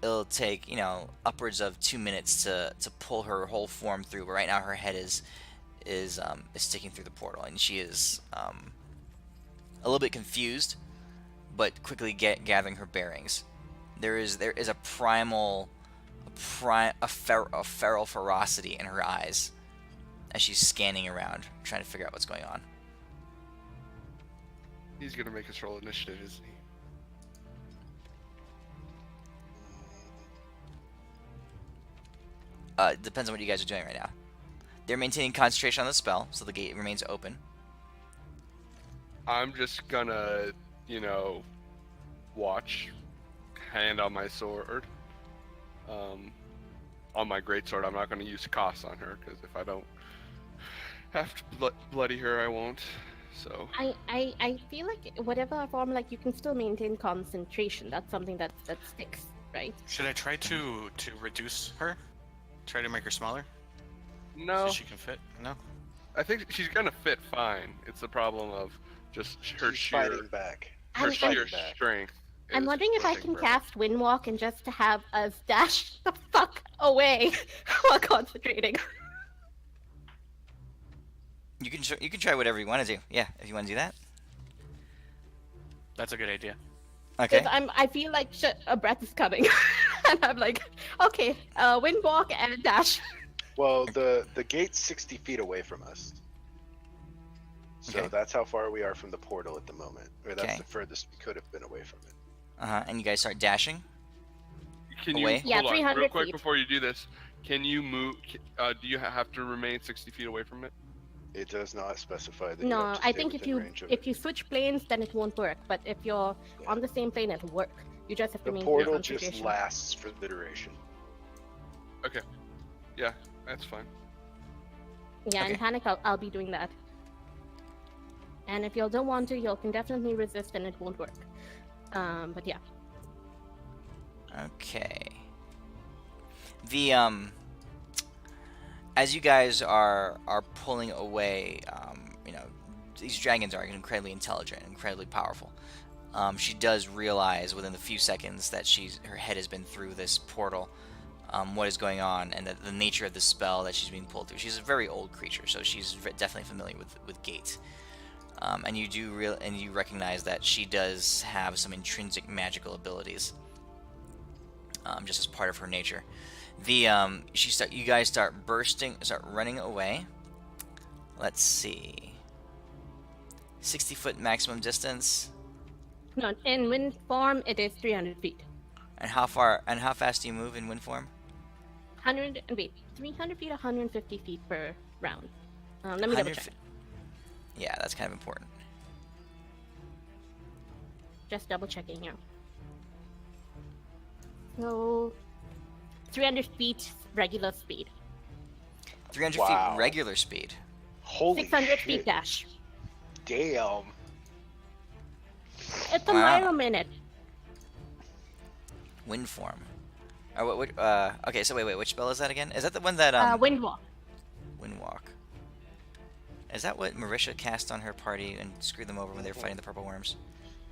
upwards of 2 minutes to pull her whole form through. But right now her head is sticking through the portal, and she is a little bit confused, but quickly gathering her bearings. There is a feral ferocity in her eyes as she's scanning around, trying to figure out what's going on. He's gonna make us roll initiative, isn't he? Depends on what you guys are doing right now. They're maintaining concentration on the spell, so the gate remains open. I'm just gonna, watch, hand on my sword, on my greatsword. I'm not gonna use cost on her, because if I don't have to bloody her, I won't. So I feel like whatever form, like, you can still maintain concentration. That's something that sticks, right? Should I try to reduce her? Try to make her smaller no, so she can fit? No. I think she's gonna fit fine. It's the problem of just her She's sheer fighting back. her I'm sheer strength. I'm is wondering if I pushing can her. cast Windwalk and just to have us dash the fuck away while concentrating. You can try whatever you want to do. Yeah, if you want to do that. That's a good idea. Okay. Because I feel like shit, a breath is coming, and I'm like, okay, Windwalk and dash. Well, the gate's 60 feet away from us. So Okay. that's how far we are from the portal at the moment. Or that's Okay. the furthest we could have been away from it. And you guys start dashing. Can you Away? Yeah, hold on 300 real quick feet. before you do this? Can you move? Do you have to remain 60 feet away from it? It does not specify that you No, have to I stay think if within you range of if you switch planes, then it won't work. But if you're Yeah. on the same plane, it'll work. You just have to the maintain portal just concentration. lasts for the duration. Yeah, that's fine. Yeah, Okay. in panic, I'll be doing that. And if y'all don't want to, y'all can definitely resist, and it won't work. But yeah. Okay. The as you guys are pulling away, these dragons are incredibly intelligent, incredibly powerful. She does realize within a few seconds that her head has been through this portal, what is going on, and the nature of the spell that she's being pulled through. She's a very old creature, so she's definitely familiar with gate. And you recognize that she does have some intrinsic magical abilities, just as part of her nature. You guys start running away. Let's see. 60-foot maximum distance. No, in wind form, it is 300 feet. And how fast do you move in wind form? 300 feet, 150 feet per round. Let me double 100 check. Yeah, that's kind of important. Just double checking here. So, 300 feet regular speed. 300 Wow. feet regular speed. Holy 600 shit. feet dash. Damn. It's a Wow. mile a minute. Wind form. Okay, so wait, which spell is that again? Is that the one that Wind walk. Wind walk? Is that what Marisha cast on her party and screwed them over when they were fighting the purple worms?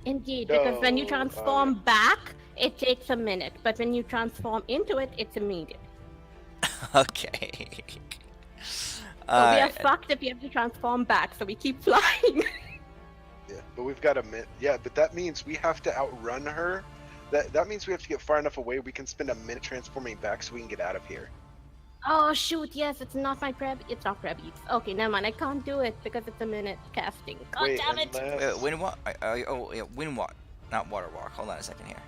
Indeed, because when you No, transform back, it takes a minute. But when you transform into it, it's immediate. Okay. So we are Alright, fucked if you have to transform back, so we keep flying. Yeah, but we've got a minute. Yeah, but that means we have to outrun her. That means we have to get far enough away. We can spend a minute transforming back so we can get out of here. Oh shoot, yes, it's not my preb. It's not preb. Okay, never mind. I can't do it because it's a minute casting. God Wait, damn it! unless... wind walk. Wind walk, not water walk. Hold on a second here.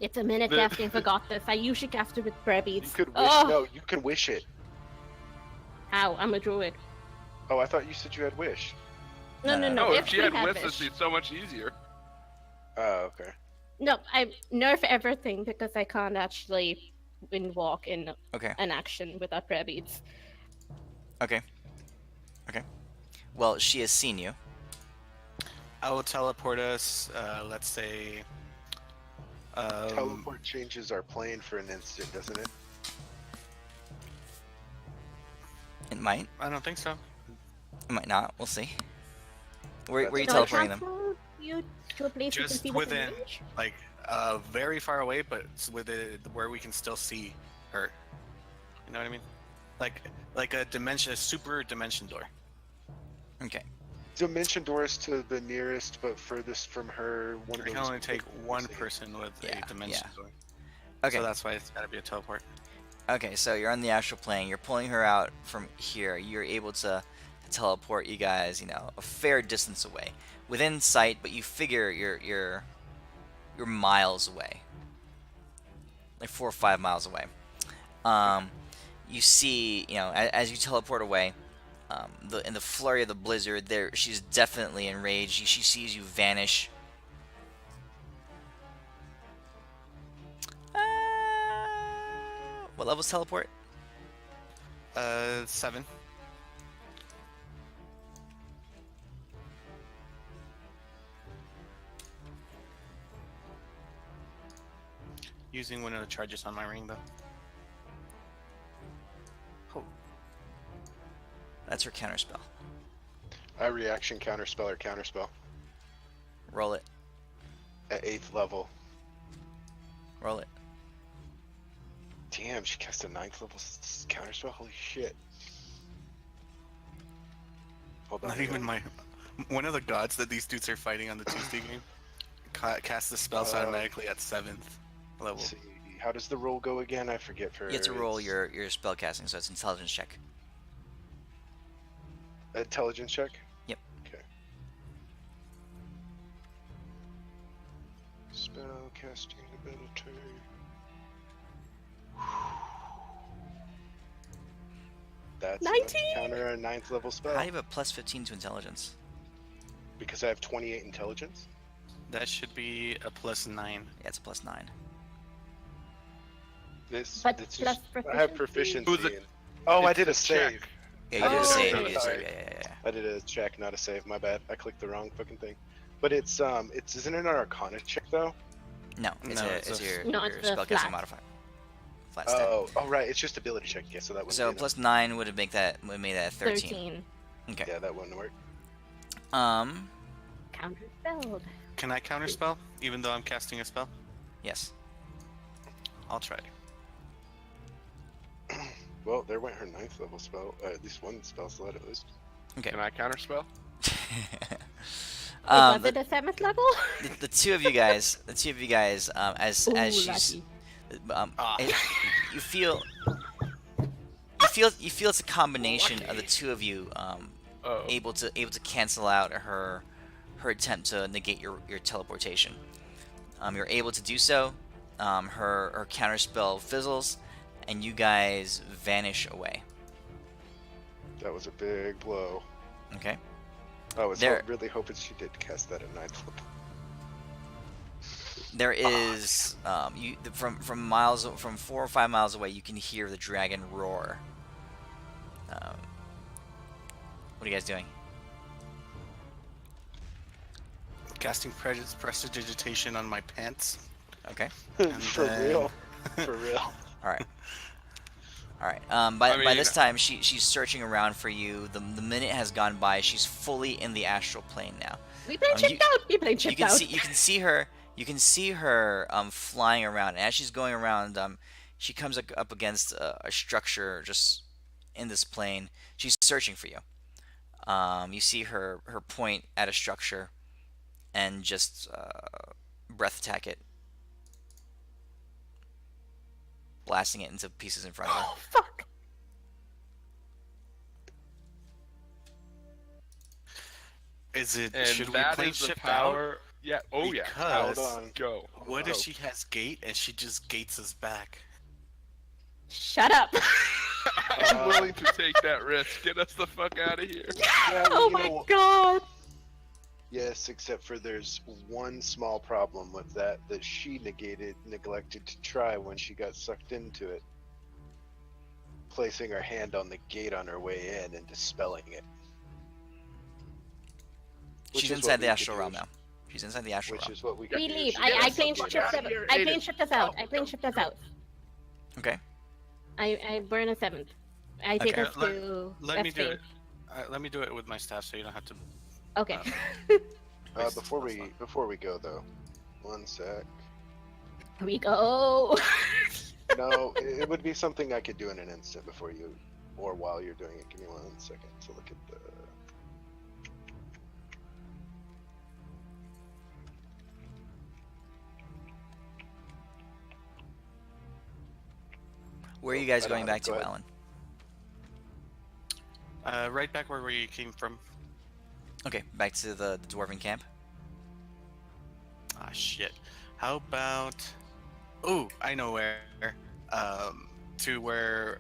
It's a minute casting. Forgot this. I usually cast it with preb. You could wish. Oh, No, you can wish it. how? I'm a druid. Oh, I thought you said you had wish. No, no, no. No, if she had we whiffs, it'd be so much easier. Oh, okay. No, I nerf everything because I can't actually wind walk in Okay. an action without preb beads. Okay. Well, she has seen you. I will teleport us. Let's say. Teleport changes our plane for an instant, doesn't it? It might. I don't think so. It might not. We'll see. Where are you So So I teleporting them? transfer you to a place you can Just see within within, range? like, very far away, but it's where we can still see her. You know what I mean? Like a super dimension door. Okay. Dimension doors to the nearest, but furthest from her. One We of can those only take people one see. person with Yeah, a dimension yeah. door. Okay. So that's why it's gotta be a teleport. Okay, so you're on the astral plane. You're pulling her out from here. You're able to teleport you guys, a fair distance away, within sight. But you figure you're miles away, like 4 or 5 miles away. You see, as you teleport away, in the flurry of the blizzard, she's definitely enraged. She sees you vanish. What level's teleport? 7. Using one of the charges on my ring, though. That's her counterspell. A reaction counterspell or counterspell Roll it. at 8th level. Roll it. Damn, she cast a 9th level counterspell. Holy shit! Hold on. Not even one of the gods that these dudes are fighting on the Tuesday game cast the spells automatically at 7th level. Let's see. How does the roll go again? I forget. For You have to roll it's your spell casting, so it's intelligence check. intelligence check. Yep. Okay. Spell casting ability. That's enough to 19? counter a 9th level spell. How do you have a plus 15 to intelligence? Because I have 28 intelligence. That should be a +9. Yeah, it's a plus 9. But It's plus I have proficiency? proficiency. It was a- Oh, I it's did a a save. check. Yeah, you I did a Oh, save. okay. You did a save. Sorry. Yeah. I did a check, not a save. My bad. I clicked the wrong fucking thing. But it's isn't it an Arcana check though? No, it's No, a, it's it's a- your, No, your it's a spellcasting flat. modifier. flat stat. Oh, right. It's just ability check. Yeah, so that wouldn't So be plus 9 would have made that 13. 13. Okay. Yeah, that wouldn't work. Counter spelled. Can I counterspell, even though I'm casting a spell? Yes. I'll try. Well, there went her 9th level spell. At least one spell slot at least. Okay. Can I counterspell? Was it a 7th level? the two of you guys, as Ooh, she's, Ah. you feel it's a combination of the two of you Oh. able to cancel out her attempt to negate your teleportation. You're able to do so. Her counterspell fizzles, and you guys vanish away. That was a big blow. Okay. I was There- really hoping she did cast that at 9th level. There is from 4 or 5 miles away, you can hear the dragon roar. What are you guys doing? Casting prestidigitation on my pants. Okay. And For then- real. For real. All right. All right. By I mean- this time, she's searching around for you. The minute has gone by. She's fully in the astral plane now. We played you- chipped out. We played You chipped can out. see you can see her flying around. And as she's going around, she comes up against a structure just in this plane. She's searching for you. You see her point at a structure and just breath attack it, blasting it into pieces in front of her. Oh, fuck. Is it? And Should we that play is the shift power. Yeah. Oh yeah. Because- Hold on. Go. out? What Go. if she has gate and she just gates us back? Shut up. I'm willing to take that risk. Get us the fuck out of here. Yeah, Oh you my know, god. Yes, except for there's one small problem with that she neglected to try when she got sucked into it. Placing her hand on the gate on her way in and dispelling it. Which She's is inside what the we astral could realm use. now. She's inside the astral Which realm. is what we could We use. leave. She I got plane sucked shift in. us. I plane shift us out. I plane shift us out. Okay. I burn a 7th. I take Okay. us to. Let me do Spain. it. Let me do it with my staff, so you don't have to. Okay. Before we go though, one sec. we go. No, it would be something I could do in an instant before you, or while you're doing it. Give me 1 second to look at the. Where are you guys I don't going know. back to, Go ahead. Alan? Right back where you came from. Okay, back to the dwarven camp. Ah, shit. How about? Oh, I know where. To where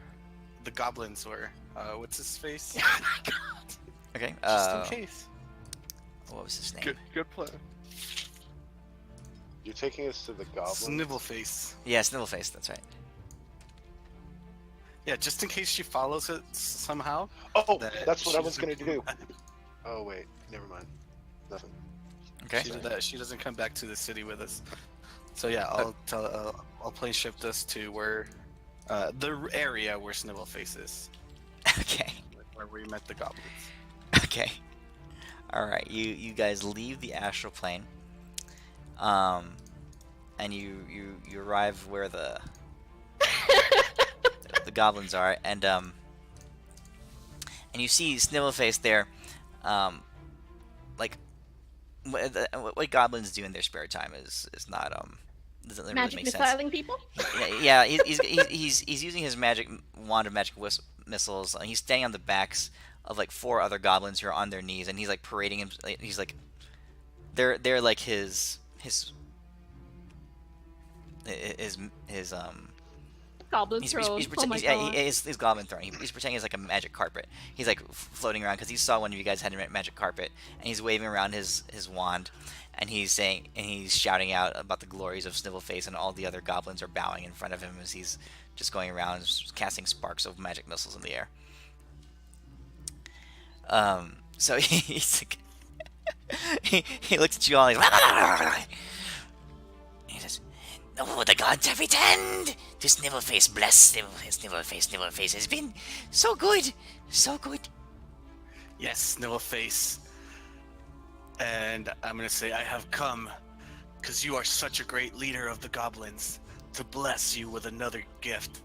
the goblins were. What's his face? Oh my god. Okay. Just in case. What was his name? Good plan. You're taking us to the goblin. Snivel face. Yeah, Snivelface. That's right. Yeah, just in case she follows it somehow. Oh, that that's what I she was gonna doesn't- do. Oh wait, never mind. Nothing. Okay. She doesn't come back to the city with us. So yeah, I'll plane shift us to where the area where Snivel face is, Okay. where we met the goblins. Okay. All right. You guys leave the astral plane. And you arrive where the goblins are, and you see Snivelface there. Like what goblins do in their spare time is not doesn't really Magic make sense. missiling people. Yeah, he's using his magic wand of magic missiles. And he's standing on the backs of like 4 other goblins who are on their knees, and he's like parading him. He's like, they're like his Goblin he's throne. Oh pretending my yeah, god. he's goblin throwing. He's pretending it's like a magic carpet. He's like floating around because he saw one of you guys had a magic carpet, and he's waving around his wand, and he's shouting out about the glories of Snivelface, and all the other goblins are bowing in front of him as he's just going around casting sparks of magic missiles in the air. So he's like, he looks at you all. He says, Oh, the gods have returned to Snivelface. Bless Snivelface. Snivelface. Snivelface has been so good. So good. Yes, Snivelface. And I'm gonna say I have come because you are such a great leader of the goblins to bless you with another gift.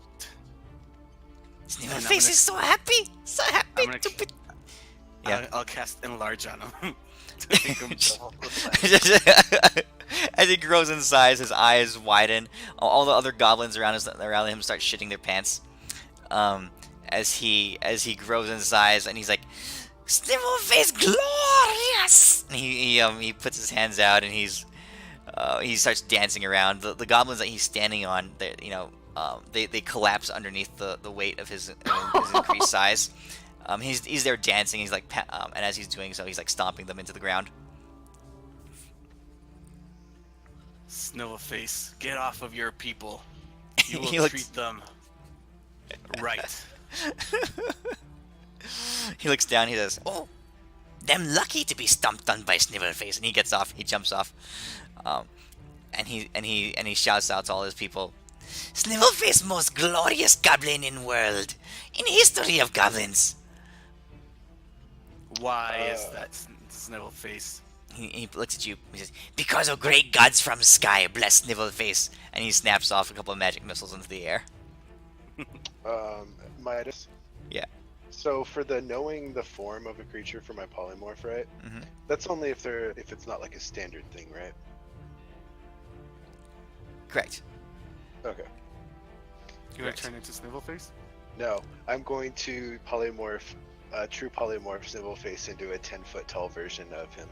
Snivelface is so happy. So happy I'm gonna to be... Yeah. I'll cast enlarge on him to make him double. As he grows in size, his eyes widen. All the other goblins around him start shitting their pants. As he grows in size, and he's like, "Snivelface glorious!" And he puts his hands out, and he starts dancing around. The goblins that he's standing on, they collapse underneath the weight of his increased size. He's there dancing. He's like, and as he's doing so, he's like stomping them into the ground. Snivelface, get off of your people. You He will looks- treat them right. He looks down. He says, "Oh, them lucky to be stomped on by Snivelface." And he gets off. He jumps off, and he shouts out to all his people, "Snivelface, most glorious goblin in world, in history of goblins." Why is that, Snivelface? He looks at you. He says, "Because of great gods from sky, bless Snivelface." And he snaps off a couple of magic missiles into the air. Midas. Yeah. So for the knowing the form of a creature for my polymorph, right? Mhm. That's only if it's not like a standard thing, right? Correct. Okay. You want to turn into Snivelface? No, I'm going to polymorph, true polymorph Snivelface into a 10-foot tall version of him.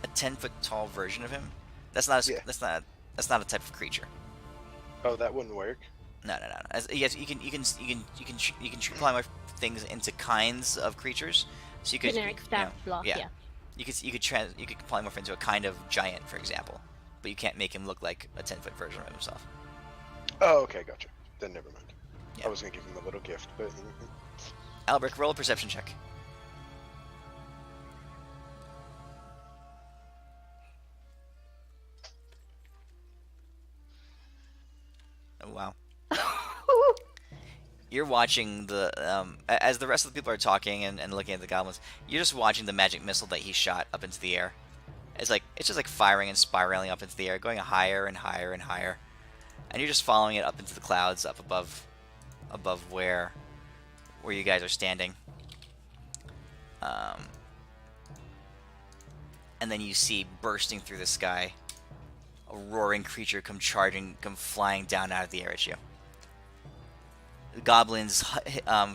A 10-foot tall version of him. That's not. Yeah. That's not a type of creature. Oh, that wouldn't work. No. Yes, you can polymorph things into kinds of creatures. So you could Generic stat block, yeah. You could polymorph into a kind of giant, for example, but you can't make him look like a 10-foot version of himself. Oh, okay, gotcha. Then never mind. Yeah. I was gonna give him a little gift, but Albrecht, roll a perception check. Oh wow. You're watching as the rest of the people are talking and looking at the goblins. You're just watching the magic missile that he shot up into the air. It's just like firing and spiraling up into the air, going higher and higher and higher, and you're just following it up into the clouds up above where you guys are standing. And then you see bursting through the sky a roaring creature come flying down out of the air at you. The goblins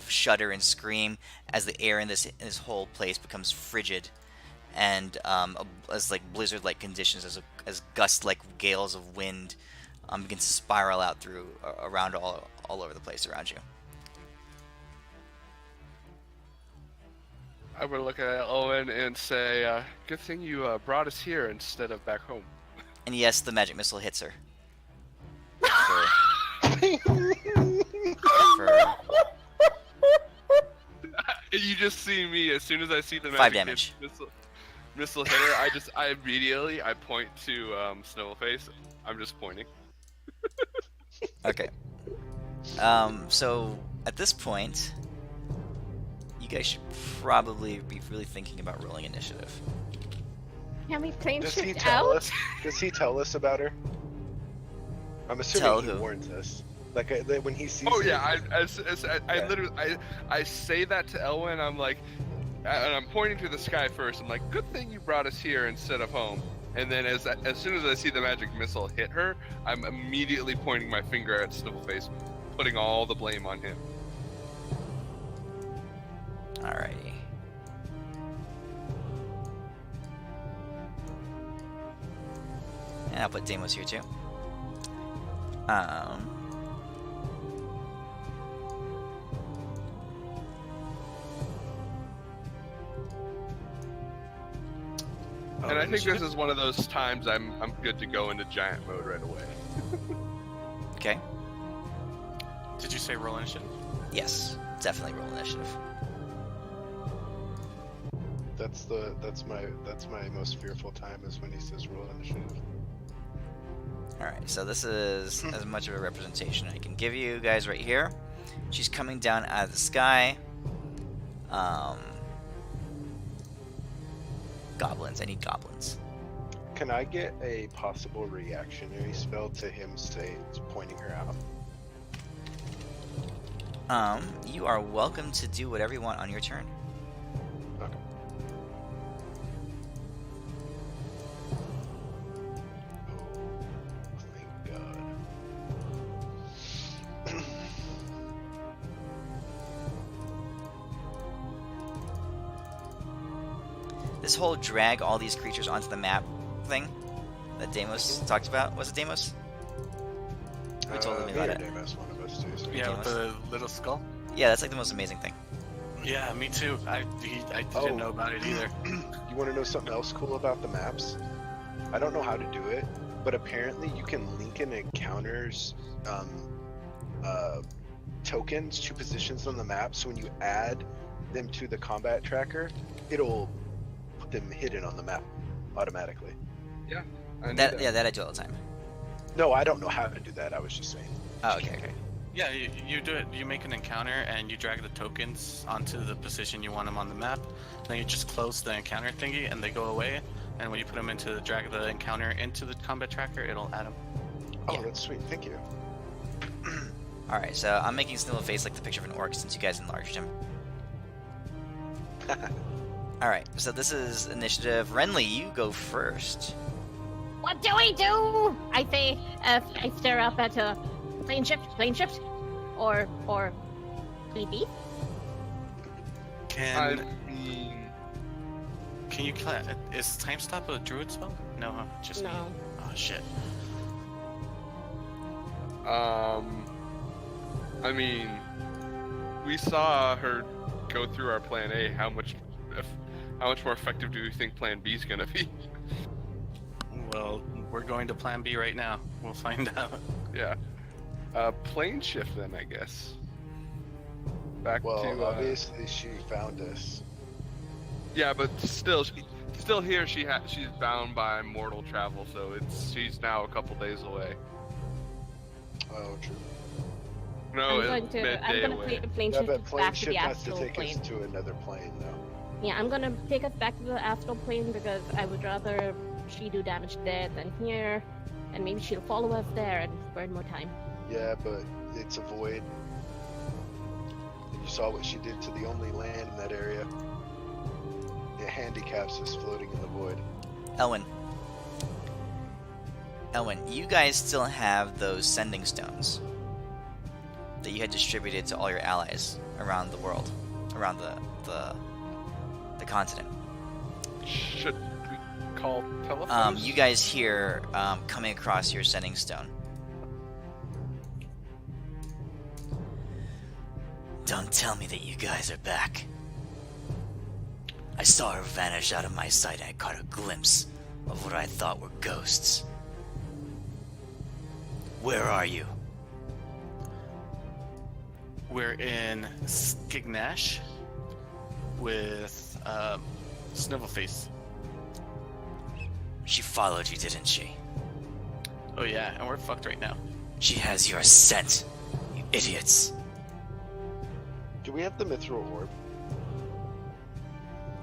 shudder and scream as the air in this whole place becomes frigid, and as like blizzard-like conditions, as gust-like gales of wind begin to spiral out around all over the place around you. I would look at Owen and say, "Good thing you brought us here instead of back home." And yes, the magic missile hits her. You just see me as soon as I see the 5 magic damage. Missile hit her. I immediately point to Snivelface. I'm just pointing. Okay. So at this point, you guys should probably be really thinking about rolling initiative. Can we plane does he shift tell out? us? Does he tell us about her? I'm assuming Tell he who? warns us. Like when he sees. Oh her, yeah, I Yeah. literally I say that to Elwin. I'm like, and I'm pointing to the sky first. I'm like, good thing you brought us here instead of home. And then as soon as I see the magic missile hit her, I'm immediately pointing my finger at Snivelface, putting all the blame on him. Alrighty. And I'll put Deimos here too. And I think this is one of those times I'm good to go into giant mode right away. Okay. Did you say roll initiative? Yes, definitely roll initiative. That's my most fearful time is when he says roll initiative. Alright, so this is as much of a representation I can give you guys right here. She's coming down out of the sky. Goblins. I need goblins. Can I get a possible reactionary spell to him pointing her out? You are welcome to do whatever you want on your turn. Okay. Oh, thank God. This whole drag all these creatures onto the map thing that Deimos talked about. Was it Deimos? Who told me about it? Deimos, one of us too. So Yeah, with the little skull. Yeah, that's like the most amazing thing. Yeah, me too. I Oh. didn't know about it either. You want to know something else cool about the maps? I don't know how to do it, but apparently you can link in encounters tokens to positions on the map. So when you add them to the combat tracker, it'll put them hidden on the map automatically. I knew That I do all the time. No, I don't know how to do that. I was just saying. Oh, okay. Yeah, you do it. You make an encounter and you drag the tokens onto the position you want them on the map. Then you just close the encounter thingy and they go away. And when you put them drag the encounter into the combat tracker, it'll add them. Oh, Yeah. that's sweet. Thank you. Alright, so I'm making Snivelface like the picture of an orc since you guys enlarged him. Alright, so this is initiative. Renly, you go first. What do we do? I say, I stare up at a plane shift, or BB. I mean, Can you is time stop a druid spell? No, huh? Just me. No. Oh shit. I mean, we saw her go through our plan A. How much more effective do you think plan B is gonna be? Well, we're going to plan B right now. We'll find out. Yeah. Plane shift then, I guess. Back Well, to. obviously she found us. Yeah, but still here. She's bound by mortal travel, so she's now a couple days away. Oh, true. No, I'm it's going midday to away. plane Yeah, shift but plane back to shift the has to astral take plane. us to another plane, though. Yeah, I'm gonna take us back to the astral plane because I would rather she do damage there than here, and maybe she'll follow us there and burn more time. Yeah, but it's a void. And you saw what she did to the only land in that area. It handicaps us floating in the void. Elwyn, you guys still have those sending stones that you had distributed to all your allies around the world, around the continent. Should we call telephones? You guys here coming across your sending stone. Don't tell me that you guys are back. I saw her vanish out of my sight and I caught a glimpse of what I thought were ghosts. Where are you? We're in Skignash with Snivelface. She followed you, didn't she? Oh yeah, and we're fucked right now. She has your scent, you idiots. Do we have the mithril orb?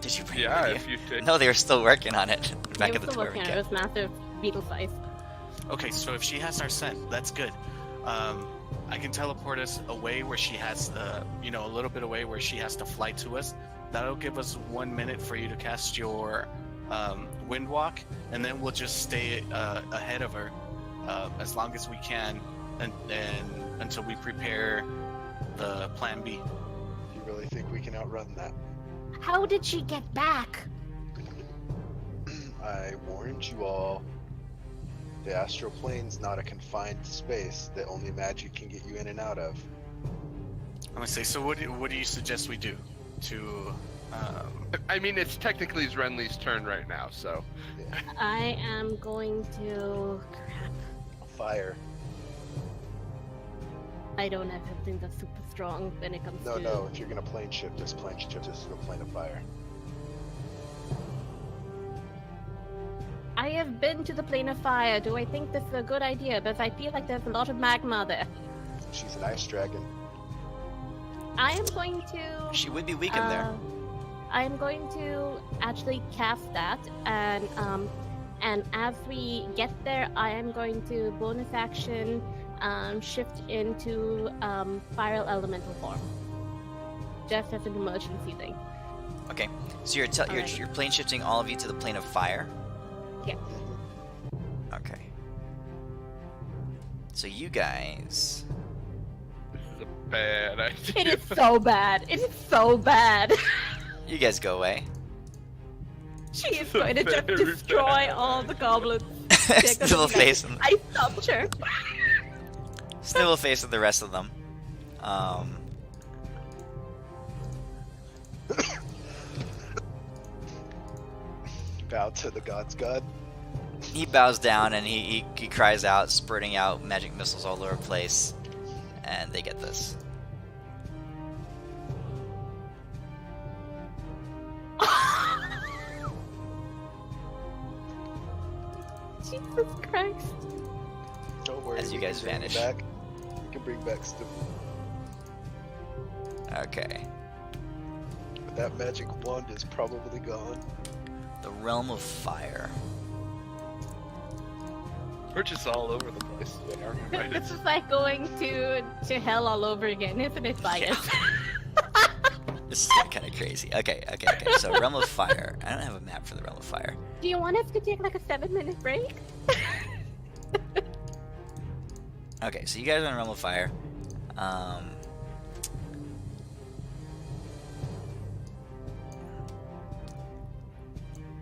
Did you bring Yeah, it with if you? you take. No, they were still working on it. Back It at the was tour. looking at it, it was massive beetle size. Okay, so if she has our scent, that's good. I can teleport us away where she has a little bit away where she has to fly to us. That'll give us 1 minute for you to cast your wind walk, and then we'll just stay ahead of her as long as we can, and until we prepare the plan B. Do you really think we can outrun that? How did she get back? I warned you all. The astral plane's not a confined space that only magic can get you in and out of. I'm gonna say. So what do you suggest we do to? I mean, it's technically Renly's turn right now, so. I am going to crap. Fire. I don't have something that's super strong when it comes No, to. no. If you're gonna plane shift this to a plane of fire. I have been to the plane of fire. Do I think this is a good idea? Because I feel like there's a lot of magma there. She's an ice dragon. I am going to. She would be weakened there. I am going to actually cast that, and as we get there, I am going to bonus action shift into viral elemental form, just as an emergency thing. Okay, so you're Alright. you're plane shifting all of you to the plane of fire. Yeah. Okay. So you guys, This is a bad idea. It is so bad. It is so bad. you guys go away. She is going to just Very destroy bad. all the goblins. They're gonna Still be like, facing, I stopped her. still facing the rest of them. Bow to the god's god. He bows down and he cries out, spurting out magic missiles all over the place, and they get this. Jesus Christ. Don't worry. As you we guys can bring vanish. Back. We can bring back Stu. Okay. But that magic wand is probably gone. The realm of fire. We're just all over the place. This is like going to hell all over again, isn't it, Bias? This is kind of crazy. Okay. So realm of fire. I don't have a map for the realm of fire. Do you want us to take like a 7-minute break? Okay, so you guys are in realm of fire.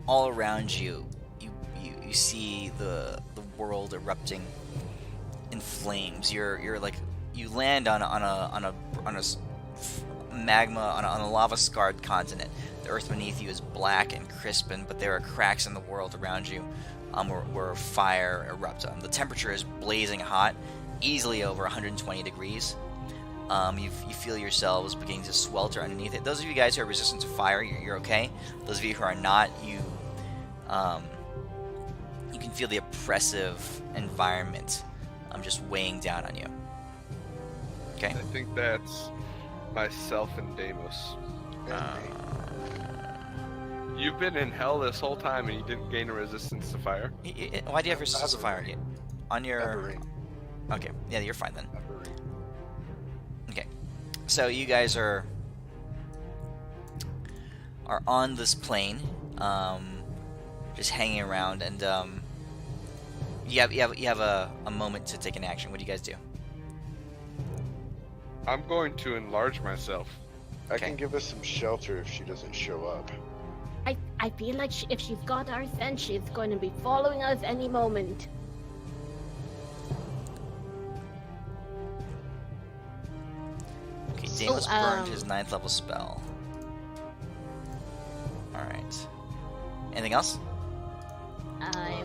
All around you, you see the world erupting in flames. You're like you land on a magma on a lava scarred continent. The earth beneath you is black and crisp, but there are cracks in the world around you, where fire erupts. The temperature is blazing hot, easily over 120 degrees. You feel yourselves beginning to swelter underneath it. Those of you guys who are resistant to fire, you're okay. Those of you who are not, you can feel the oppressive environment just weighing down on you. Okay. I think that's myself and Deimos. You've been in hell this whole time and you didn't gain a resistance to fire. Why do you have resistance to fire? On your... Evering. Okay, yeah, you're fine then. Evering. Okay, so you guys are on this plane, just hanging around, and you have a moment to take an action. What do you guys do? I'm going to enlarge myself. I Okay. can give us some shelter if she doesn't show up. I feel like if she's got our scent, she's going to be following us any moment. Okay, Deimos So, burned his 9th level spell. Alright. Anything else? I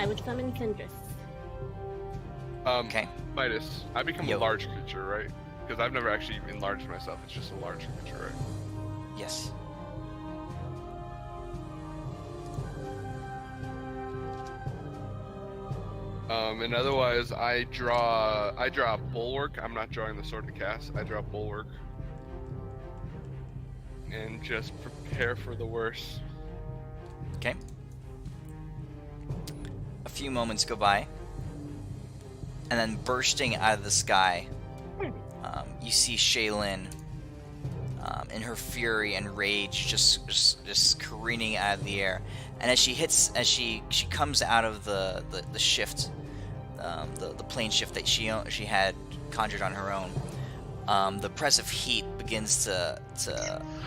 would summon Syndrus. Okay. Midas, I become Yo. a large creature, right? Because I've never actually enlarged myself. It's just a large creature, right? Yes. And otherwise, I draw a bulwark. I'm not drawing the sword to cast. I draw a bulwark, and just prepare for the worst. Okay. A few moments go by, and then bursting out of the sky, you see Shaylyn, in her fury and rage, just careening out of the air. And as she comes out of the shift, the plane shift that she had conjured on her own, the oppressive heat begins to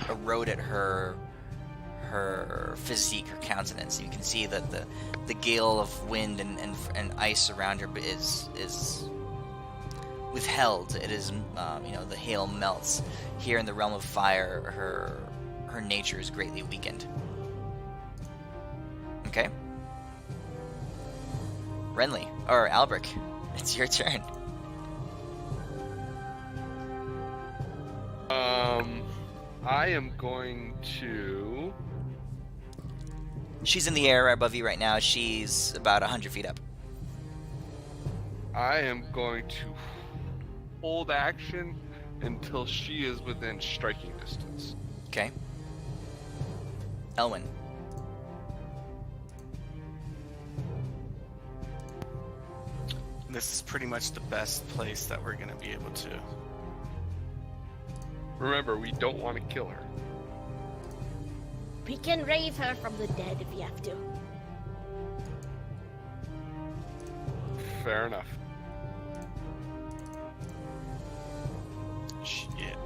erode at her physique, her countenance. You can see that the gale of wind and ice around her is withheld. It is the hail melts. Here in the realm of fire, her nature is greatly weakened. Okay. Renly, or Albric, it's your turn. I am going to. She's in the air above you right now. She's about 100 feet up. I am going to hold action until she is within striking distance. Okay. Elwyn. This is pretty much the best place that we're gonna be able to. Remember, we don't want to kill her. We can raise her from the dead if we have to. Fair enough. Shit.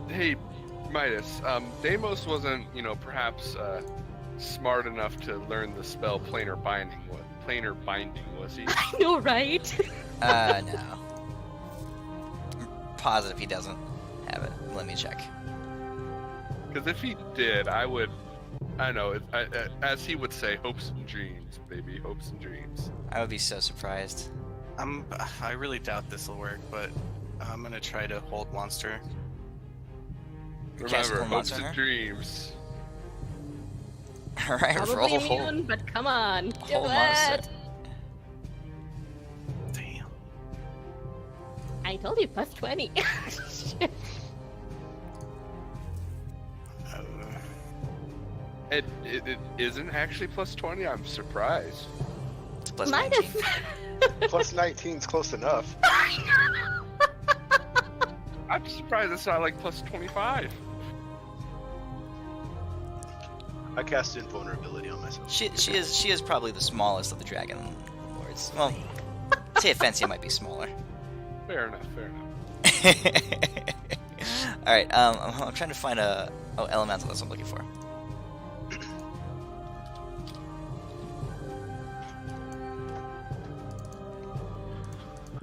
Hey, Midas, Deimos wasn't, perhaps smart enough to learn the spell planar binding. Planar binding, was he? I know, right? No. I'm positive he doesn't have it. Let me check. Because if he did, I know, as he would say, hopes and dreams, baby, hopes and dreams. I would be so surprised. I really doubt this will work, but I'm gonna try to hold monster. Cast Remember, Hold hopes Monster on and her? dreams. Alright, Probably roll immune, but come on. Do hold it. monster. Damn. I told you plus 20. Shit. It isn't actually plus 20. I'm surprised. It's plus Minus. 19. Plus 19's close enough. I'm surprised it's not like plus 25. I cast invulnerability on myself. She is probably the smallest of the dragon lords. Well, say Offensia might be smaller. Fair enough. Alright, I'm trying to find elemental, that's what I'm looking for.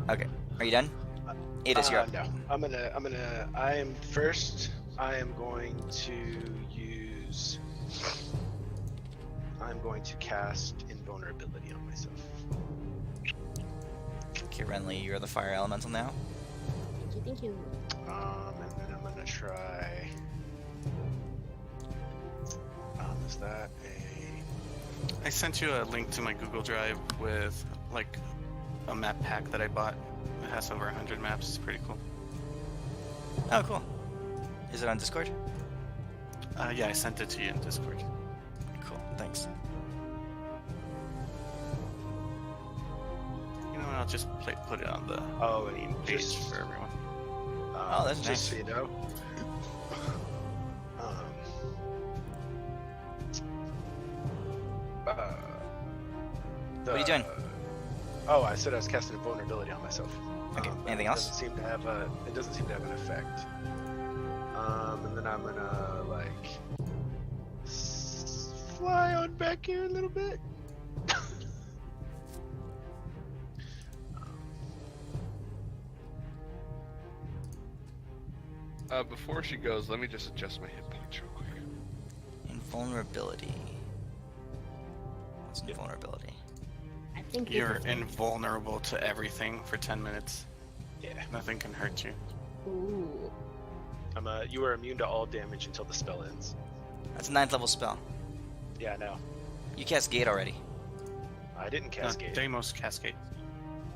Okay, are you done? It is your up. No, I am going to use. I'm going to cast invulnerability on myself. Okay, Renly, you're the fire elemental now. Thank you. And then I'm gonna try. Is that a? I sent you a link to my Google Drive with like a map pack that I bought. It has over 100 maps. It's pretty cool. Oh, cool. Is it on Discord? Yeah, I sent it to you in Discord. Cool, thanks. You know what? I'll just put it on the Oh, main and page just for everyone. Oh, that's just nice. so you know. What are you doing? Oh, I said I was casting invulnerability on myself. Okay, But anything it else? Doesn't seem to have it doesn't seem to have an effect. And then I'm gonna fly on back here a little bit. Before she goes, let me just adjust my hit points real quick. Invulnerability. What's invulnerability? I think this You're is- invulnerable to everything for 10 minutes. Yeah. Nothing can hurt you. Ooh. You are immune to all damage until the spell ends. That's a 9th level spell. Yeah, I know. You cast Gate already. I didn't cascade. Deimos Cascade.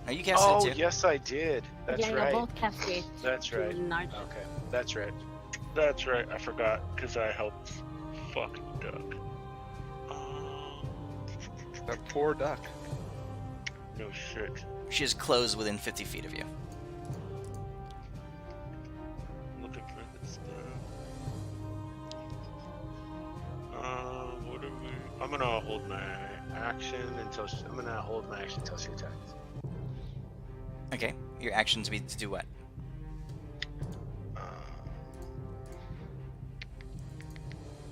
No, you casted Oh, it too. yes, I did. That's yeah, right. both cascade. That's right. Narc. Okay, that's right. That's right. I forgot because I helped fucking duck. That poor duck. No shit. She is closed within 50 feet of you. Looking for this stuff. What are we? I'm gonna hold my action until she attacks. Okay, your action to be to do what?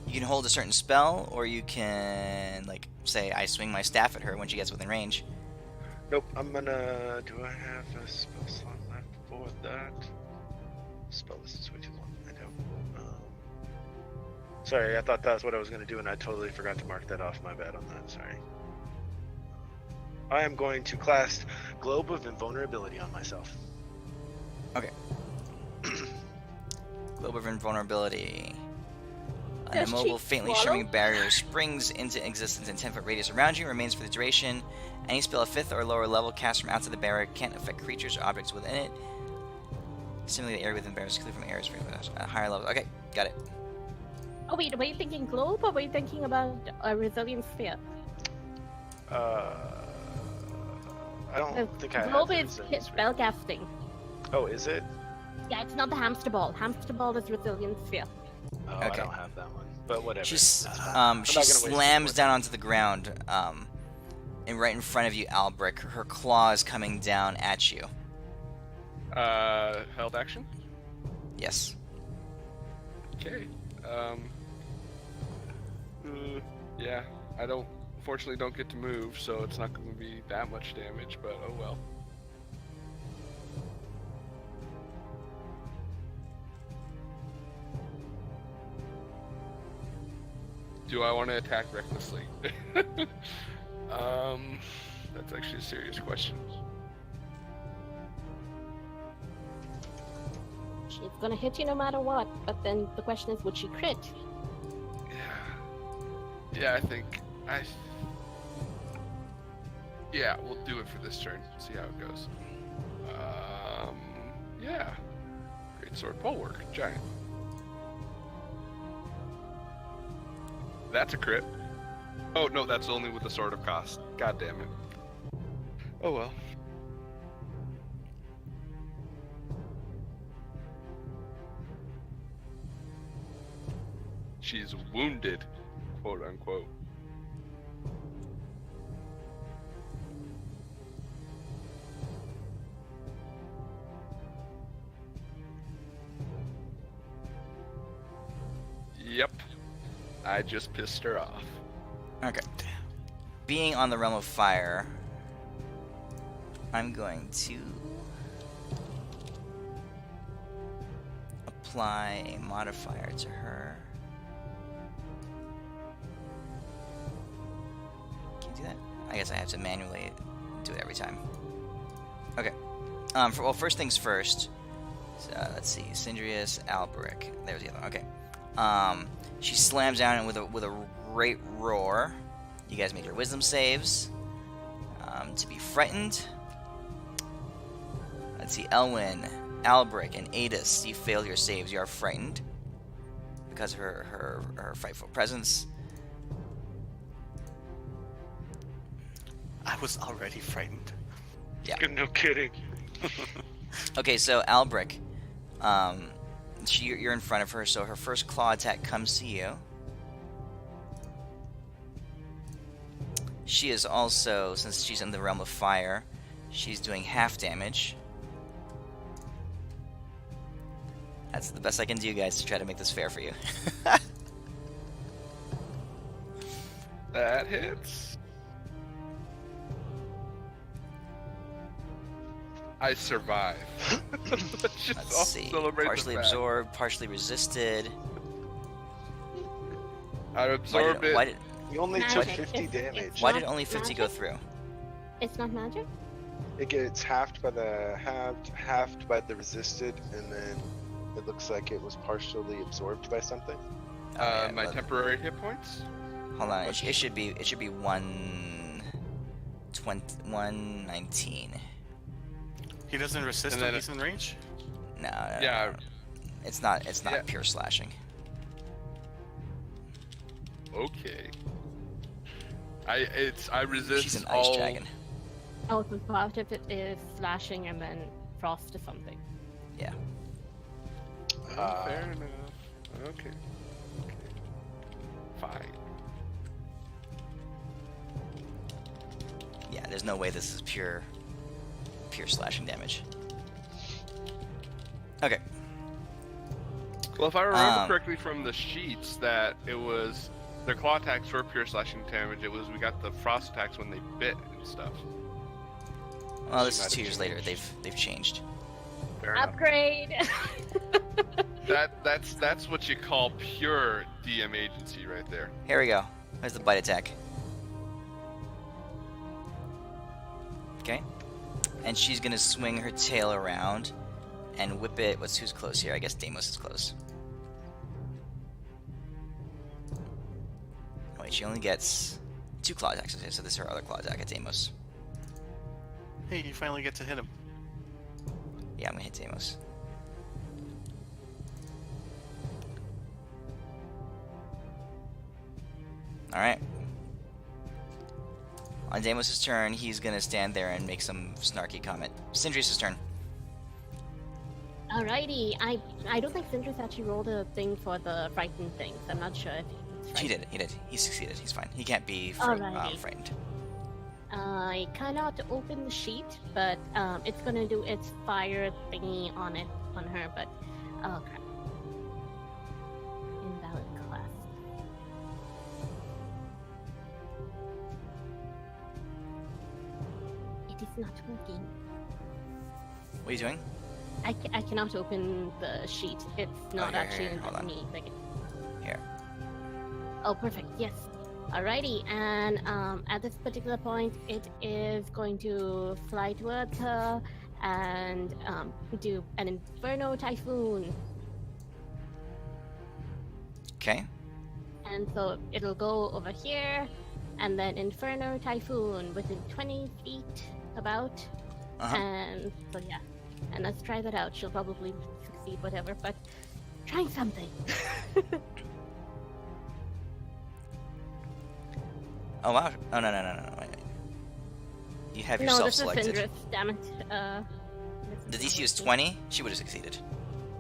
You can hold a certain spell, or you can, like, say, I swing my staff at her when she gets within range. Nope. I'm gonna. Do I have a spell slot left for that? Spell list is way too long. I don't. Sorry, I thought that's what I was gonna do, and I totally forgot to mark that off. My bad on that. Sorry. I am going to cast Globe of Invulnerability on myself. Okay. Globe of invulnerability. An Does she immobile, faintly swallow? shimmering barrier springs into existence in 10-foot radius around you and remains for the duration. Any spell of 5th or lower level cast from outside the barrier can't affect creatures or objects within it. Similarly, the area within the barrier is clear from areas at higher levels. Okay, got it. Oh wait, were you thinking globe or were you thinking about a resilient sphere? I don't think I have Globe the is resilience sphere. spell casting. Oh, is it? Yeah, it's not the hamster ball. Hamster ball is resilient sphere. Oh, I Okay. don't have that one. But whatever. She That's fine. I'm she not gonna waste slams more down onto the ground, and right in front of you, Albric. Her claws coming down at you. Held action. Yes. Okay. Yeah, I unfortunately don't get to move, so it's not going to be that much damage, but oh well. Do I want to attack recklessly? That's actually a serious question. She's gonna hit you no matter what, but then the question is, would she crit? Yeah, I think yeah, we'll do it for this turn. See how it goes. Yeah. Great sword pole work, giant. That's a crit. Oh no, that's only with the sword of cost. God damn it. Oh well. She's wounded, quote unquote. Yep. I just pissed her off. Okay. Being on the realm of fire, I'm going to apply a modifier to her. Can you do that? I guess I have to manually do it every time. Okay. First things first. So, let's see. Cindrius, Alberic. There's the other one. Okay. She slams down with a great roar. You guys make your wisdom saves. To be frightened. Let's see. Elwyn, Alberic, and Adis, you fail your saves. You are frightened because of her frightful presence. I was already frightened. Yeah. No kidding. Okay, so Alberic, you're in front of her, so her first claw attack comes to you. She is also, since she's in the realm of fire, she's doing half damage. That's the best I can do, guys, to try to make this fair for you. That hits. I survive. Let's see. Partially absorbed, partially resisted. I absorbed it. Why did You only Magic. took 50 It's damage. why not did only 50 go magic? through? It's not magic? It gets halved by the resisted, and then it looks like it was partially absorbed by something. Okay, My well, temporary hit points. Hold on, it should be 119. He doesn't resist And when then he's in range? No, Yeah. it's not Yeah. pure slashing. Okay. I resist She's an ice all. dragon. Oh, so part of it is slashing and then frost or something. Yeah. Fair enough. Okay. Fine. Yeah, there's no way this is pure slashing damage. Okay. Well, if I remember Um, correctly from the sheets, that it was their claw attacks were pure slashing damage. It was we got the frost attacks when they bit and stuff. Well, this She is might 2 have years later. changed. They've changed. Fair enough. Upgrade! That's what you call pure DM agency right there. Here we go. There's the bite attack. Okay. And she's gonna swing her tail around and whip it. Who's close here? I guess Deimos is close. Oh, wait, she only gets 2 claw attacks. Okay, so this is her other claw attack at Deimos. Hey, you finally get to hit him. Yeah, I'm gonna hit Deimos. Alright. On Deimos' turn, he's gonna stand there and make some snarky comment. Sindrius' turn. Alrighty, I don't think Cinder's actually rolled a thing for the frightened things. I'm not sure if it's He frightened. did. He succeeded. He's fine. He can't be Alrighty. frightened. I cannot open the sheet, but it's gonna do its fire thingy on her. But oh crap! Invalid class. It is not working. What are you doing? I cannot open the sheet. It's not here, actually here, hold letting on. me. Like, Here. oh, perfect. Yes. Alrighty, and at this particular point, it is going to fly towards her and do an Inferno Typhoon. Okay. And so it'll go over here, and then Inferno Typhoon within 20 feet, about. Uh-huh. And so yeah, and let's try that out. She'll probably succeed, whatever, but trying something. Oh, wow. Oh, no. Wait. You have No, yourself this is selected. Cinder's, damn it. The DC is 20. She would have succeeded.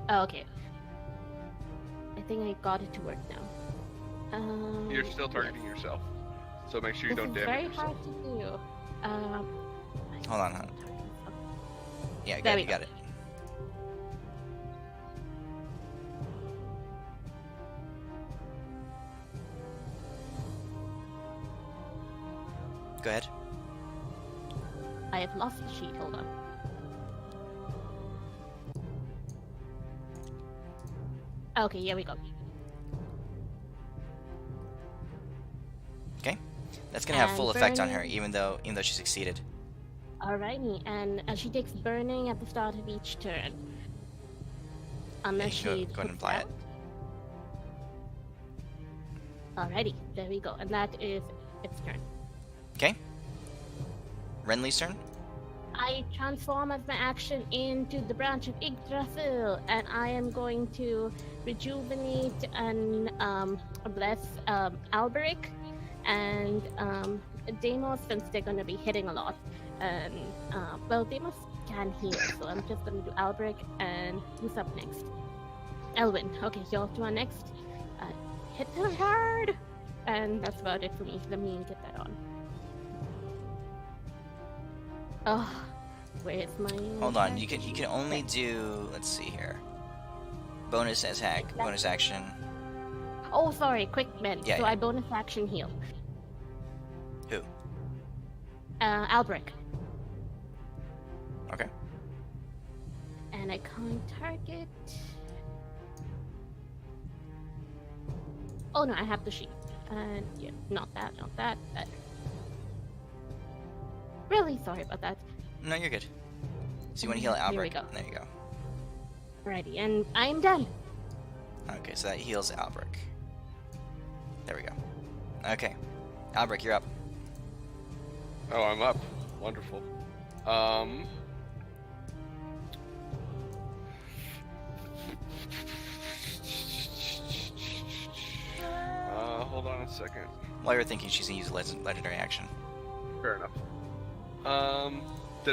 Oh, okay. I think I got it to work now. You're still targeting yourself, so make sure you This don't is damage very yourself. hard to do. Hold on. Yeah, There we you go. got it. Go ahead. I have lost the sheet. Hold on. Okay, here we go. Okay. That's gonna have And full effect on her, burning. even though she succeeded. Alrighty, and she takes burning at the start of each turn. Unless go she ahead and puts apply it. out. Alrighty, there we go, and that is its turn. Okay. Renly's turn. I transform as my action into the branch of Yggdrasil, and I am going to rejuvenate and bless Alberic and Deimos, since they're going to be hitting a lot. And well, Deimos can heal, so I'm just going to do Alberic. And who's up next? Elwyn. Okay, you're to next. Hit her hard, and that's about it for me. Let me get that on. Oh, where's my? Hold on. You can only do. Let's see here. Bonus attack. Bonus action. Oh, sorry, quick men. Yeah, So yeah. I bonus action heal. Who? Albrecht. Okay. And I can't target. Oh no, I have the sheet. And yeah, not that. Really sorry about that. No, you're good. So you want to heal Here we Albrecht? go. There you go. Alrighty, and I'm done. Okay, so that heals Albrecht. There we go. Okay. Albrecht, you're up. Oh, I'm up. Wonderful. Hold on a second. While you're thinking, she's gonna use a legendary action. Fair enough.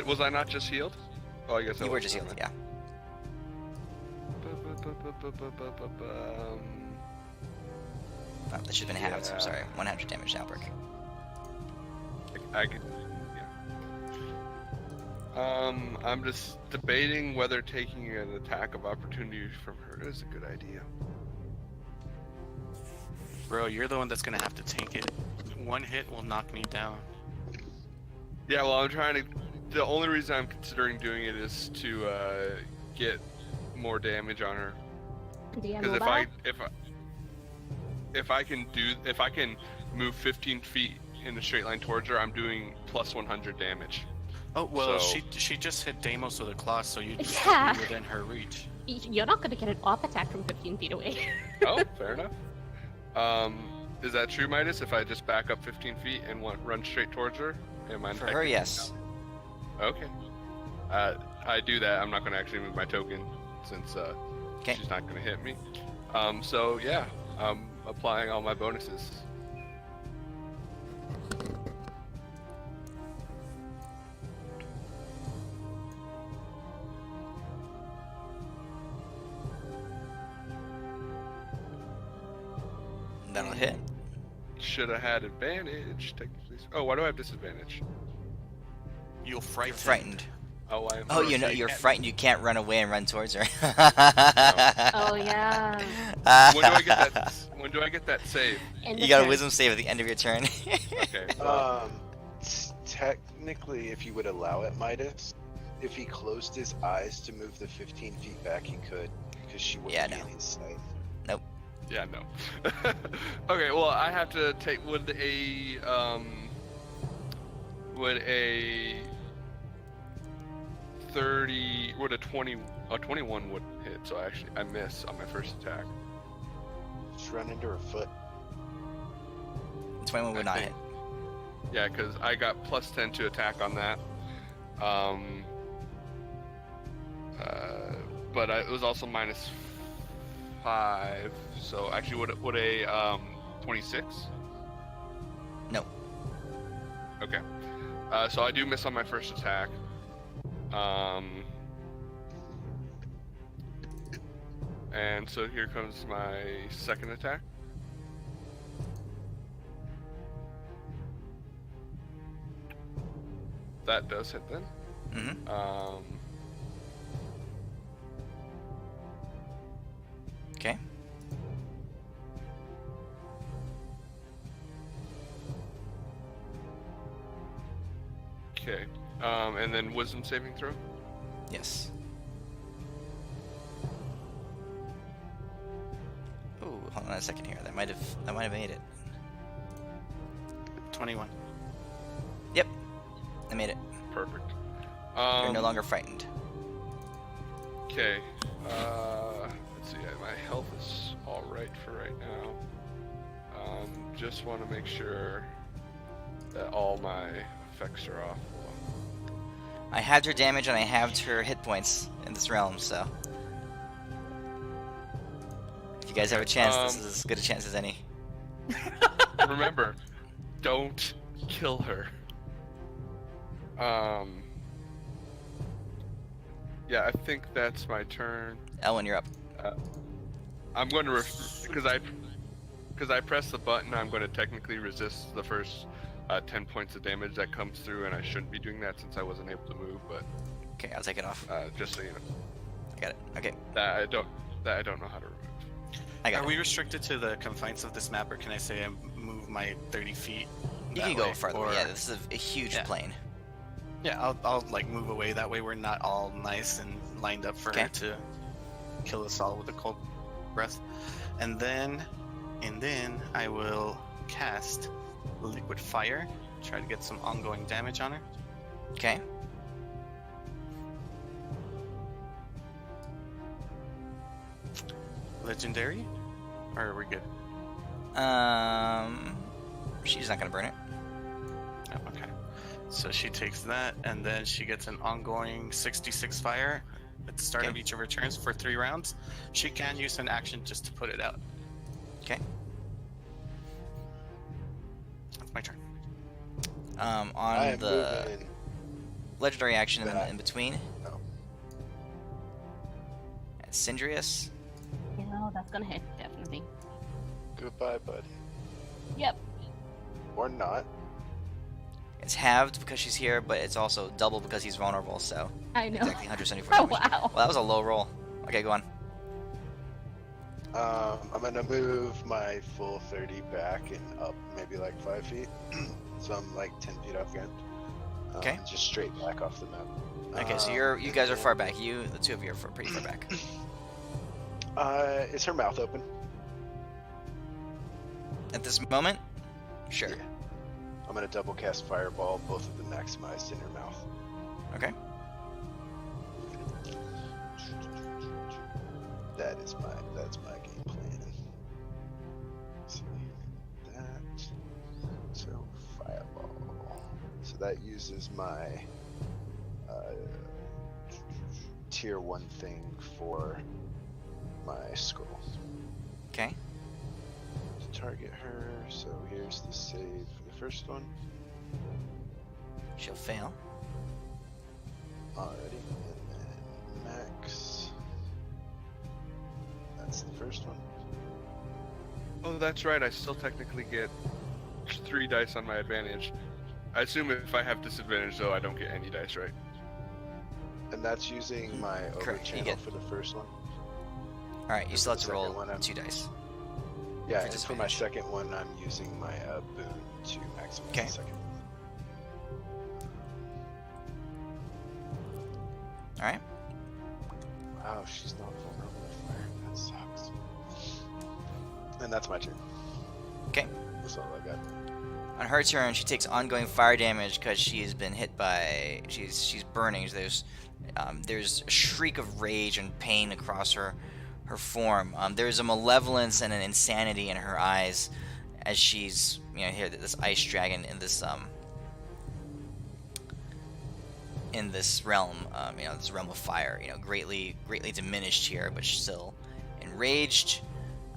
Was I not just healed? Oh, I guess I You were was, just healed, never yeah. Oh, that should have been halved. I'm Yeah. sorry. 100 damage to Albrecht. I could, yeah. I'm just debating whether taking an attack of opportunity from her is a good idea. Bro, you're the one that's gonna have to tank it. One hit will knock me down. Yeah, well, I'm trying to. The only reason I'm considering doing it is to get more damage on her. Do you have Because mobile? if I can move 15 feet in a straight line towards her, I'm doing plus 100 damage. Oh well, So- she just hit Deimos with a claw, so you'd Yeah. be within her reach. You're not gonna get an off attack from 15 feet away. Oh, fair enough. Is that true, Midas? If I just back up 15 feet and run straight towards her, am I For her, technically- yes. Okay. I do that. I'm not going to actually move my token since Okay. she's not going to hit me. So yeah, I'm applying all my bonuses. That'll hit. Should have had advantage, technically. Oh, why do I have disadvantage? You'll frighten. You're frightened. Oh, I am. Oh, you know, so you you're can't- frightened. You can't run away and run towards her. Oh yeah. When do I get that? When do I get that save? End You of got a turn. wisdom save at the end of your turn. Okay. Well, Technically, if you would allow it, Midas, if he closed his eyes to move the 15 feet back, he could, because she wouldn't Yeah, be no. in his sight. yeah, no. Okay. Well, I have to take. Would a 30? Would a 20? A 21 would hit. So actually, I miss on my first attack. Just run into her foot. 21 would not hit. Yeah, because I got plus 10 to attack on that. But it was also minus 5. So actually, would a 26? No. Okay. So I do miss on my first attack. And so here comes my second attack. That does hit then. Mm-hmm. Okay. Okay. And then wisdom saving throw. Yes. Ooh, hold on a second here. That might have made it. 21. Yep. I made it. Perfect. You're no longer frightened. Okay. Let's see. My health is all right for right now. Just want to make sure that all my effects are off. I halved her damage and I halved her hit points in this realm, so. If you guys have a chance, this is as good a chance as any. Remember, don't kill her. Yeah, I think that's my turn. Elwin, you're up. I'm going to because I pressed the button. I'm going to technically resist the first 10 points of damage that comes through, and I shouldn't be doing that since I wasn't able to move. But Okay, I'll take it off. just so you know, I got it. Okay, that I don't know how to remove. I got Are it. we restricted to the confines of this map, or can I say I move my 30 feet? You that can go way? further. Or- Yeah, this is a huge Yeah. plane. Yeah, I'll like move away. That way we're not all nice and lined up for Okay. her to kill us all with a cold breath. And then I will cast liquid fire. Try to get some ongoing damage on her. Okay. Legendary? Or are we good? She's not gonna burn it. Oh, okay. So she takes that, and then she gets an ongoing 66 fire at the start of Okay. each of her turns for 3 rounds. She can use an action just to put it out. Okay. That's my turn. I On am the moving. legendary action Back. in between. No. And Sindrius. You know, that's gonna hit, definitely. Goodbye, buddy. Yep. Or not. It's halved because she's here, but it's also double because he's vulnerable. So I know. exactly 174 Oh damage. wow. Well, that was a low roll. Okay, go on. I'm gonna move my full 30 back and up maybe like 5 feet. So I'm like 10 feet off again. Okay. Just straight back off the map. Okay, so you guys are far back. The two of you are pretty far back. Is her mouth open? At this moment, sure. Yeah. I'm gonna double cast Fireball, both of them maximized in her mouth. Okay. That's my game plan. So that. So fireball. So that uses my tier 1 thing for my scroll. Okay. To target her. So here's the save for the first one. She'll fail. Alrighty. And then max. That's the first one. Oh, that's right. I still technically get 3 dice on my advantage. I assume if I have disadvantage, though, I don't get any dice, right? And that's using my Correct, you overchannel get- for the first one. Alright, you And still for have the to roll second one, I'm- 2 dice. Yeah, For and for my disadvantage. second one, I'm using my boon to maximize Okay. the second one. Alright. Wow, she's not vulnerable to fire. That sucks. And that's my turn. Okay. That's all I got. On her turn, she takes ongoing fire damage because she has been hit by. She's burning. There's a shriek of rage and pain across her form. There's a malevolence and an insanity in her eyes as she's here this ice dragon in this realm. This realm of fire. Greatly diminished here, but still enraged.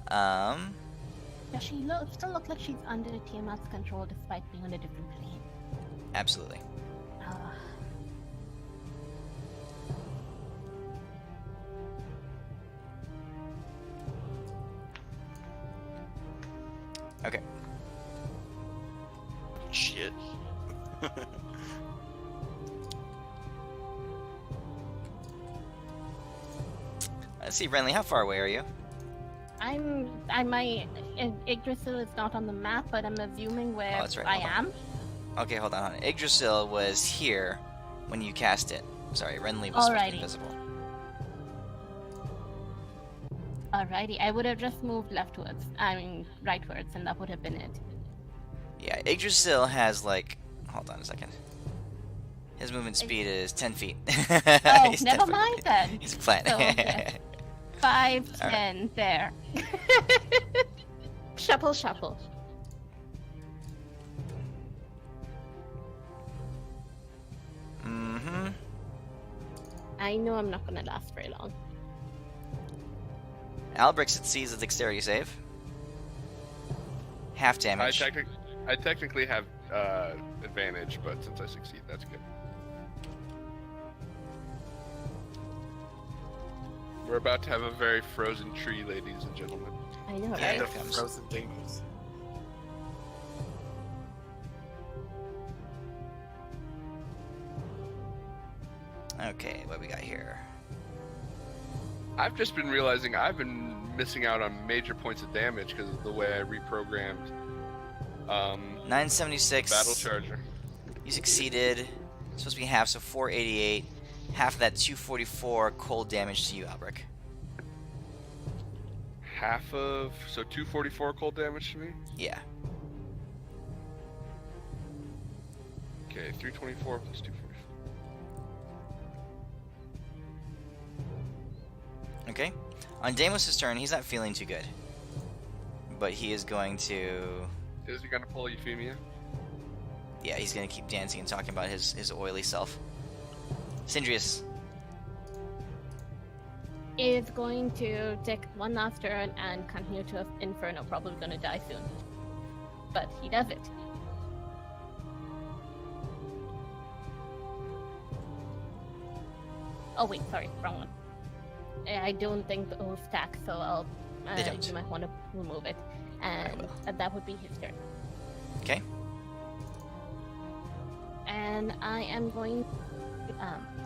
Does she still look like she's under Tiamat's control despite being on a different plane? Absolutely. Ah. Okay. Shit. Let's see, Renly, how far away are you? My Yggdrasil is not on the map, but I'm assuming where Oh, that's right, I hold on. am. Okay, hold on. Yggdrasil was here when you cast it. Sorry, Renly was supposed to be Alrighty. invisible. Alrighty, I would have just moved leftwards. Rightwards, and that would have been it. Yeah, Yggdrasil has like. Hold on a second. His movement speed is 10 feet. Oh, He's never 10 mind feet. then. He's flat. So, okay. 5, Alright. 10, there. Shuffle, shuffle. Mm-hmm. I know I'm not gonna last very long. Albric succeeds a dexterity save. Half damage. I technically have advantage, but since I succeed, that's good. We're about to have a very frozen tree, ladies and gentlemen. I know, Yeah, right? here The comes. frozen things. Okay, what we got here? I've just been realizing I've been missing out on major points of damage because of the way I reprogrammed 976. Battle Charger. You succeeded. It's supposed to be half, so 488. Half of that 244 cold damage to you, Albric. Half of... So 244 cold damage to me? Yeah. Okay, 324 plus 244. Okay. On Deimos' turn, he's not feeling too good. But he is going to... Is he gonna pull Euphemia? Yeah, he's going to keep dancing and talking about his oily self. Sindrius. Is going to take one last turn and continue to Inferno. Probably gonna die soon. But he does it. Oh wait, sorry, wrong one. I don't think those stack, so I'll. They don't. You might want to remove it, and will. that would be his turn. Okay. And I am going.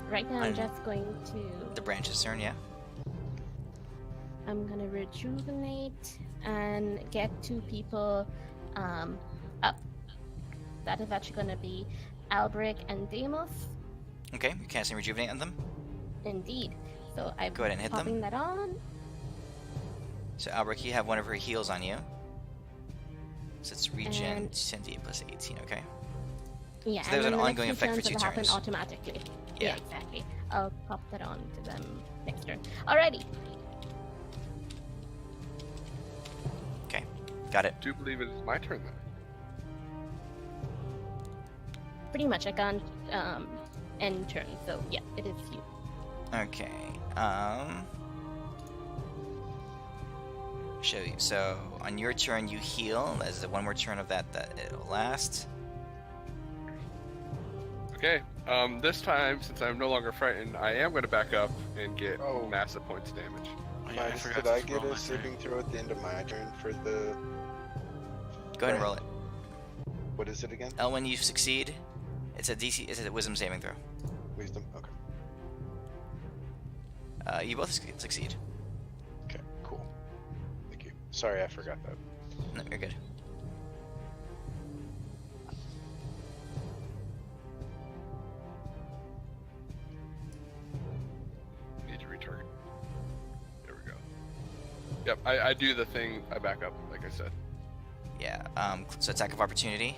Right now, I'm I'm- just going to. The branch's turn, yeah. I'm gonna rejuvenate and get 2 people up. That is actually gonna be Albric and Deimos. Okay, you're casting Rejuvenate on them. Indeed. So I'm Go ahead and hit them. popping that on. So, Albric, you have one of her heals on you. So it's regen And- 10d plus 18, okay? Yeah, So there's and an then the ongoing next effect for turns 2 will happen turns. automatically. Yeah. Exactly. I'll pop that on to them next turn. Alrighty. Okay, got it. I do believe it is my turn then. Pretty much, I can't end turn, so yeah, it is you. Okay. Show you. So on your turn, you heal. As the one more turn of that it'll last. Okay. This time, since I'm no longer frightened, I am going to back up and get Oh. massive points of damage. Oh, yeah, Minus, forgot did I to get roll a my saving throw at the end of my turn for the? Go ahead and Right. roll it. What is it again? Elwin, you succeed. It's a DC. It's a Wisdom saving throw. Wisdom. Okay. You both succeed. Okay. Cool. Thank you. Sorry, I forgot that. No, you're good. Need to retarget. There we go. Yep, I do the thing. I back up, like I said. Yeah. So attack of opportunity.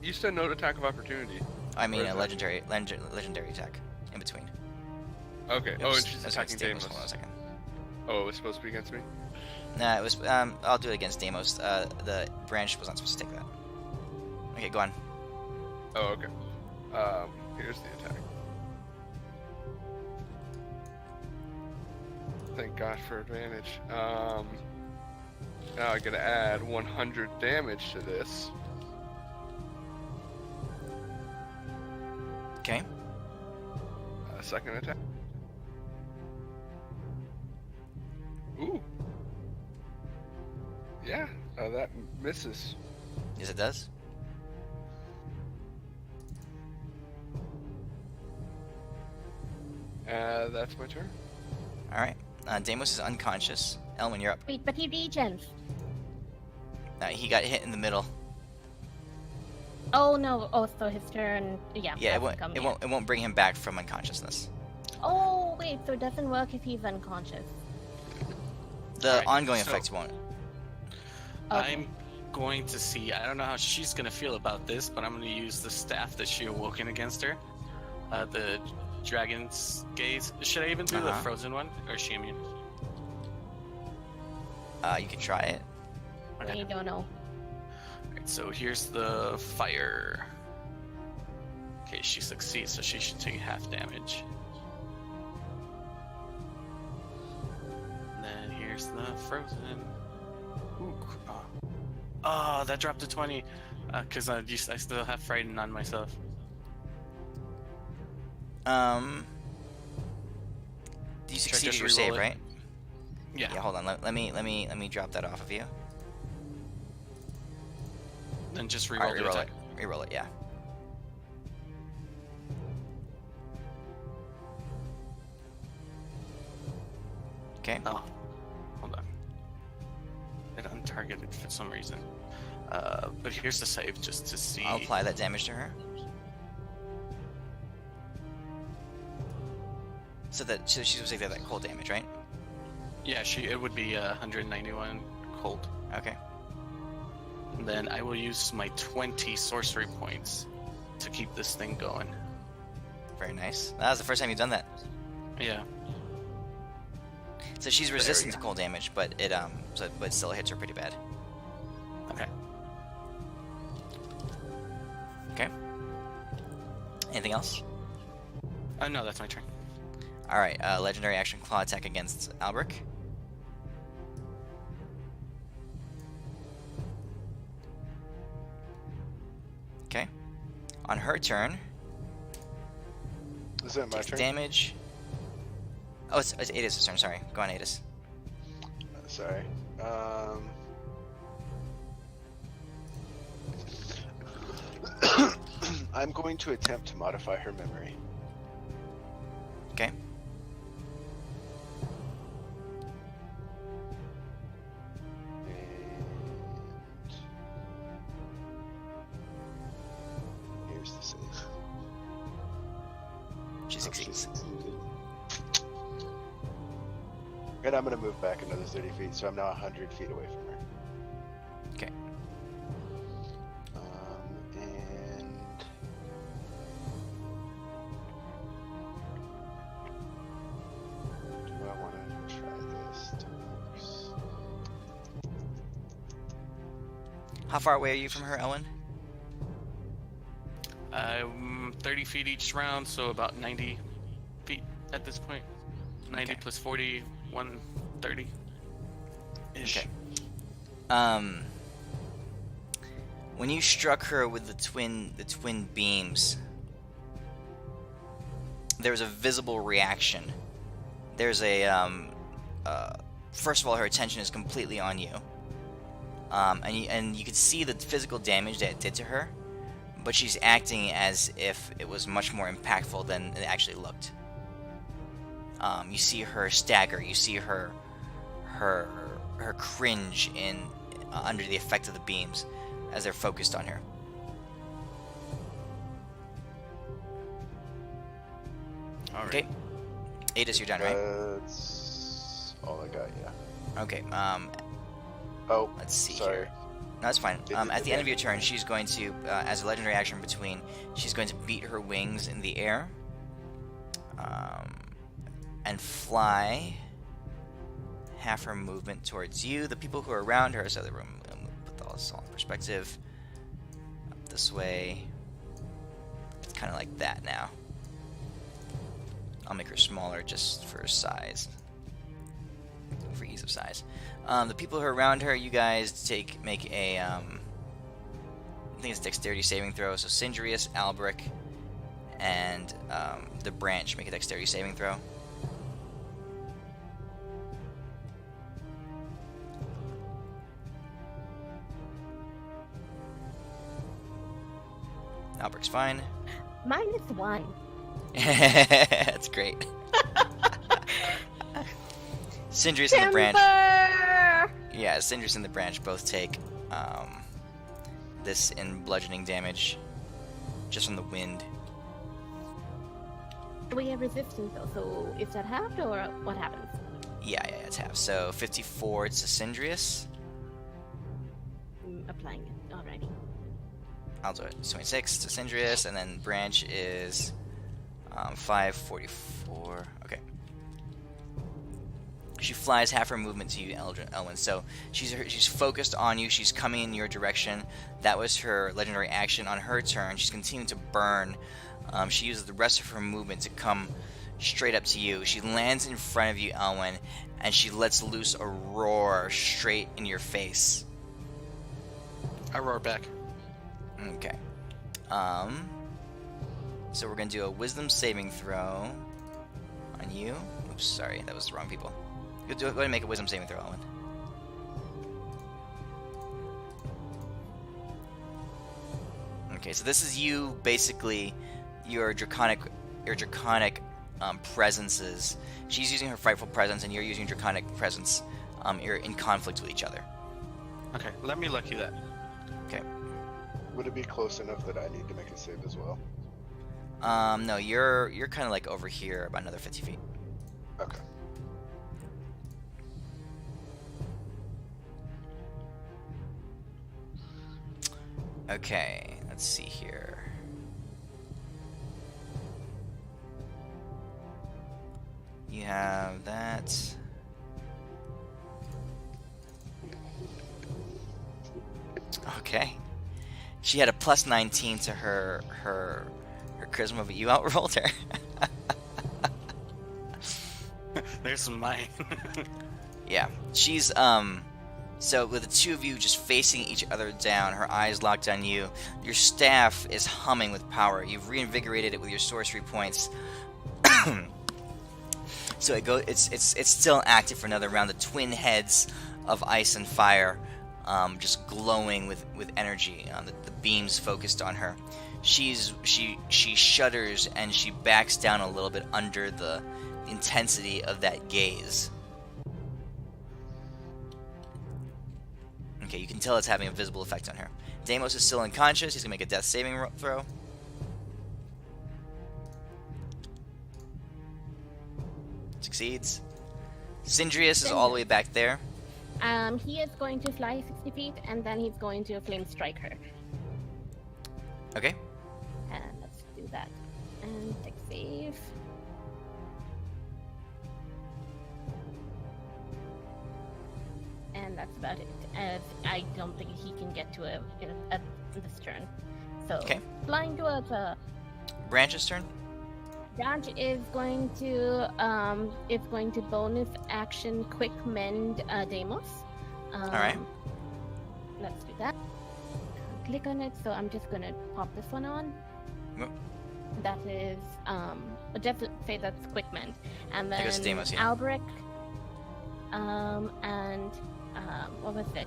You said no attack of opportunity. I mean Where a is legendary attack in between. Okay. It Oh, was- and she's that's attacking against Deimos. Hold on a second. Oh, it was supposed to be against me? Nah, it was. I'll do it against Deimos. The branch was not supposed to take that. Okay, go on. Oh, okay. Here's the attack. Thank God for advantage. Now I gotta add 100 damage to this. Okay. Second attack. Ooh. Yeah, that misses. Yes, it does. That's my turn. All right. Deimos is unconscious. Elwin, you're up. Wait, but he regens. He got hit in the middle. Oh no! Oh, so his turn. Yeah. Yeah, it hasn't won't. come It yet. won't. It won't bring him back from unconsciousness. Oh wait, so it doesn't work if he's unconscious. The Alright, ongoing so- effects won't. Okay. I'm going to see. I don't know how she's gonna feel about this, but I'm gonna use the staff that she awoken against her. The dragon's gaze. Should I even do the Uh-huh. frozen one, or is she immune? You can try it. I don't know. Alright, so here's the fire. Okay, she succeeds, so she should take half damage. And then here's the frozen. Ooh, oh, that dropped to 20. Because I still have frightened on myself. You Should I succeeded just your reroll save, it? right? Yeah. Yeah. Hold on. Let me drop that off of you. Then just All reroll right, the reroll attack. it. Reroll it. Yeah. Okay. Oh, hold on. It untargeted for some reason. But here's the save just to see. I'll apply that damage to her. So she's supposed to take that cold damage, right? Yeah, it would be 191 cold. Okay. And then I will use my 20 sorcery points to keep this thing going. Very nice. That was the first time you've done that. Yeah. So she's we resistant to go. cold damage, but it but still hits her pretty bad. Okay. Okay. Anything else? No, that's my turn. All right. Legendary action claw attack against Albrecht. Okay. On her turn, Is that my takes turn? damage. Oh, it's Adis' turn. Sorry. Go on, Adis. Sorry. I'm going to attempt to modify her memory. Okay. And here's the save. She succeeds. And I'm going to move back another 30 feet, so I'm now 100 feet away from her. Okay. How far away are you from her, Elwin? 30 feet each round, so about 90 feet at this point. 90 Okay. plus 40, 130 ish. Okay. When you struck her with the twin beams, there was a visible reaction. There's first of all, her attention is completely on you. And you could see the physical damage that it did to her, but she's acting as if it was much more impactful than it actually looked. You see her stagger. You see her cringe under the effect of the beams as they're focused on her. All right. Okay, Adis, you're done, right? That's all I got. Yeah. Okay. Oh, Let's see sorry. here. No, that's fine. Did At the end that. of your turn, she's going to, as a legendary action between, she's going to beat her wings in the air, and fly half her movement towards you. The people who are around her, so the room, put all this all in perspective. Up this way. It's kind of like that now. I'll make her smaller just for size, for ease of size. The people who are around her, you guys make a, I think it's dexterity saving throw. So Sindrius, Albric, and the branch make a dexterity saving throw. Albric's fine. -1. That's great. Sindrius and the branch. Timber! Yeah, Sindrius and the branch both take this in bludgeoning damage just from the wind. We have resistance though, so is that halved or what happens? Yeah, it's half. So 54 to Sindrius. Applying it. Alrighty. I'll do it. 26 to Sindrius, and then branch is 544. Okay. She flies half her movement to you, Elwin. So she's focused on you. She's coming in your direction. That was her legendary action. On her turn, she's continuing to burn. She uses the rest of her movement to come straight up to you. She lands in front of you, Elwin, and she lets loose a roar straight in your face. I roar back. Okay. So we're gonna do a wisdom saving throw on you. Oops, sorry, that was the wrong people. Go ahead and make a wisdom saving throw, Owen. Okay, so this is you basically your draconic presences. She's using her frightful presence, and you're using draconic presence. You're in conflict with each other. Okay, let me lucky that. Okay. Would it be close enough that I need to make a save as well? No, you're kind of like over here, about another 50 feet. Okay. Okay, let's see here. You have that. Okay. She had a plus 19 to her charisma, but you outrolled her. There's mine. Yeah. She's so with the two of you just facing each other down, her eyes locked on you, your staff is humming with power. You've reinvigorated it with your sorcery points. So it's still active for another round. The twin heads of ice and fire just glowing with energy. The beams focused on her. She shudders and she backs down a little bit under the intensity of that gaze. Okay, you can tell it's having a visible effect on her. Deimos is still unconscious. He's gonna make a death saving throw. Succeeds. Sindrius is all the way back there. He is going to fly 60 feet and then he's going to flame strike her. Okay. And let's do that. And take save. And that's about it. As I don't think he can get to it at this turn. So Okay. flying towards Branch's turn. Branch is going to bonus action quick mend Deimos. All right. Let's do that. Click on it. So I'm just gonna pop this one on. Yep. That is just say that's quick mend, and then guess Deimos, yeah. Albrecht, and what was it?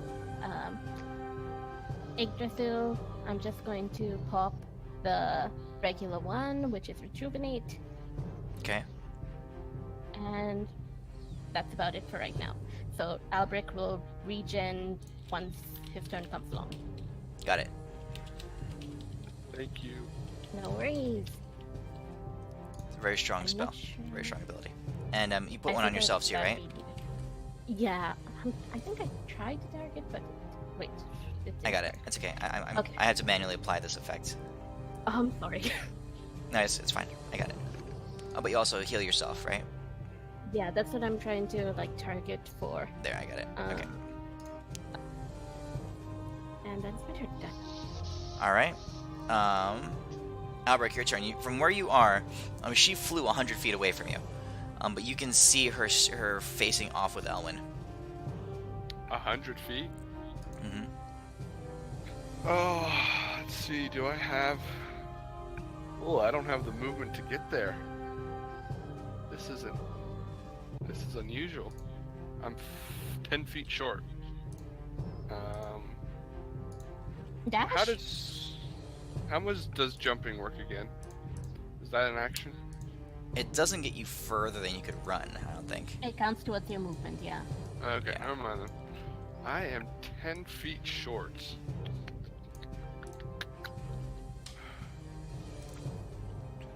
Yggdrasil. I'm just going to pop the regular one, which is rejuvenate, Okay. and that's about it for right now. So Albrecht will regen once his turn comes along. Got it. Thank you. No worries. It's a very strong I'm spell. not sure. Very strong ability. And you put I one on think yourself too, right? that'd be needed. Yeah, I think I tried to target, but wait. I got it. It's okay. Okay. I had to manually apply this effect. Oh, I'm sorry. No, it's fine. I got it. Oh, but you also heal yourself, right? Yeah, that's what I'm trying to like target for. There, I got it. Okay. And that's my turn done. All right. Albrecht, your turn. From where you are, she flew 100 feet away from you, but you can see her facing off with Elwyn. 100 feet? Mm-hmm. Oh, let's see. Do I have... Oh, I don't have the movement to get there. This is unusual. I'm 10 feet short. Dash? How much does jumping work again? Is that an action? It doesn't get you further than you could run, I don't think. It counts towards your movement, yeah. Okay, Yeah. never mind then. I am 10 feet short.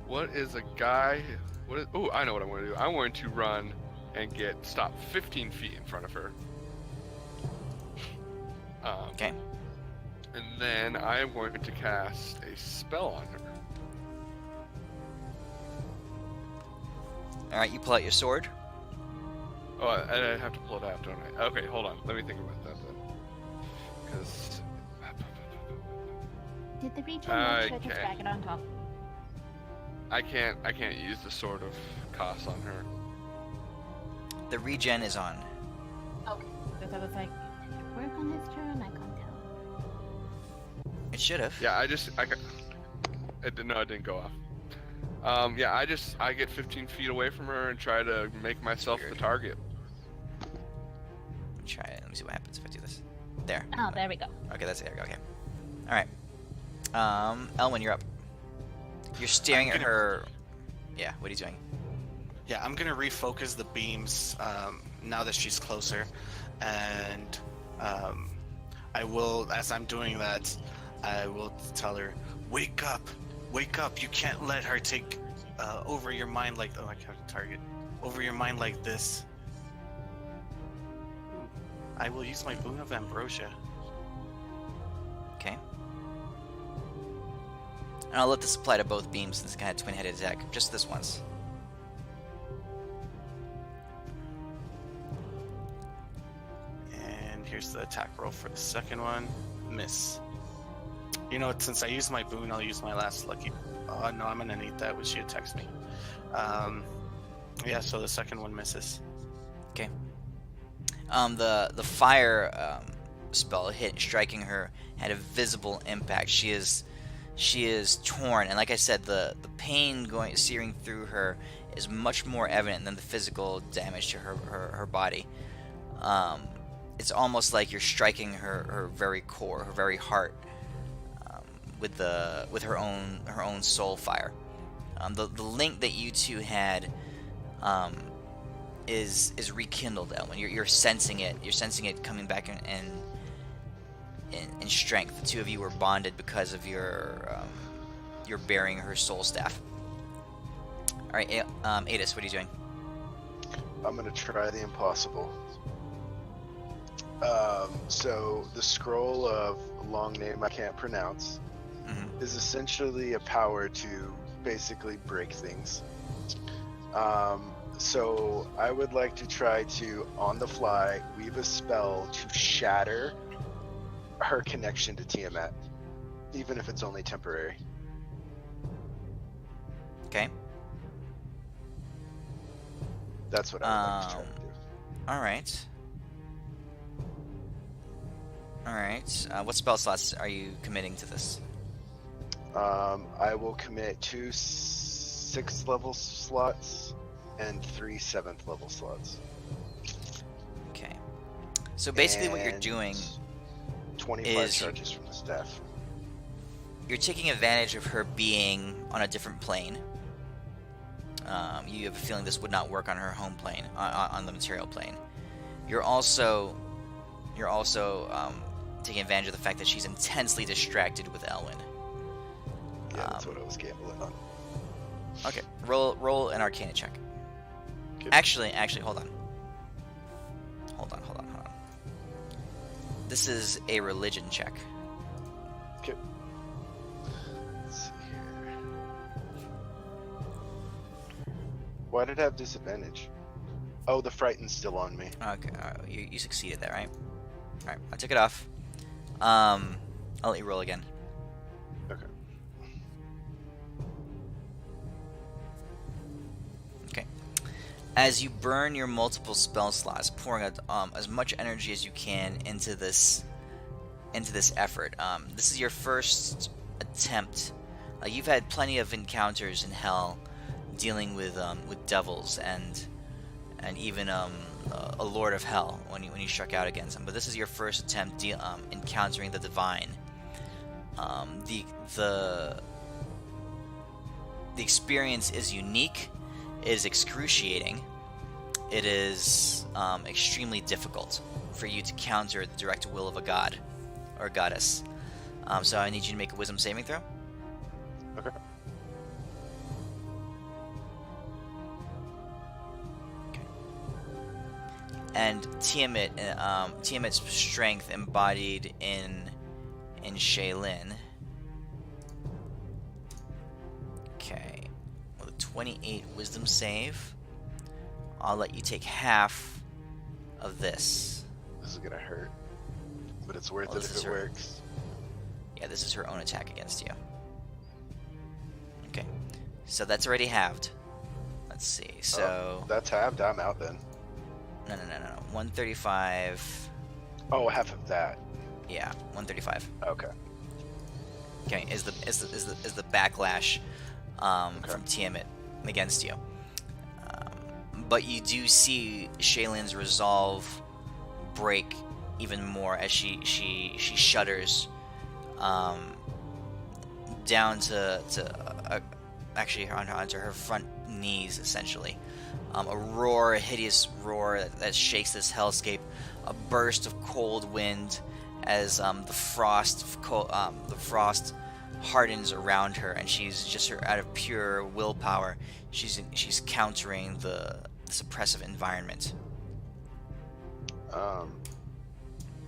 What is a guy... Oh, I know what I'm going to do. I'm going to run and stop 15 feet in front of her. Okay. And then I am going to cast a spell on her. All right, you pull out your sword. Oh, I have to pull it out, don't I? Okay, hold on. Let me think about that then. Because... Did the region not try to Okay. drag it on top? I can't use the Sword of Kos on her. The regen is on. Okay. Because I was like, did it work on his turn? I can't tell. It should have. Yeah, no, it didn't go off. Yeah, I get 15 feet away from her and try to make myself the Weird. target. Try it. Let me see what happens if I do this. There. Oh, there we go. Okay, that's it. There we go. Okay. All right. Elwyn, you're up. You're staring at her. Yeah. What are you doing? Yeah, I'm gonna refocus the beams now that she's closer, and I will, as I'm doing that, I will tell her, wake up, you can't let her take over your mind like, oh, I can't target, over your mind like this. I will use my Boon of Ambrosia. Okay. And I'll let this apply to both beams. This kind of twin-headed attack. Just this once. And here's the attack roll for the second one. Miss. You know what, since I used my boon, I'll use my last lucky. Oh no, I'm gonna need that when she attacks me. Yeah, so the second one misses. Okay. The fire spell hit, striking her, had a visible impact. She is torn, and like I said, the pain searing through her is much more evident than the physical damage to her body. It's almost like you're striking her very core, her very heart, with her own soul fire. The link that you two had is rekindled, Elwyn. You're sensing it. You're sensing it coming back in strength. The two of you were bonded because of your bearing her soul staff. All right, Adis, what are you doing? I'm gonna try the impossible. So the scroll of a long name I can't pronounce is essentially a power to basically break things. So I would like to try to, on the fly, weave a spell to shatter her connection to Tiamat, even if it's only temporary. Okay. That's what I would like to try to do. All right. All right. What spell slots are you committing to this? I will commit 2 6th level slots and 3 7th level slots. Okay. So basically, what you're And doing 25 is charges from the staff. you're taking advantage of her being on a different plane. You have a feeling this would not work on her home plane, on the material plane. You're also taking advantage of the fact that she's intensely distracted with Elwyn. Yeah, that's what I was gambling on. Okay, roll an Arcana check. Okay. Actually, hold on. This is a religion check. Okay. Let's see here. Why did I have disadvantage? Oh, the frighten's still on me. Okay, you succeeded there, right? All right, I took it off. I'll let you roll again. Okay. Okay. As you burn your multiple spell slots, pouring as much energy as you can into this effort. This is your first attempt. You've had plenty of encounters in hell, dealing with devils and even a lord of hell when you struck out against him. But this is your first attempt encountering the divine. The experience is unique. It is excruciating. It is extremely difficult for you to counter the direct will of a god or goddess. So I need you to make a wisdom saving throw. Okay. And Tiamat's strength embodied in Shaylyn. Okay, with a 28 wisdom save, I'll let you take half of this. This is gonna hurt, but it's worth Well, it this if is it her- works. Yeah, this is her own attack against you. Okay, so that's already halved. Let's see. So That's halved. I'm out then. no. 135. Oh, half of that. Yeah, 135. Okay. Okay, is the backlash from Tiamat against you. But you do see Shaylyn's resolve break even more as she shudders down to actually onto her front knees, essentially. A hideous roar that shakes this hellscape. A burst of cold wind as the frost hardens around her, and she's just out of pure willpower. She's countering this oppressive environment.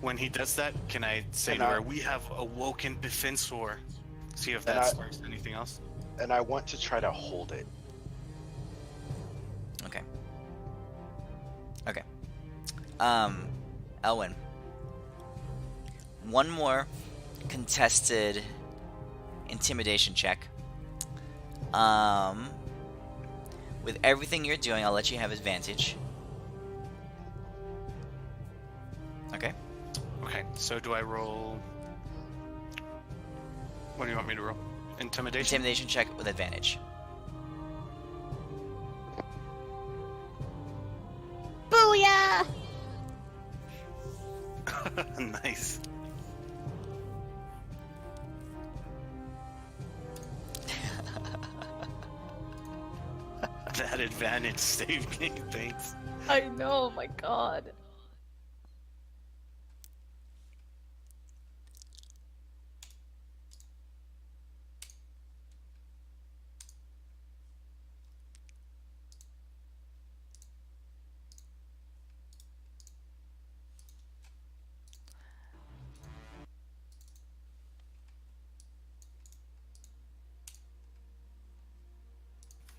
When he does that, can I say And to I- her, "We have awoken Defensor"? See if that And I- sparks anything else. And I want to try to hold it. Okay. Elwyn. One more contested intimidation check. With everything you're doing, I'll let you have advantage. Okay. Okay, so do I roll? What do you want me to roll? Intimidation? Intimidation check with advantage. Booyah! Nice. That advantage saved me, thanks. I know, my god.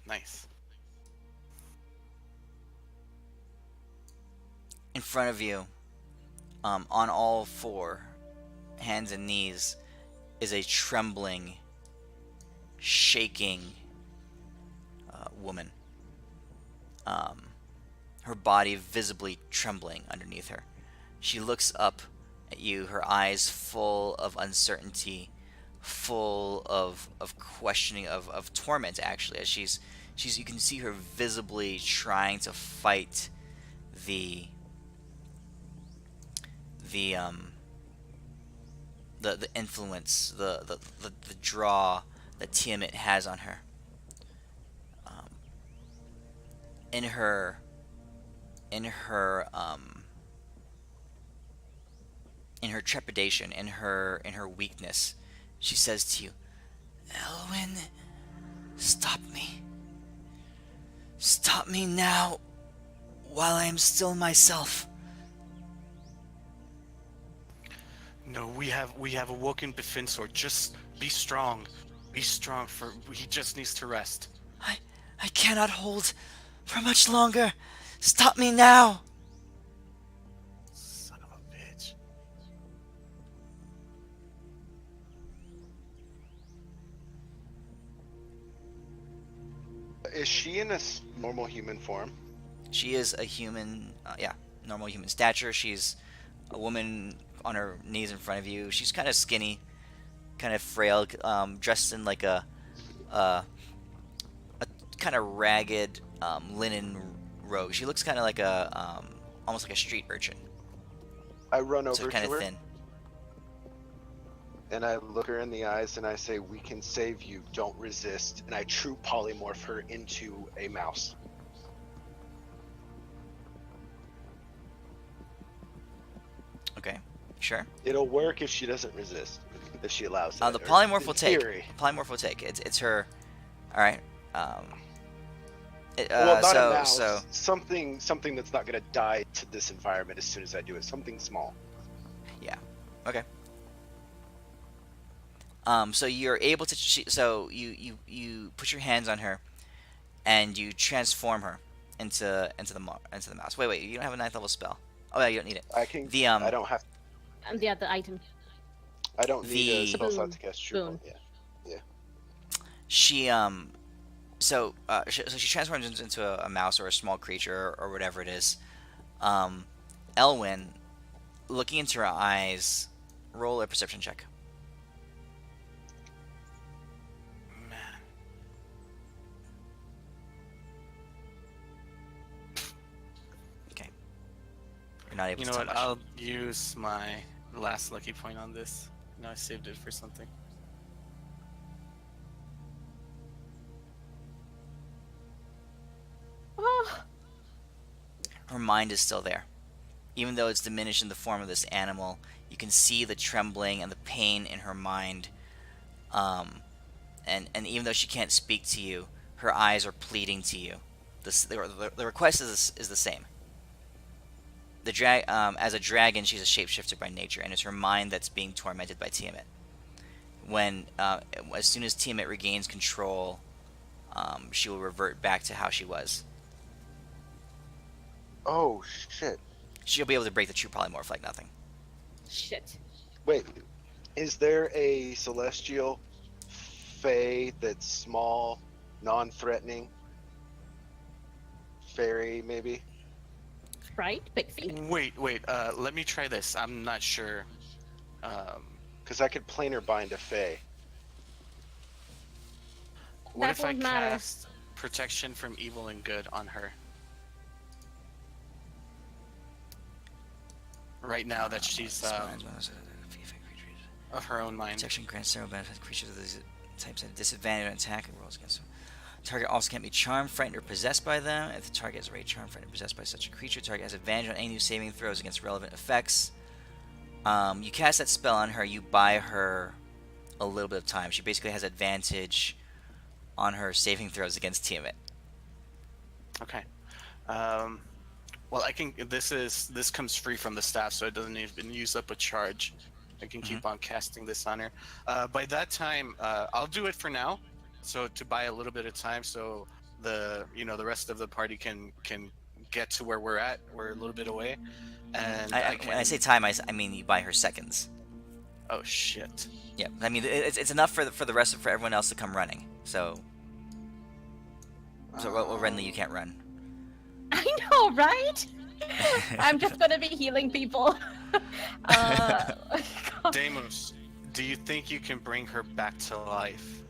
Nice. In front of you, on all four, hands and knees, is a trembling, shaking woman. Um, her body visibly trembling underneath her. She looks up at you, her eyes full of uncertainty, full of questioning, of torment, actually, as she's you can see her visibly trying to fight the the um the influence, the draw that Tiamat has on her. Um, in her in her in her trepidation, in her weakness, she says to you, "Elwyn, stop me. Stop me now, while I am still myself." No, we have awoken Befensor. Just be strong. Be strong, for he just needs to rest. I cannot hold for much longer. Stop me now. Son of a bitch. Is she in a normal human form? She is a human, normal human stature. She's a woman on her knees in front of you. She's kind of skinny, kind of frail, dressed in like a kind of ragged linen robe. She looks kind of like almost like a street urchin. I run So over to kind of her thin. and I look her in the eyes and I say, "We can save you. Don't resist." And I true polymorph her into a mouse. Okay, sure. It'll work if she doesn't resist, if she allows it. The or polymorph in will take. theory. Polymorph will take. It's her. All right. Well, not a so mouse. so Something that's not going to die to this environment as soon as I do it. Something small. yeah. Okay. So you're able to. So you put your hands on her, and you transform her into the mouse. Wait. You don't have a 9th level spell. Oh yeah, you don't need it. I can. The I don't have. And the other item. I don't need a The- spell slot Boon. to cast True. Boon. Yeah. She so she transforms into a mouse or a small creature or whatever it is. Elwyn, looking into her eyes, roll a perception check. Man. Okay. You're not able You to know tell what? much. I'll use my last lucky point on this. No, I saved it for something. Oh, Her mind is still there. Even though it's diminished in the form of this animal, you can see the trembling and the pain in her mind. And even though she can't speak to you, her eyes are pleading to you. The request is the same. As a dragon, she's a shapeshifter by nature, and it's her mind that's being tormented by Tiamat. As soon as Tiamat regains control, she will revert back to how she was. Oh shit! She'll be able to break the true polymorph like nothing. shit. Wait, is there a celestial fae that's small, non-threatening? Fairy, maybe? Right? Pixie? Wait. Let me try this. I'm not sure. Because I could planar bind a fae. What That if I won't matter. cast protection from evil and good on her? Right now that she's of her own mind. Protection grants several benefits. Creatures of these types have disadvantage on attack and rolls against them. Target also can't be charmed, frightened, or possessed by them. If the target is already charmed, frightened, or possessed by such a creature, target has advantage on any new saving throws against relevant effects. You cast that spell on her, you buy her a little bit of time. She basically has advantage on her saving throws against Tiamat. Okay. Well, I can. This comes free from the staff, so it doesn't even use up a charge. I can keep on casting this on her. By that time, I'll do it for now. So to buy a little bit of time, so the rest of the party can get to where we're at. We're a little bit away, and When I say time, I mean you buy her seconds. Oh shit! Yeah, I mean it's enough for for everyone else to come running. So Renly, you can't run. I know, right? I'm just gonna be healing people. Deimos, do you think you can bring her back to life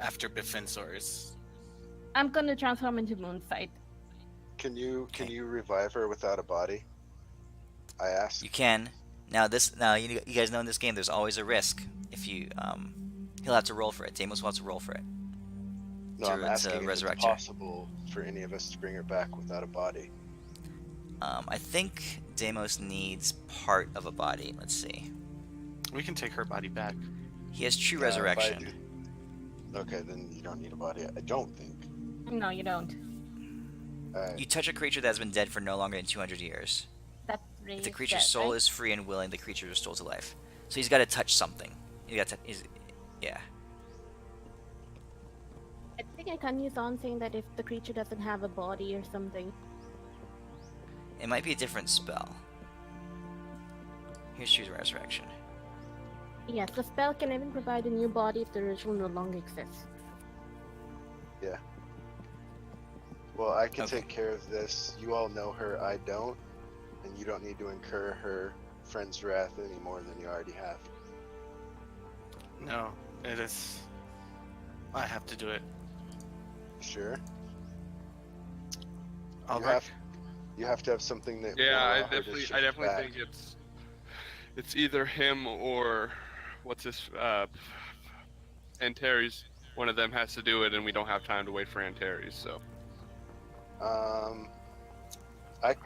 after Bifensor's? I'm gonna transform into Moonsight. Can you revive her without a body? I asked. You can. Now you guys know in this game there's always a risk. If you he'll have to roll for it. Deimos will have to roll for it. No, I'm asking if it's resurrect her. possible for any of us to bring her back without a body. I think Deimos needs part of a body. Let's see. We can take her body back. He has true Yeah, if I resurrection. Okay, then you don't need a body. I don't think. No, you don't. Alright. You touch a creature that has been dead for no longer than 200 years. That's If the creature's soul is free and willing, the creature is restored to life. So he's got to touch something. Yeah. I think I can use on saying that if the creature doesn't have a body or something. It might be a different spell. Here's true resurrection. Yes, the spell can even provide a new body if the original no longer exists. Yeah. Well, I can Okay. take care of this. You all know her, I don't. And you don't need to incur her friend's wrath any more than you already have. No, it is. I have to do it. Sure? Albrecht? You have to have something that Yeah, will I allow her to definitely shift back. think it's either him or what's this Antares. One of them has to do it, and we don't have time to wait for Antares. So Are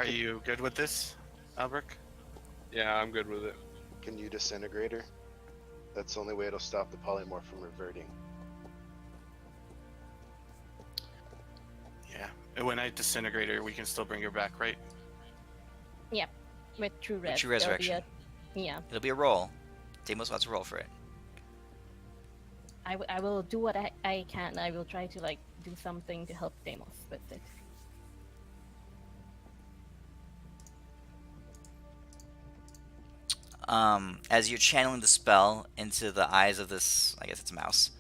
you good with this, Albrecht? yeah, I'm good with it. Can you disintegrate her? That's the only way it'll stop the polymorph from reverting. Yeah. And when I disintegrate her, we can still bring her back, right? with true res. true there'll be resurrection. Yeah, It'll be a roll. Deimos wants to roll for it. I will do what I can. I will try to do something to help Deimos with it. As you're channeling the spell into the eyes of this, I guess it's a mouse,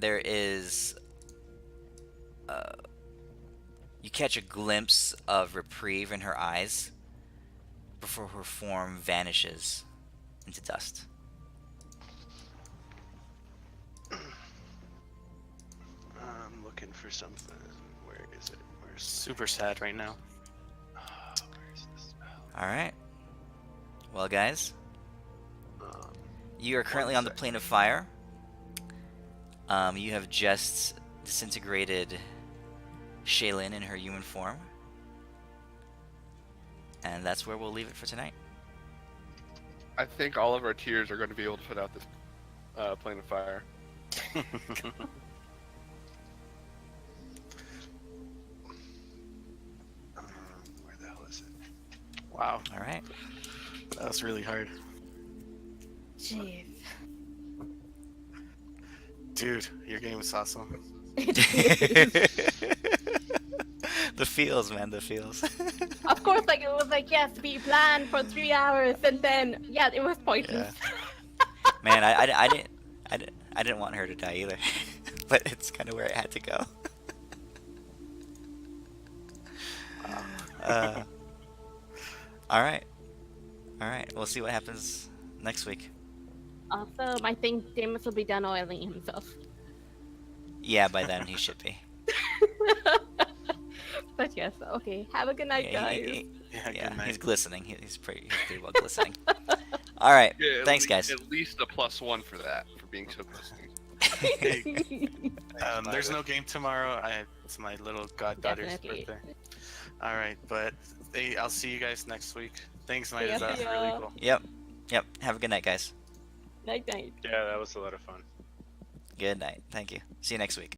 there is, you catch a glimpse of reprieve in her eyes before her form vanishes into dust. I'm looking for something. Where is it? Where's Super sad right now. where's the spell? Alright. Well, guys, Um, you are currently on the plane of fire. You have just disintegrated Shaylyn in her human form. And that's where we'll leave it for tonight. I think all of our tiers are going to be able to put out this plane of fire. Where the hell is it? Wow, Alright. that was really hard. Jeez. Dude, your game is awesome. The feels, man, the feels. Of course, it was yes, we planned for 3 hours, and then it was pointless. Man, I didn't want her to die either, but it's kind of where it had to go. All right, we'll see what happens next week. Awesome. I think Deimos will be done oiling himself. Yeah, by then he should be. But yes, okay. Have a good night, Yeah, guys. Yeah, yeah, good night. he's glistening. He's pretty well glistening. All right, Yeah, thanks, guys. At least a +1 for that, for being so glistening. There's no game tomorrow. It's my little goddaughter's Definitely. birthday. All right, but I'll see you guys next week. Thanks, See Midas. ya. That was really cool. Yep. Have a good night, guys. Night, night. Yeah, that was a lot of fun. Good night. Thank you. See you next week.